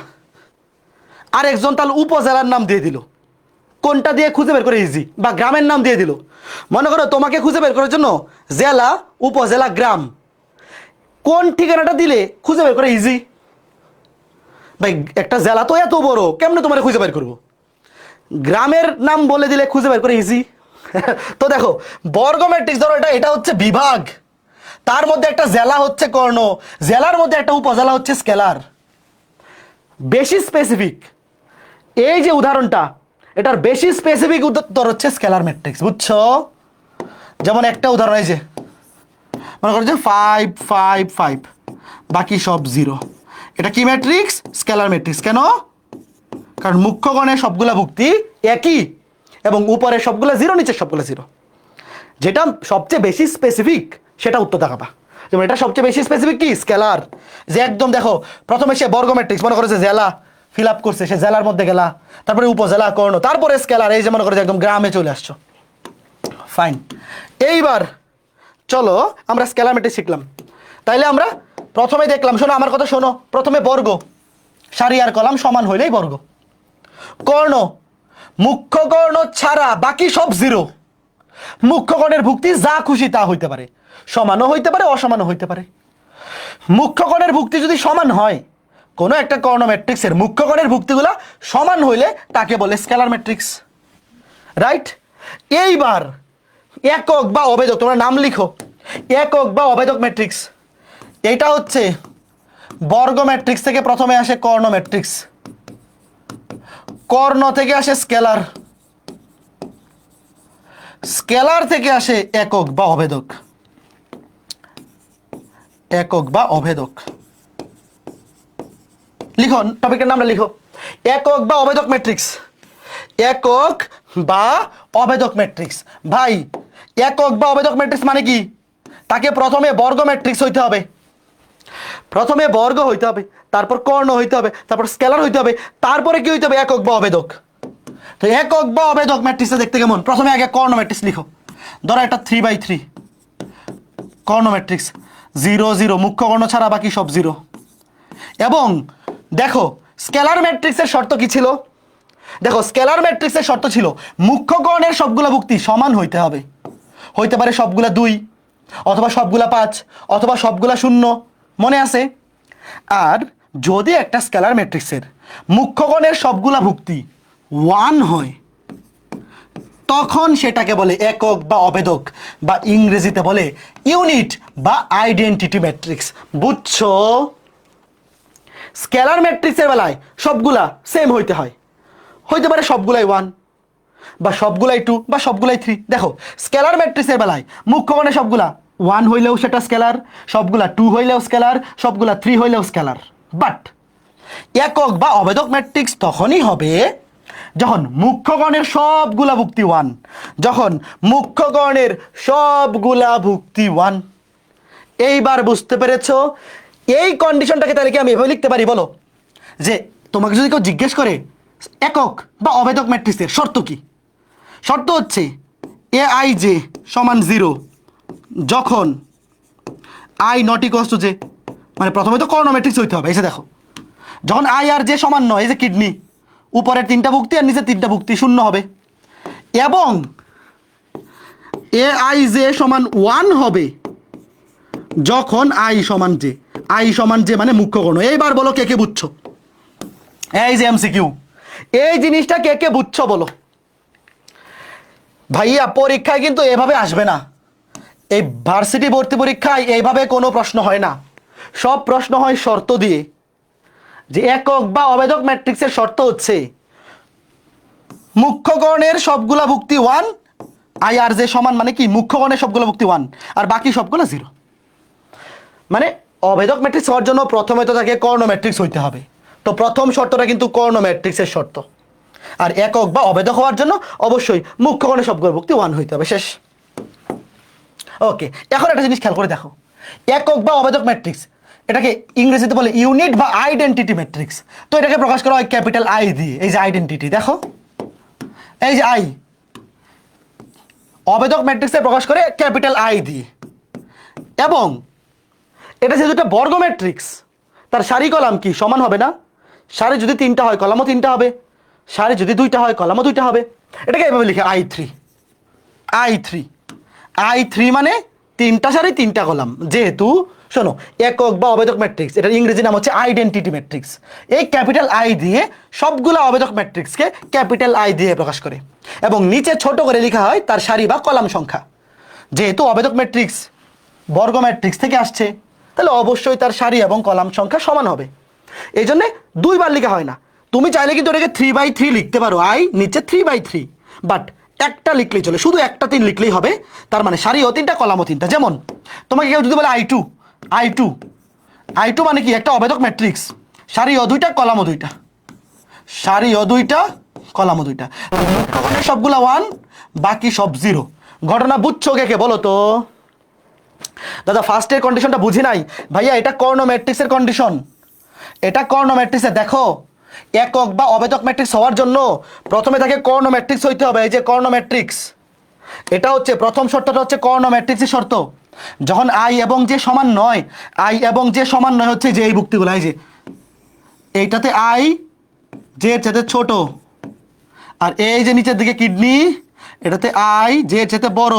আর একজন তাহলে উপজেলার নাম দিয়ে দিল। কোনটা দিয়ে খুঁজে বের করে ইজি? বা গ্রামের নাম দিয়ে দিল। মনে করো তোমাকে খুঁজে বের করার জন্য জেলা, উপজেলা, গ্রাম, কোন ঠিকানাটা দিলে খুঁজে বের করে ইজি? ভাই একটা জেলা তো এত বড়, কেমনে তোমার খুঁজে বের করবো? গ্রামের নাম বলে দিলে খুঁজে বের করে ইজি। তো দেখো বর্গ ম্যাট্রিক্স, ধরো এটা হচ্ছে বিভাগ, তার মধ্যে একটা জেলা হচ্ছে কর্ণ, জেলার মধ্যে একটা উপজেলা হচ্ছে স্কেলার। বেশি স্পেসিফিক এই যে উদাহরণটা, এটার বেশি স্পেসিফিক উত্তর হচ্ছে স্কেলার ম্যাট্রিক্স। বুঝছো? যেমন একটা উদাহরণ, এই যে মনে করো যে 5 5 5, বাকি সব 0, এটা কি ম্যাট্রিক্স? Scalar matrix. কেন? কারণ মুখ্য কর্ণের সবগুলা ভুক্তি একই, এবং উপরের সবগুলা 0, নিচের সবগুলা 0। যেটা সবচেয়ে বেশি স্পেসিফিক সেটা উত্তর দেখাবা। যেমন এটা সবচেয়ে বেশি স্পেসিফিক কি? স্কেলার। যে একদম দেখো প্রথমে সে বর্গ ম্যাট্রিক্স, মনে করো যে জেলা ফিল আপ করছে, সে জেলার মধ্যে গেলা, তারপরে উপজেলা, কর্ণ, তারপরে স্কেলার। এই যে মনে করো যে একদম গ্রামে চলে আসছো। ফাইন, এইবার চলো আমরা স্কেলার ম্যাট্রিক্স শিখলাম। তাইলে আমরা প্রথমে দেখলাম, শোনো আমার কথা শোনো, প্রথমে বর্গ, সারি আর কলাম সমান হইলেই বর্গ। কর্ণ, মুখ্য কর্ণ ছাড়া বাকি সব 0। মুখ্য কর্ণের ভুক্তি যা খুশি তা হইতে পারে, সমানও হইতে পারে, অসমানও হইতে পারে। মুখ্য কর্ণের ভুক্তি যদি সমান হয়, কোনো একটা কর্ণ ম্যাট্রিক্সের মুখ্য কর্ণের ভুক্তিগুলা সমান হইলে তাকে বলে স্কেলার ম্যাট্রিক্স। রাইট? এইবার একক বা অভেদক, তোমরা নাম লিখো, একক বা অভেদক ম্যাট্রিক্স। এটা হচ্ছে বর্গ ম্যাট্রিক্স থেকে প্রথমে আসে কর্ণ ম্যাট্রিক্স, কর্ণ থেকে আসে স্কেলার, স্কেলার থেকে আসে একক বা অভেদক, একক বা অভেদক। লিখো টপিকের নামটা লিখো, একক বা অভেদক ম্যাট্রিক্স, একক বা অভেদক ম্যাট্রিক্স। ভাই একক বা অভেদক ম্যাট্রিক্স মানে কি? তাকে প্রথমে বর্গ ম্যাট্রিক্স হইতে হবে, প্রথমে বর্গ হইতে হবে, তারপর কর্ণ হইতে হবে, তারপর স্কেলার হইতে হবে, তারপরে কি হইতে হবে? একক বা অভেদক। তো একক বা অভেদক ম্যাট্রিক্সটা দেখতে কেমন? প্রথমে আগে কর্ণ ম্যাট্রিক্স লিখো। ধরো একটা 3/3 কর্ণ ম্যাট্রিক্স, 0 0, মুখ্য কর্ণ ছাড়া বাকি সব 0। এবং দেখো স্কেলার ম্যাট্রিক্সের শর্ত কি ছিল? দেখো স্কেলার ম্যাট্রিক্সের শর্ত ছিল মুখ্য কর্ণের সবগুলা ভুক্তি সমান হইতে হবে, হইতে পারে সবগুলা 2, অথবা সবগুলা 5, অথবা সবগুলা 0, মনে আছে? আর যদি একটা স্কেলার ম্যাট্রিক্সের মুখ্য কর্ণের সবগুলা ভুক্তি 1 হয়, তখন সেটাকে বলে একক বা অভেদক, বা ইংরেজিতে বলে ইউনিট বা আইডেন্টিটি ম্যাট্রিক্স। বুঝছো? স্কেলার ম্যাট্রিক্সের বেলায় সবগুলা সেম হইতে হয়, হইতে পারে সবগুলাই 1, বা সবগুলাই 2, বা সবগুলাই 3। দেখো স্কেলার ম্যাট্রিক্সের বেলায় মুখ্য কর্ণে সবগুলা 1 হইলেও সেটা স্কেলার, সবগুলা 2 হইলেও স্কেলার, সবগুলা 3 হইলেও স্কেলার। বাট একক বা অভেদক ম্যাট্রিক্স তখনই হবে যখন মুখ্য কর্ণের সবগুলা ভুক্তি 1, যখন মুখ্য কর্ণের সবগুলা ভুক্তি 1। এইবার বুঝতে পেরেছো? এই কন্ডিশনটাকে তাহলে কি আমি এভাবে লিখতে পারি বলো? যে তোমাকে যদি কেউ জিজ্ঞেস করে একক বা অভেদক ম্যাট্রিক্সের শর্ত কি, শর্ত হচ্ছে aij সমান 0 যখন i not equals two j। মানে প্রথমে তো কর্ণ ম্যাট্রিক্স হইতে হবে। এসে দেখো, যখন i আর j সমান নয়, এই যে কিডনি, উপরের 3টা ভুক্তি আর নিচের 3টা ভুক্তি 0 হবে, এবং aij সমান 1 হবে যখন i সমান j, i সমান j মানে মুখ্য কর্ণ। এইবার বলো কে কে বুঝছো? এই যে এমসিকিউ, এই জিনিসটা কে কে বুঝছো বলো? ভাইয়া পরীক্ষায় কিন্তু এভাবে আসবে না, এই ভার্সিটি ভর্তি পরীক্ষায় এইভাবে কোনো প্রশ্ন হয় না, সব প্রশ্ন হয় শর্ত দিয়ে। যে একক বা অভেদক ম্যাট্রিক্সের শর্ত হচ্ছে মুখ্য কর্ণের সবগুলা ভুক্তি 1, i আর j সমান মানে কি মুখ্য কর্ণের সবগুলা ভুক্তি 1 আর বাকি সবগুলা 0। মানে অভেদক ম্যাট্রিক্স হওয়ার জন্য প্রথমে তো তাকে কর্ণ ম্যাট্রিক্স হইতে হবে। তো প্রথম শর্তটা কিন্তু কর্ণ ম্যাট্রিক্সের শর্ত। আর একক বা অভেদক হওয়ার জন্য অবশ্যই মুখ্য কর্ণের সবগুলো ভুক্তি 1 হইতে হবে। শেষ। ওকে, এখন একটা জিনিস খেয়াল করে দেখো, একক বা অভেদক ম্যাট্রিক্স এটাকে ইংরেজিতে বলে ইউনিট বা আইডেন্টিটি ম্যাট্রিক্স। তো এটাকে প্রকাশ করা হয় ক্যাপিটাল আই দিয়ে। এই যে আইডেন্টিটি, দেখো এই যে আই, অভেদক ম্যাট্রিক্সে প্রকাশ করে ক্যাপিটাল আই দিয়ে। এবং এটা যেহেতু একটা বর্গ ম্যাট্রিক্স, তার সারি কলাম কি সমান হবে না? সারি যদি 3টা হয় কলামও 3টা হবে, সারি যদি 2টা হয় কলামও 2টা হবে। এটাকে এভাবে লিখে I3 মানে 3টা সারি 3টা কলাম। যেহেতু শোনো একক বা অভেদক ম্যাট্রিক্স, এটার ইংরেজি নাম হচ্ছে আইডেন্টিটি ম্যাট্রিক্স। এই ক্যাপিটাল আই দিয়ে সবগুলো অভেদক ম্যাট্রিক্সকে ক্যাপিটাল আই দিয়ে প্রকাশ করে, এবং নিচে ছোট করে লেখা হয় তার সারি বা কলাম সংখ্যা। যেহেতু অভেদক ম্যাট্রিক্স বর্গ ম্যাট্রিক্স থেকে আসছে, তাহলে অবশ্যই তার সারি এবং কলাম সংখ্যা সমান হবে। এই জন্যে 2বার লেখা হয় না। তুমি চাইলে কিন্তু এটাকে 3/3 লিখতে পারো, আই নিচে 3/3, বাট একটা লিখলেই চলে, শুধু একটা 3 লিখলেই হবে। তার মানে সারিও 3টা কলামও 3টা। যেমন তোমাকে কেউ যদি বলে I2 মানে কি একটা অভেদক ম্যাট্রিক্স, সারিও 2টা কলামও 2টা, সারিও 2টা কলামও 2টা, সবগুলা 1 বাকি সব 0। ঘটনা বুঝছো কে কে বলো তো? দাদা ফার্স্টের কন্ডিশনটা বুঝি নাই ভাইয়া, এটা কর্ণ ম্যাট্রিক্সের কন্ডিশন। এটা কর্ণ ম্যাট্রিক্সে দেখো, একক বা অভেদক ম্যাট্রিক্স হওয়ার জন্য প্রথমে তাকে কর্ণ ম্যাট্রিক্স হইতে হবে। এই যে কর্ণ ম্যাট্রিক্স, এটা হচ্ছে প্রথম শর্তটা হচ্ছে কর্ণ ম্যাট্রিক্সের শর্ত। যখন i এবং j সমান নয়, i এবং j সমান নয় হচ্ছে যে এই ভুক্তিগুলো, এই যে এইটাতে i j এর চেয়ে ছোট, আর এই যে নিচের দিকে কিডনি, এটাতে i j এর চেয়ে বড়।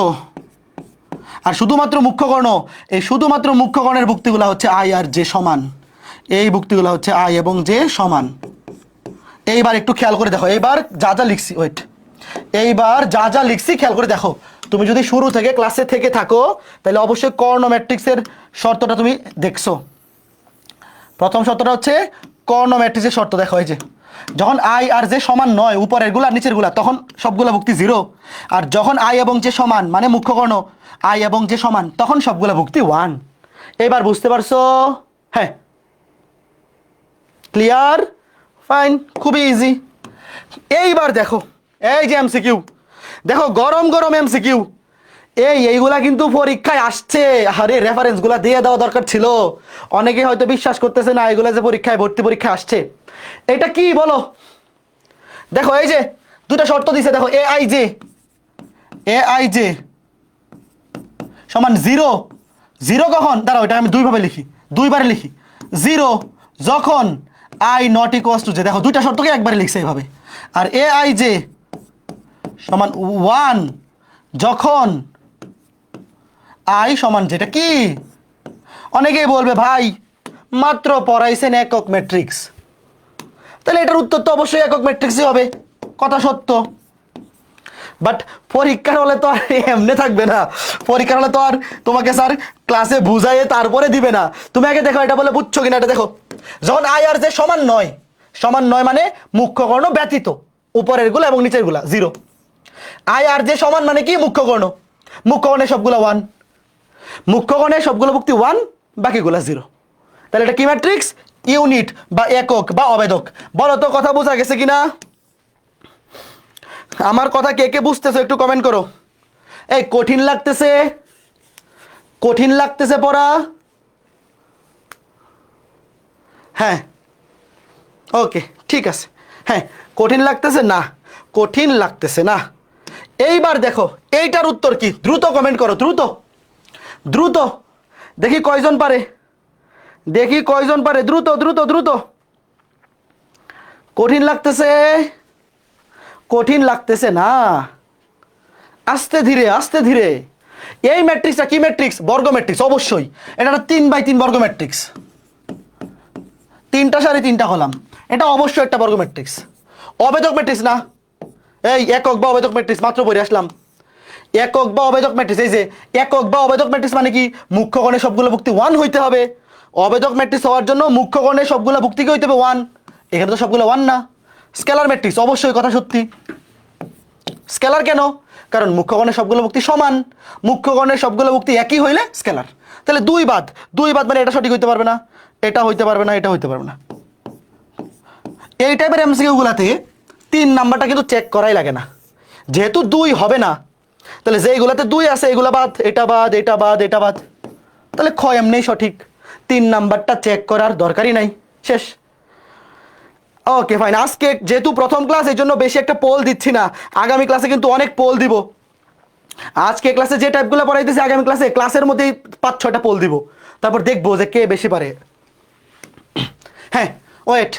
আর শুধুমাত্র মুখ্য কর্ণ, এই শুধুমাত্র মুখ্য কর্ণের ভুক্তিগুলো হচ্ছে i আর j সমান। এই ভুক্তিগুলো হচ্ছে i এবং j সমান। এইবার একটু খেয়াল করে দেখো, এইবার যা যা লিখছি, ওয়েট, এইবার যা যা লিখছি খেয়াল করে দেখো। তুমি যদি শুরু থেকে ক্লাসে থেকে থাকো তাহলে অবশ্যই কর্ণ ম্যাট্রিক্সের শর্তটা তুমি দেখছো। প্রথম শর্তটা হচ্ছে কর্ণ ম্যাট্রিক্সের শর্ত। দেখো এই যে যখন আই আর জে সমান নয়, উপরের গুলা নিচের গুলা, তখন সবগুলা ভুক্তি 0। আর যখন আই এবং জে সমান মানে মুখ্য কর্ণ আই এবং জে সমান, তখন সবগুলা ভুক্তি 1। এবার বুঝতে পারছো? হ্যাঁ, ক্লিয়ার, ফাইন, খুবই ইজি। এইবার দেখো এই যে এমসিকিউ, দেখো গরম গরম এমসিকিউ। এইগুলা কিন্তু পরীক্ষায় আসছে। আরে রেফারেন্সগুলা দিয়ে দেওয়া দরকার ছিল। অনেকে হয়তো বিশ্বাস করতেছে না এগুলা যে পরীক্ষায় ভর্তি পরীক্ষায় আসছে। এটা কি বলো? দেখো এই যে দুটা শর্ত দিছে, দেখো এ আই জে সমান 0। 0 কখন? দাঁড়াও, এটা আমি দুইবারে লিখি। 0 যখন I not equals to J. দেখো দুইটা শর্তকে একবারে লিখছে এইভাবে। আর এ আই জে সমান 1 যখন আই সমান যেটা কি? অনেকেই বলবে ভাই মাত্র পড়াইছেন একক ম্যাট্রিক্স, তাহলে এটার উত্তর তো অবশ্যই একক ম্যাট্রিক্সই হবে। কথা সত্য, বাট পরীক্ষার হলে তো আর এমনি থাকবে না। পরীক্ষার হলে তো আর তোমাকে স্যার ক্লাসে বুঝাইয়ে তারপরে দিবে না। তুমি আগে দেখো এটা বলে বুঝছো কিনা। এটা দেখো, যখন আই আর জে সমান নয় মানে মুখ্য কর্ণ ব্যতীত, উপরের গুলা এবং নিচের গুলা 0। আই আর জে সমান মানে কি? মুখ্য কর্ণ সবগুলো 1, মুখ্য কর্ণের সবগুলো ভুক্তি 1, বাকিগুলা 0। তাহলে এটা কি ম্যাট্রিক্স? ইউনিট বা একক বা অবেদক। বলো তো কথা বোঝা গেছে কিনা? আমার কথা কে কে বুঝতেছো একটু কমেন্ট করো। এই কঠিন লাগতেছে পড়া? হ্যাঁ, ওকে, ঠিক আছে। হ্যাঁ, কঠিন লাগতেছে না। এইবার দেখো এইটার উত্তর কি? দ্রুত কমেন্ট করো, দ্রুত। দেখি কয়জন পারে, দ্রুত। কঠিন লাগতেছে না, আস্তে ধীরে। এই ম্যাট্রিক্সটা কি ম্যাট্রিক্স? বর্গ ম্যাট্রিক্স। অবশ্যই এটা 3x3 বর্গ ম্যাট্রিক্স, 3টা সারি 3টা কলাম। এটা অবশ্যই একটা বর্গ ম্যাট্রিক্স, অবেদক ম্যাট্রিক্স না। এই একক বা অবেদক ম্যাট্রিক্স মাত্র পড়ে আসলাম। একক বা অবেদক ম্যাট্রিক্স, এই যে একক বা অবেদক ম্যাট্রিক্স মানে কি? মুখ্য কর্ণের সবগুলো ভুক্তি 1 হইতে হবে। অবেদক ম্যাট্রিক্স হওয়ার জন্য মুখ্য কর্ণের সবগুলো ভুক্তি কি হইতে হবে? 1। এখানে তো সবগুলো 1 না। স্কেলার ম্যাট্রিক্স, অবশ্যই কথা সত্যি। স্কেলার কেন? কারণ মুখ্য কর্ণের সবগুলো ভুক্তি সমান, মুখ্য কর্ণের সবগুলো ভুক্তি একই হইলে স্কেলার। তাহলে দুই বাদ মানে এটা সঠিক হইতে পারবে না, এটা হইতে পারবে না। এই টাইপের এমসিকিউ গুলাতে 3 নাম্বারটা কিন্তু চেক করাই লাগে না, যেহেতু 2 হবে না। তাহলে যেইগুলাতে 2 আছে এগুলা বাদ, এটা বাদ, তাহলে খ এমনি সঠিক। 3 নাম্বারটা চেক করার দরকারই নাই, শেষ। Okay fine. আজকে যেহেতু প্রথম ক্লাস, এই জন্য বেশি একটা পোল দিচ্ছি না। আগামী ক্লাসে কিন্তু অনেক পোল দিব। আজকে ক্লাসে যে টাইপগুলো পড়াইতেছি, আগামী ক্লাসের মধ্যেই 5-6টা পোল দিব, তারপর দেখবো যে কে বেশি পারে। হ্যাঁ, ওয়েট,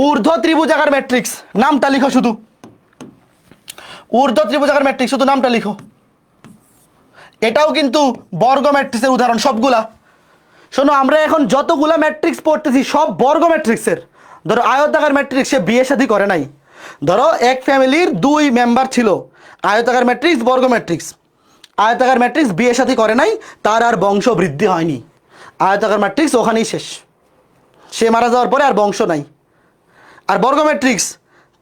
ঊর্ধ্ব ত্রিভুজাকার ম্যাট্রিক্স নামটা লিখো শুধু। ঊর্ধ্ব ত্রিভুজাকার ম্যাট্রিক্স শুধু নামটা লিখো। এটাও কিন্তু বর্গ ম্যাট্রিক্সের উদাহরণ সবগুলা। শোনো, আমরা এখন যতগুলা ম্যাট্রিক্স পড়তেছি সব বর্গ ম্যাট্রিক্সের। ধরো আয়তাকার ম্যাট্রিক্স, সে বিয়ে শাদী করে নাই। ধরো এক ফ্যামিলির 2 মেম্বার ছিল, আয়তাকার ম্যাট্রিক্স, বর্গ ম্যাট্রিক্স। আয়তাকার ম্যাট্রিক্স বিয়ে শাদী করে নাই, তার আর বংশ বৃদ্ধি হয়নি। আয়তাকার ম্যাট্রিক্স ওখানেই শেষ, সে মারা যাওয়ার পরে আর বংশ নাই। আর বর্গ ম্যাট্রিক্স,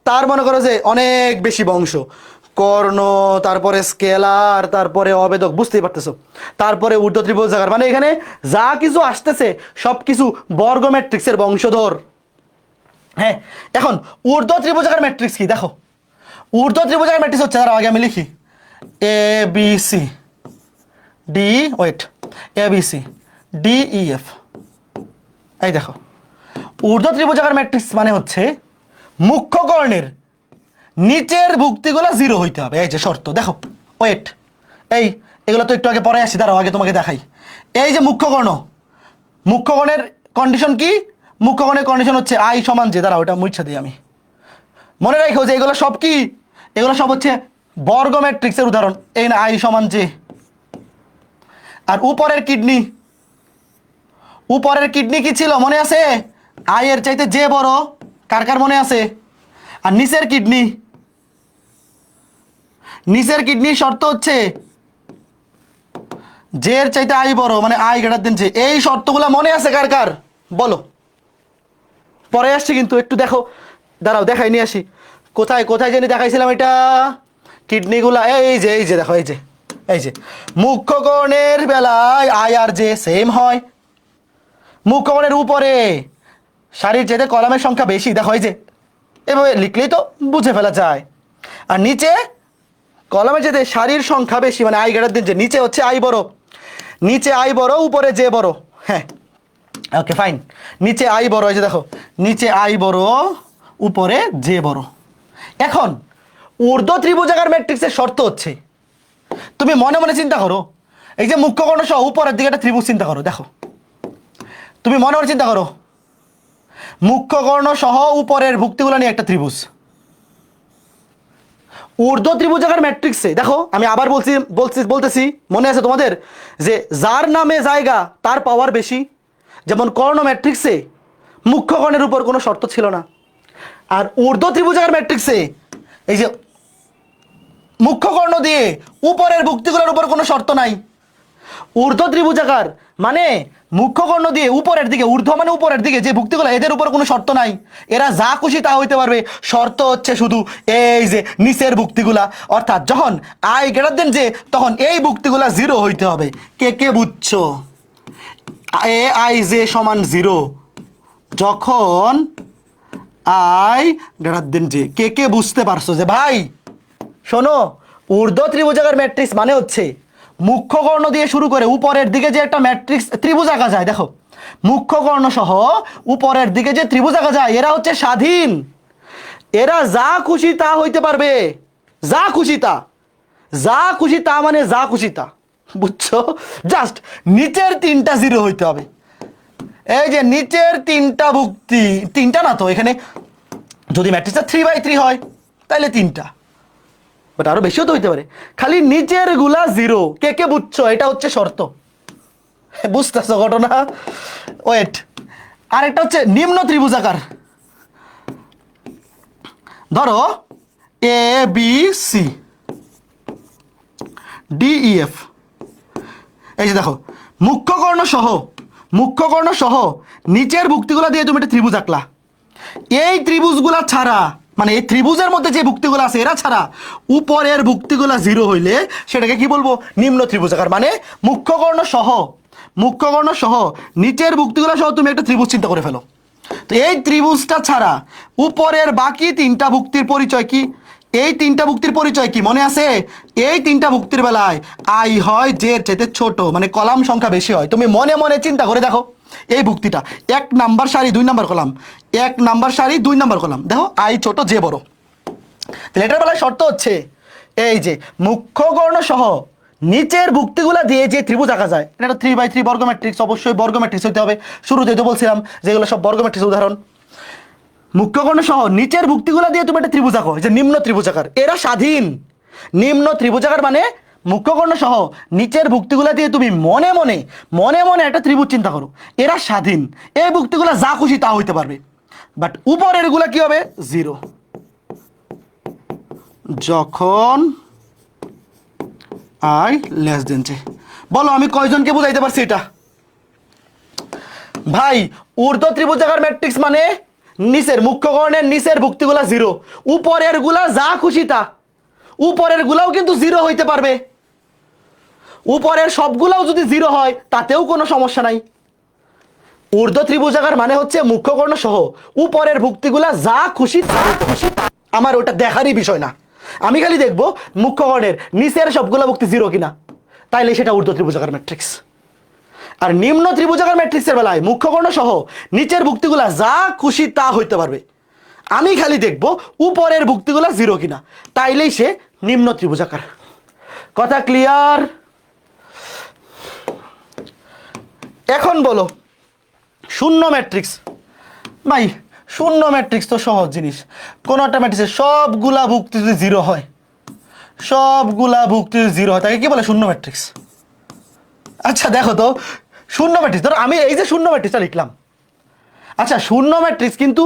তার মনে করো যে অনেক বেশি বংশ, কর্ণ, তারপরে স্কেলার, তারপরে অবেদক, বুঝতেই পারতেছো। তারপরে ঊর্ধ্ব ত্রিভুজাকার, মানে এখানে যা কিছু আসতেছে সব কিছু বর্গ ম্যাট্রিক্সের বংশধর। হ্যাঁ, এখন ঊর্ধ্ব ত্রিভুজাকার ম্যাট্রিক্স কি দেখো। ঊর্ধ্ব ত্রিভুজাকার ম্যাট্রিক্স হচ্ছে, তার আগে আমি লিখি A B C D E F. এই দেখো, ঊর্ধ্ব ত্রিভুজাকার ম্যাট্রিক্স মানে হচ্ছে মুখ্য কর্ণের নিচের ভুক্তিগুলো 0 হইতে হবে। এই যে শর্ত, দেখো ওয়েট, এগুলো তো একটু আগে পরে আসি, দাঁড়াও আগে তোমাকে দেখাই। এই যে মুখ্য কর্ণের কন্ডিশন কি? মুখ্য কর্ণের কন্ডিশন হচ্ছে আই সমান জে। দাঁড়াও, ওটা মুছে দিই আমি। মনে রাখো যে এগুলো সব কি? এগুলো সব হচ্ছে বর্গ ম্যাট্রিক্সের উদাহরণ। এই না, আই সমান জে। আর উপরের কিডনি কি ছিল মনে আছে? আই এর চাইতে জে বড়, কার কার মনে আছে? আর নিচের কিডনি নিচের কিডনির শর্ত হচ্ছে জের চাইতে আই বড়, মানে আই গ্রেটার দেন জে। এই শর্তগুলো মনে আছে কার কার বলো? পরে আসছি কিন্তু, একটু দেখো, দাঁড়াও দেখাই নিয়ে আসি। কোথায় কোথায় জানি দেখাইছিলাম এটা, কিডনিগুলা এই যে দেখো, এই যে মুখ্যকর্ণের বেলায় আই আর জে সেম হয়। মুখ্যকর্ণের উপরে সারির যেতে কলামের সংখ্যা বেশি, দেখো এই যে এভাবে লিখলেই তো বুঝে ফেলা যায়। আর নিচে কলামের যেতে সারির সংখ্যা বেশি, মানে আই গ্রেটার দেন জে, নিচে হচ্ছে আই বড়, নিচে আই বড় উপরে জে বড়। হ্যাঁ ওকে ফাইন, নিচে আই বড়, এই যে দেখো নিচে আই বড় উপরে জে বড়। এখন ঊর্ধ্ব ত্রিভুজাকার ম্যাট্রিক্সের শর্ত হচ্ছে, তুমি মনে মনে চিন্তা করো, এই যে মুখ্যকর্ণ সহ উপরের দিকে একটা ত্রিভুজ চিন্তা করো, দেখো তুমি মনে মনে চিন্তা করো, মুখ্যকর্ণ সহ উপরের ভুক্তিগুলো নিয়ে একটা ত্রিভুজ। ঊর্ধ্ব ত্রিভুজাকার ম্যাট্রিক্সে দেখো, আমি আবার বলতেছি মনে আছে তোমাদের, যে যার নামে জায়গা তার পাওয়ার বেশি। যেমন কর্ণ ম্যাট্রিক্সে মুখ্যকর্ণের উপর কোনো শর্ত ছিল না, আর ঊর্ধ্ব ত্রিভুজাকার ম্যাট্রিক্সে এই যে মুখ্যকর্ণ দিয়ে উপরের ভুক্তিগুলোর উপর কোনো শর্ত নাই। ঊর্ধ্ব ত্রিভুজাকার মানে মুখ্যকর্ণ দিয়ে উপরের দিকে, ঊর্ধ্ব মানে উপরের দিকে যে ভুক্তিগুলো, এদের উপর কোনো শর্ত নাই, এরা যা খুশি তা হইতে পারবে। শর্ত হচ্ছে শুধু এই যে নিচের ভুক্তিগুলা, অর্থাৎ যখন আই গ্রেটার দেন জে তখন এই ভুক্তিগুলা জিরো হইতে হবে। কে কে বুঝছো? এ আই জে সমান জিরো যখন আই গ্রেটার দেন জে। কে কে বুঝতে পারছো? যে ভাই শোনো, ঊর্ধ্ব ত্রিভুজাকার ম্যাট্রিক্স মানে হচ্ছে মুখ্যকর্ণ দিয়ে শুরু করে উপরের দিকে যে একটা ম্যাট্রিক্স ত্রিভুজ আঁকা যায়, দেখো মুখ্যকর্ণ সহ উপরের দিকে যে ত্রিভুজ আঁকা যায়, এরা হচ্ছে স্বাধীন, এরা যা খুশি তা হইতে পারবে। যা খুশি তা, যা খুশি তা মানে যা খুশি তা, বুঝছো? জাস্ট নিচের তিনটা জিরো হইতে হবে। এই যে নিচের তিনটা ভুক্তি, তিনটা না তো, এখানে যদি ম্যাট্রিক্সটা 3/3 হয় তাহলে তিনটা, বাট আরো বেশিও তো হইতে পারে। খালি নিচের গুলা জিরো। কে কে বুঝছো? এটা হচ্ছে শর্ত। বুঝতেছো ঘটনা? ওয়েট, আরেকটা হচ্ছে নিম্ন ত্রিভুজাকার। ধরো A B C D E F, এই যে দেখো মুখ্যকর্ণ সহ নিচের ভুক্তিগুলা দিয়ে তুমি একটা ত্রিভুজ আঁকলা। এই ত্রিভুজগুলা ছাড়া, মানে এই ত্রিভুজের মধ্যে যে ভুক্তিগুলো আছে এরা ছাড়া উপরের ভুক্তিগুলা জিরো হইলে সেটাকে কি বলবো? নিম্ন ত্রিভুজাকার। মানে মুখ্যকর্ণ সহ নিচের ভুক্তিগুলা সহ তুমি একটা ত্রিভুজ চিন্তা করে ফেলো। তো এই ত্রিভুজটা ছাড়া উপরের বাকি তিনটা ভুক্তির পরিচয় কি? এই তিনটা ভুক্তির পরিচয় কি মনে আছে? এই তিনটা ভুক্তির বেলায় আই হয় জের চাইতে ছোট, মানে কলাম সংখ্যা বেশি হয়। তুমি মনে মনে চিন্তা করে দেখো, এই ভুক্তিটা 1 নাম্বার সারি 2 নাম্বার কলাম, 1 নাম্বার সারি 2 নাম্বার কলাম, দেখো আই ছোট জে বড়। তাহলে এটার বেলায় শর্ত হচ্ছে এই যে মুখ্যকর্ণ সহ নিচের ভুক্তিগুলা দিয়ে যে ত্রিভুজ আঁকা যায়, এটা 3/3 বর্গ ম্যাট্রিক্স, অবশ্যই বর্গ ম্যাট্রিক্স হইতে হবে। শুরুতেই তো বলছিলাম যেগুলো সব বর্গ ম্যাট্রিক্স উদাহরণ। মুখ্যকর্ণ সহ নিচের ভুক্তিগুলা দিয়ে তুমি একটা ত্রিভুজ আঁকো, যে নিম্ন ত্রিভুজাকার, এরা স্বাধীন। নিম্ন ত্রিভুজাকার মানে মুখ্যকর্ণ সহ নিচের ভুক্তিগুলা দিয়ে তুমি মনে মনে একটা ত্রিভুজ চিন্তা করো, এরা স্বাধীন। এই ভুক্তিগুলা যা খুশি তা হইতে পারবে, বাট উপরের গুলা কি হবে? জিরো। যখন আই লেস দেন জে। বলো আমি কয়জনকে বুঝাইতে পারছি এটা? ভাই ঊর্ধ্ব ত্রিভুজাকার ম্যাট্রিক্স মানে নিচের মুখ্যকর্ণের নিচের ভুক্তিগুলা জিরো, উপরের গুলা যা খুশি তা। উপরের গুলাও কিন্তু জিরো হইতে পারবে, উপরের সবগুলাও যদি জিরো হয় তাতেও কোনো সমস্যা নাই। ঊর্ধ্ব ত্রিভুজাকার মানে হচ্ছে মুখ্যকর্ণ সহ উপরের ভুক্তিগুলা যা খুশি তা হইতে পারে। আমার ওটা দেখারই বিষয় না, আমি খালি দেখবো মুখ্যকর্ণের নিচের সবগুলা ভুক্তি জিরো কিনা, তাইলে সেটা ঊর্ধ্ব ত্রিভুজাকার ম্যাট্রিক্স। আর নিম্ন ত্রিভুজাকার ম্যাট্রিক্সের বেলায় মুখ্যকর্ণ সহ নিচের ভুক্তিগুলা যা খুশি তা হইতে পারবে, আমি খালি দেখবো উপরের ভুক্তিগুলা জিরো কিনা, তাইলেই সে নিম্ন ত্রিভুজাকার। কথা ক্লিয়ার? এখন বলো শূন্য ম্যাট্রিক্স। ভাই শূন্য ম্যাট্রিক্স তো সহজ জিনিস, কোন একটা ম্যাট্রিক্সের সবগুলা ভুক্তি যদি জিরো হয়, তাকে কি বলে? শূন্য ম্যাট্রিক্স। আচ্ছা দেখো তো, শূন্য ম্যাট্রিক্স ধরো আমি এই যে শূন্য ম্যাট্রিক্সটা লিখলাম, আচ্ছা শূন্য ম্যাট্রিক্স কিন্তু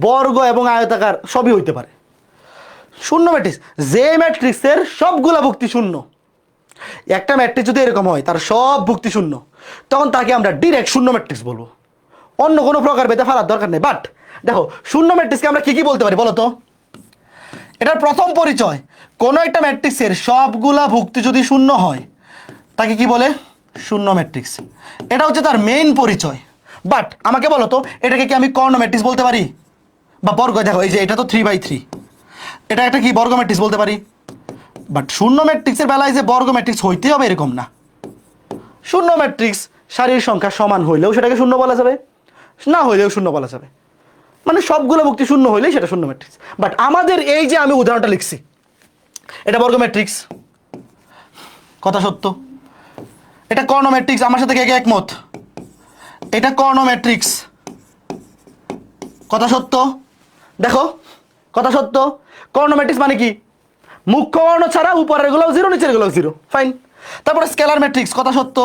বর্গ এবং আয়তাকার সবই হইতে পারে। শূন্য ম্যাট্রিক্স, যে ম্যাট্রিক্সের সবগুলা ভুক্তি শূন্য। একটা ম্যাট্রিক্স যদি এরকম হয় তার সব ভুক্তি শূন্য, তখন তাকে আমরা ডিরেক্ট শূন্য ম্যাট্রিক্স বলবো, অন্য কোনো প্রকার বেঁধে ফেলার দরকার নেই। বাট দেখো শূন্য ম্যাট্রিক্সকে আমরা কি কি বলতে পারি বলো তো? এটার প্রথম পরিচয়, কোনো একটা ম্যাট্রিক্সের সবগুলা ভুক্তি যদি শূন্য হয় তাকে কি বলে? শূন্য ম্যাট্রিক্স। এটা হচ্ছে তার মেইন পরিচয়। বাট আমাকে বলো তো, এটাকে কি আমি কর্ণ ম্যাট্রিক্স বলতে পারি? বা বর্গ, দেখো এই যে এটা তো 3/3, এটা একটা কি বর্গ ম্যাট্রিক্স বলতে পারি? বাট শূন্য ম্যাট্রিক্সের বেলায় যে বর্গ ম্যাট্রিক্স হইতে হবে এরকম না। শূন্য ম্যাট্রিক্স সারির সংখ্যা সমান হইলেও সেটাকে শূন্য বলা যাবে, না হইলেও শূন্য বলা যাবে, মানে সবগুলো ভুক্তি শূন্য হইলেই সেটা শূন্য ম্যাট্রিক্স। বাট আমাদের এই যে আমি উদাহরণটা লিখছি, এটা বর্গ ম্যাট্রিক্স, কথা সত্য। এটা কর্ণ ম্যাট্রিক্স, আমার সাথে কে কে একমত? এটা কর্ণ ম্যাট্রিক্স, কথা সত্য। দেখো কথা সত্য, কর্ণ ম্যাট্রিক্স মানে কি? মুখ্য কর্ণ ছাড়া উপরের গুলো জিরো, নিচের গুলো জিরো, ফাইন। তারপরে স্কেলার ম্যাট্রিক্স, কথা সত্য।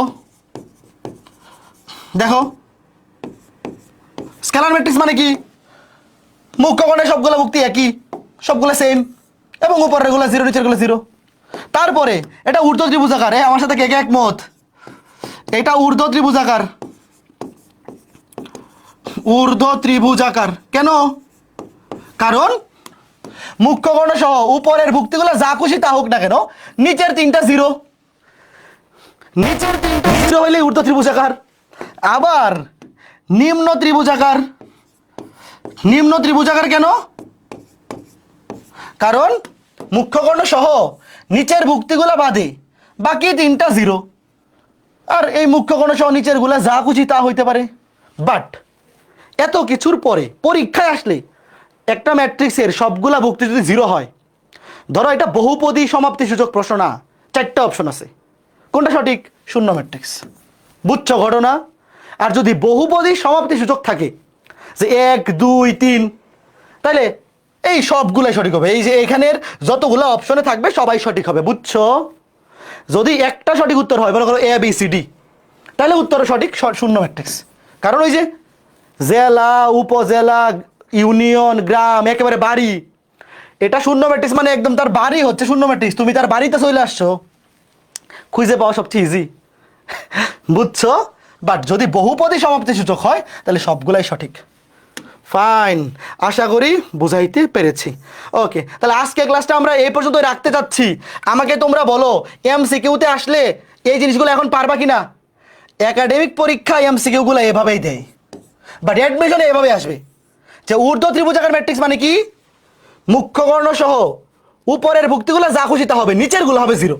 দেখো স্কেলার ম্যাট্রিক্স মানে কি? মুখ্য কর্ণের সবগুলো ভুক্তি একই, সবগুলো সেম, এবং উপরের গুলো জিরো, নিচের গুলো জিরো। তারপরে এটা ঊর্ধ্ব ত্রিভুজাকার, আমার সাথে কে কে একমত? এটা ঊর্ধ্ব ত্রিভুজাকার, ঊর্ধ্ব ত্রিভুজাকার। কেন? কারণ মুখ্য কর্ণ সহ উপরের ভুক্তিগুলো যা খুশি তা হোক না কেন, নিচের তিনটা জিরো, নিচের তিনটা জিরো হইলে ঊর্ধ্ব ত্রিভুজাকার। আবার নিম্ন ত্রিভুজাকার, নিম্ন ত্রিভুজাকার কেন? কারণ মুখ্য কর্ণ সহ নিচের ভুক্তিগুলো বাদে বাকি তিনটা জিরো, আর এই মুখ্য কর্ণ সহ নিচের গুলা যা খুশি তা হইতে পারে। বাট এত কিছুর পরে পরীক্ষায় আসলে একটা ম্যাট্রিক্সের সবগুলা ভুক্তি যদি জিরো হয়, ধরো এটা বহুপদী সমাপ্তি সূচক প্রশ্ন না, চারটা অপশন আছে, কোনটা সঠিক? শূন্য ম্যাট্রিক্স। বুঝছো ঘটনা? আর যদি বহুপদী সমাপ্তি সূচক থাকে যে 1 2 3, তাহলে এই সবগুলাই সঠিক হবে, এই যে এখানের যতগুলো অপশনে থাকবে সবাই সঠিক হবে, বুঝছো? যদি একটা সঠিক উত্তর হয়, মনে করো ABCD, তাহলে উত্তর সঠিক শূন্য ম্যাট্রিক্স। কারণ ওই যে জেলা, উপজেলা, ইউনিয়ন, গ্রাম, একেবারে বাড়ি, এটা শূন্য ম্যাট্রিক্স, মানে একদম তার বাড়ি হচ্ছে শূন্য ম্যাট্রিক্স, তুমি তার বাড়িতে চলে আসছো, খুঁজে পাওয়া সবচেয়ে ইজি, বুঝছো? বাট যদি বহুপদী সমাপ্তি সূচক হয় তাহলে সবগুলাই সঠিক। ফাইন, আশা করি বুঝাইতে পেরেছি। ওকে, তাহলে আজকে ক্লাসটা আমরা এই পর্যন্ত রাখতে চাচ্ছি। আমাকে তোমরা বলো MCQতে আসলে এই জিনিসগুলো এখন পারবা কিনা? একাডেমিক পরীক্ষা MCQগুলো এভাবেই দেয়, বাট অ্যাডমিশনে এভাবে আসবে যে ঊর্ধ্ব ত্রিভুজাকার ম্যাট্রিক্স মানে কি? মুখ্য কর্ণ সহ উপরের ভুক্তিগুলো যা খুশি তা হবে, নিচের গুলো হবে জিরো।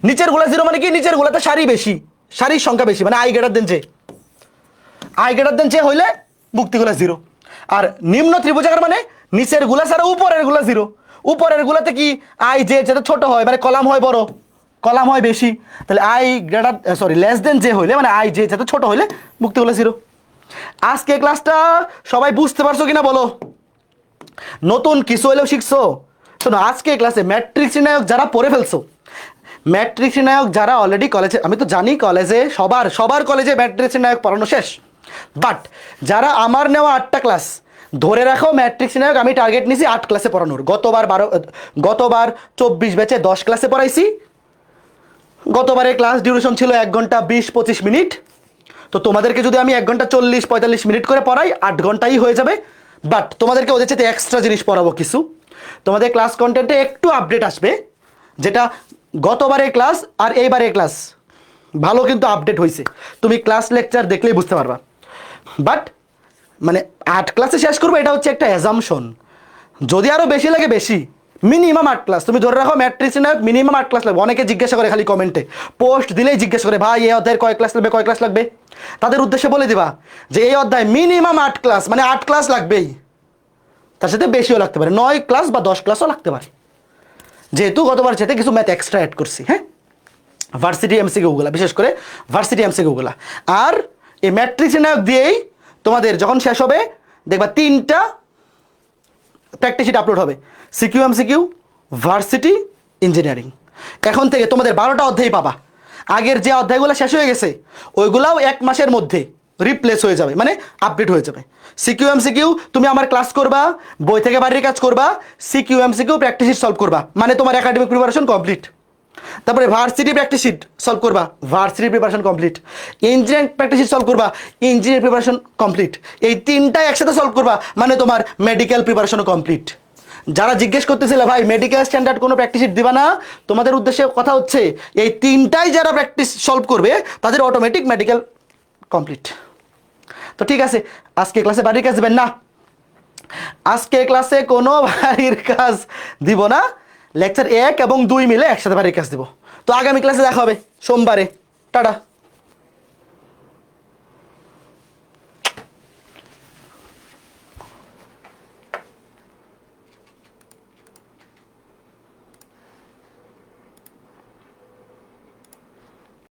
নিচের গুলো জিরো মানে কি? নিচের গুলোতে সারি বেশি, সারির সংখ্যা বেশি, মানে I greater than J, I greater than J হইলে ভুক্তিগুলো জিরো। আর নিম্ন ত্রিভুজাকার মানে নিচের গুলা ছাড়া উপরের গুলা জিরো, উপরের গুলাতে কি I J যাতে ছোট হয়, মানে কলাম হয় বড়, কলাম হয় বেশি, তাহলে লেস দেন J হইলে, মানে I J যাতে ছোট হইলে ভুক্তিগুলো জিরো। আজকে ক্লাসটা সবাই বুঝতে পারছো কিনা বলো? নতুন কিছু হইলেও শিখছো? শোনো, আজকে ক্লাসে ম্যাট্রিক্স নির্ণায়ক যারা পড়ে ফেলছো, ম্যাট্রিক্স নির্ণায়ক যারা অলরেডি কলেজে, আমি তো জানি কলেজে সবার কলেজে ম্যাট্রিক্স নির্ণায়ক পড়ানো শেষ, বাট যারা আমার নেওয়া 8টা ক্লাস ধরে রাখো, ম্যাট্রিক্স নির্ণায়ক আমি টার্গেট নিয়েছি 8 ক্লাসে পড়ানোর। গতবার 24 ব্যাচে 10 ক্লাসে পড়াইছি। গতবারের ক্লাস ডিউরেশন ছিল 1 ঘন্টা 20-25 মিনিট, তো তোমাদেরকে যদি আমি 1 ঘন্টা 40-45 মিনিট করে পড়াই 8 ঘন্টাই হয়ে যাবে। বাট তোমাদেরকে ওদের সাথে এক্সট্রা জিনিস পড়াবো কিছু, তোমাদের ক্লাস কন্টেন্টে একটু আপডেট আসবে, যেটা গতবারের ক্লাস আর এইবারের ক্লাস ভালো কিন্তু আপডেট হয়েছে, তুমি ক্লাস লেকচার দেখলেই বুঝতে পারবা। বাট মানে 8 ক্লাসে শেষ করবো এটা হচ্ছে একটা অ্যাজাম্পশন, যদি আরও বেশি লাগে বেশি, মিনিমাম 8 ক্লাস তুমি ধরে রাখো। ম্যাট্রিক্স নির্ণায়ক মিনিমাম 8 ক্লাস লাগবে। অনেকে জিজ্ঞাসা করে, খালি কমেন্টে পোস্ট দিলেই জিজ্ঞাসা করে, ভাই এই অধ্যায়ের কয় ক্লাস লাগবে, কয় ক্লাস লাগবে? তাদের উদ্দেশ্যে বলে দিবা যে এই অধ্যায় মিনিমাম 8 ক্লাস, মানে 8 ক্লাস লাগবেই, তার সাথে বেশিও লাগতে পারে, 9 ক্লাস বা 10 ক্লাসও লাগতে পারে, যেহেতু গতবার সাথে কিছু ম্যাথ এক্সট্রা অ্যাড করছি। হ্যাঁ, ভার্সিটি MCQগুলা, বিশেষ করে ভার্সিটি MCQগুলা। আর এই ম্যাট্রিক্স নির্ণায়ক দিয়েই তোমাদের যখন শেষ হবে দেখবা 3টা প্র্যাকটিস শিট আপলোড হবে, CQ MCQ, ভার্সিটি, ইঞ্জিনিয়ারিং। এখন থেকে তোমাদের 12টা অধ্যায় পাবা। আগের যে অধ্যায়গুলো শেষ হয়ে গেছে ওইগুলাও 1 মাসের মধ্যে রিপ্লেস হয়ে যাবে, মানে আপডেট হয়ে যাবে। সিকিউ এমসিকিউ তুমি আমার ক্লাস করবা, বই থেকে বাড়ির কাজ করবা, CQ MCQ practice sheet solve করবা, মানে তোমার একাডেমিক প্রিপারেশন কমপ্লিট। তারপরে ভার্সিটি প্র্যাকটিস শিট সলভ করবা, varsity preparation complete. Engineering practice sheet solve করবা, ইঞ্জিনিয়ারিং প্রিপারেশন কমপ্লিট। এই তিনটাই একসাথে সলভ করবা, মানে তোমার মেডিকেল প্রিপারেশনও কমপ্লিট। যারা জিজ্ঞেস করতেছিল ভাই মেডিকেল স্ট্যান্ডার্ড কোনো প্র্যাকটিস শিট দিবা না, তোমাদের উদ্দেশ্যে কথা হচ্ছে এই তিনটাই যারা প্র্যাকটিস সলভ করবে তাদের অটোমেটিক মেডিকেল কমপ্লিট। তো ঠিক আছে, আজকে ক্লাসে বাড়ির কাজ দেবেন না, আজকে ক্লাসে কোনো বাড়ির কাজ দিব না, লেকচার 1 এবং 2 মিলে একসাথে বাড়ির কাজ দিব। তো আগামী ক্লাসে দেখা হবে সোমবারে। টাটা।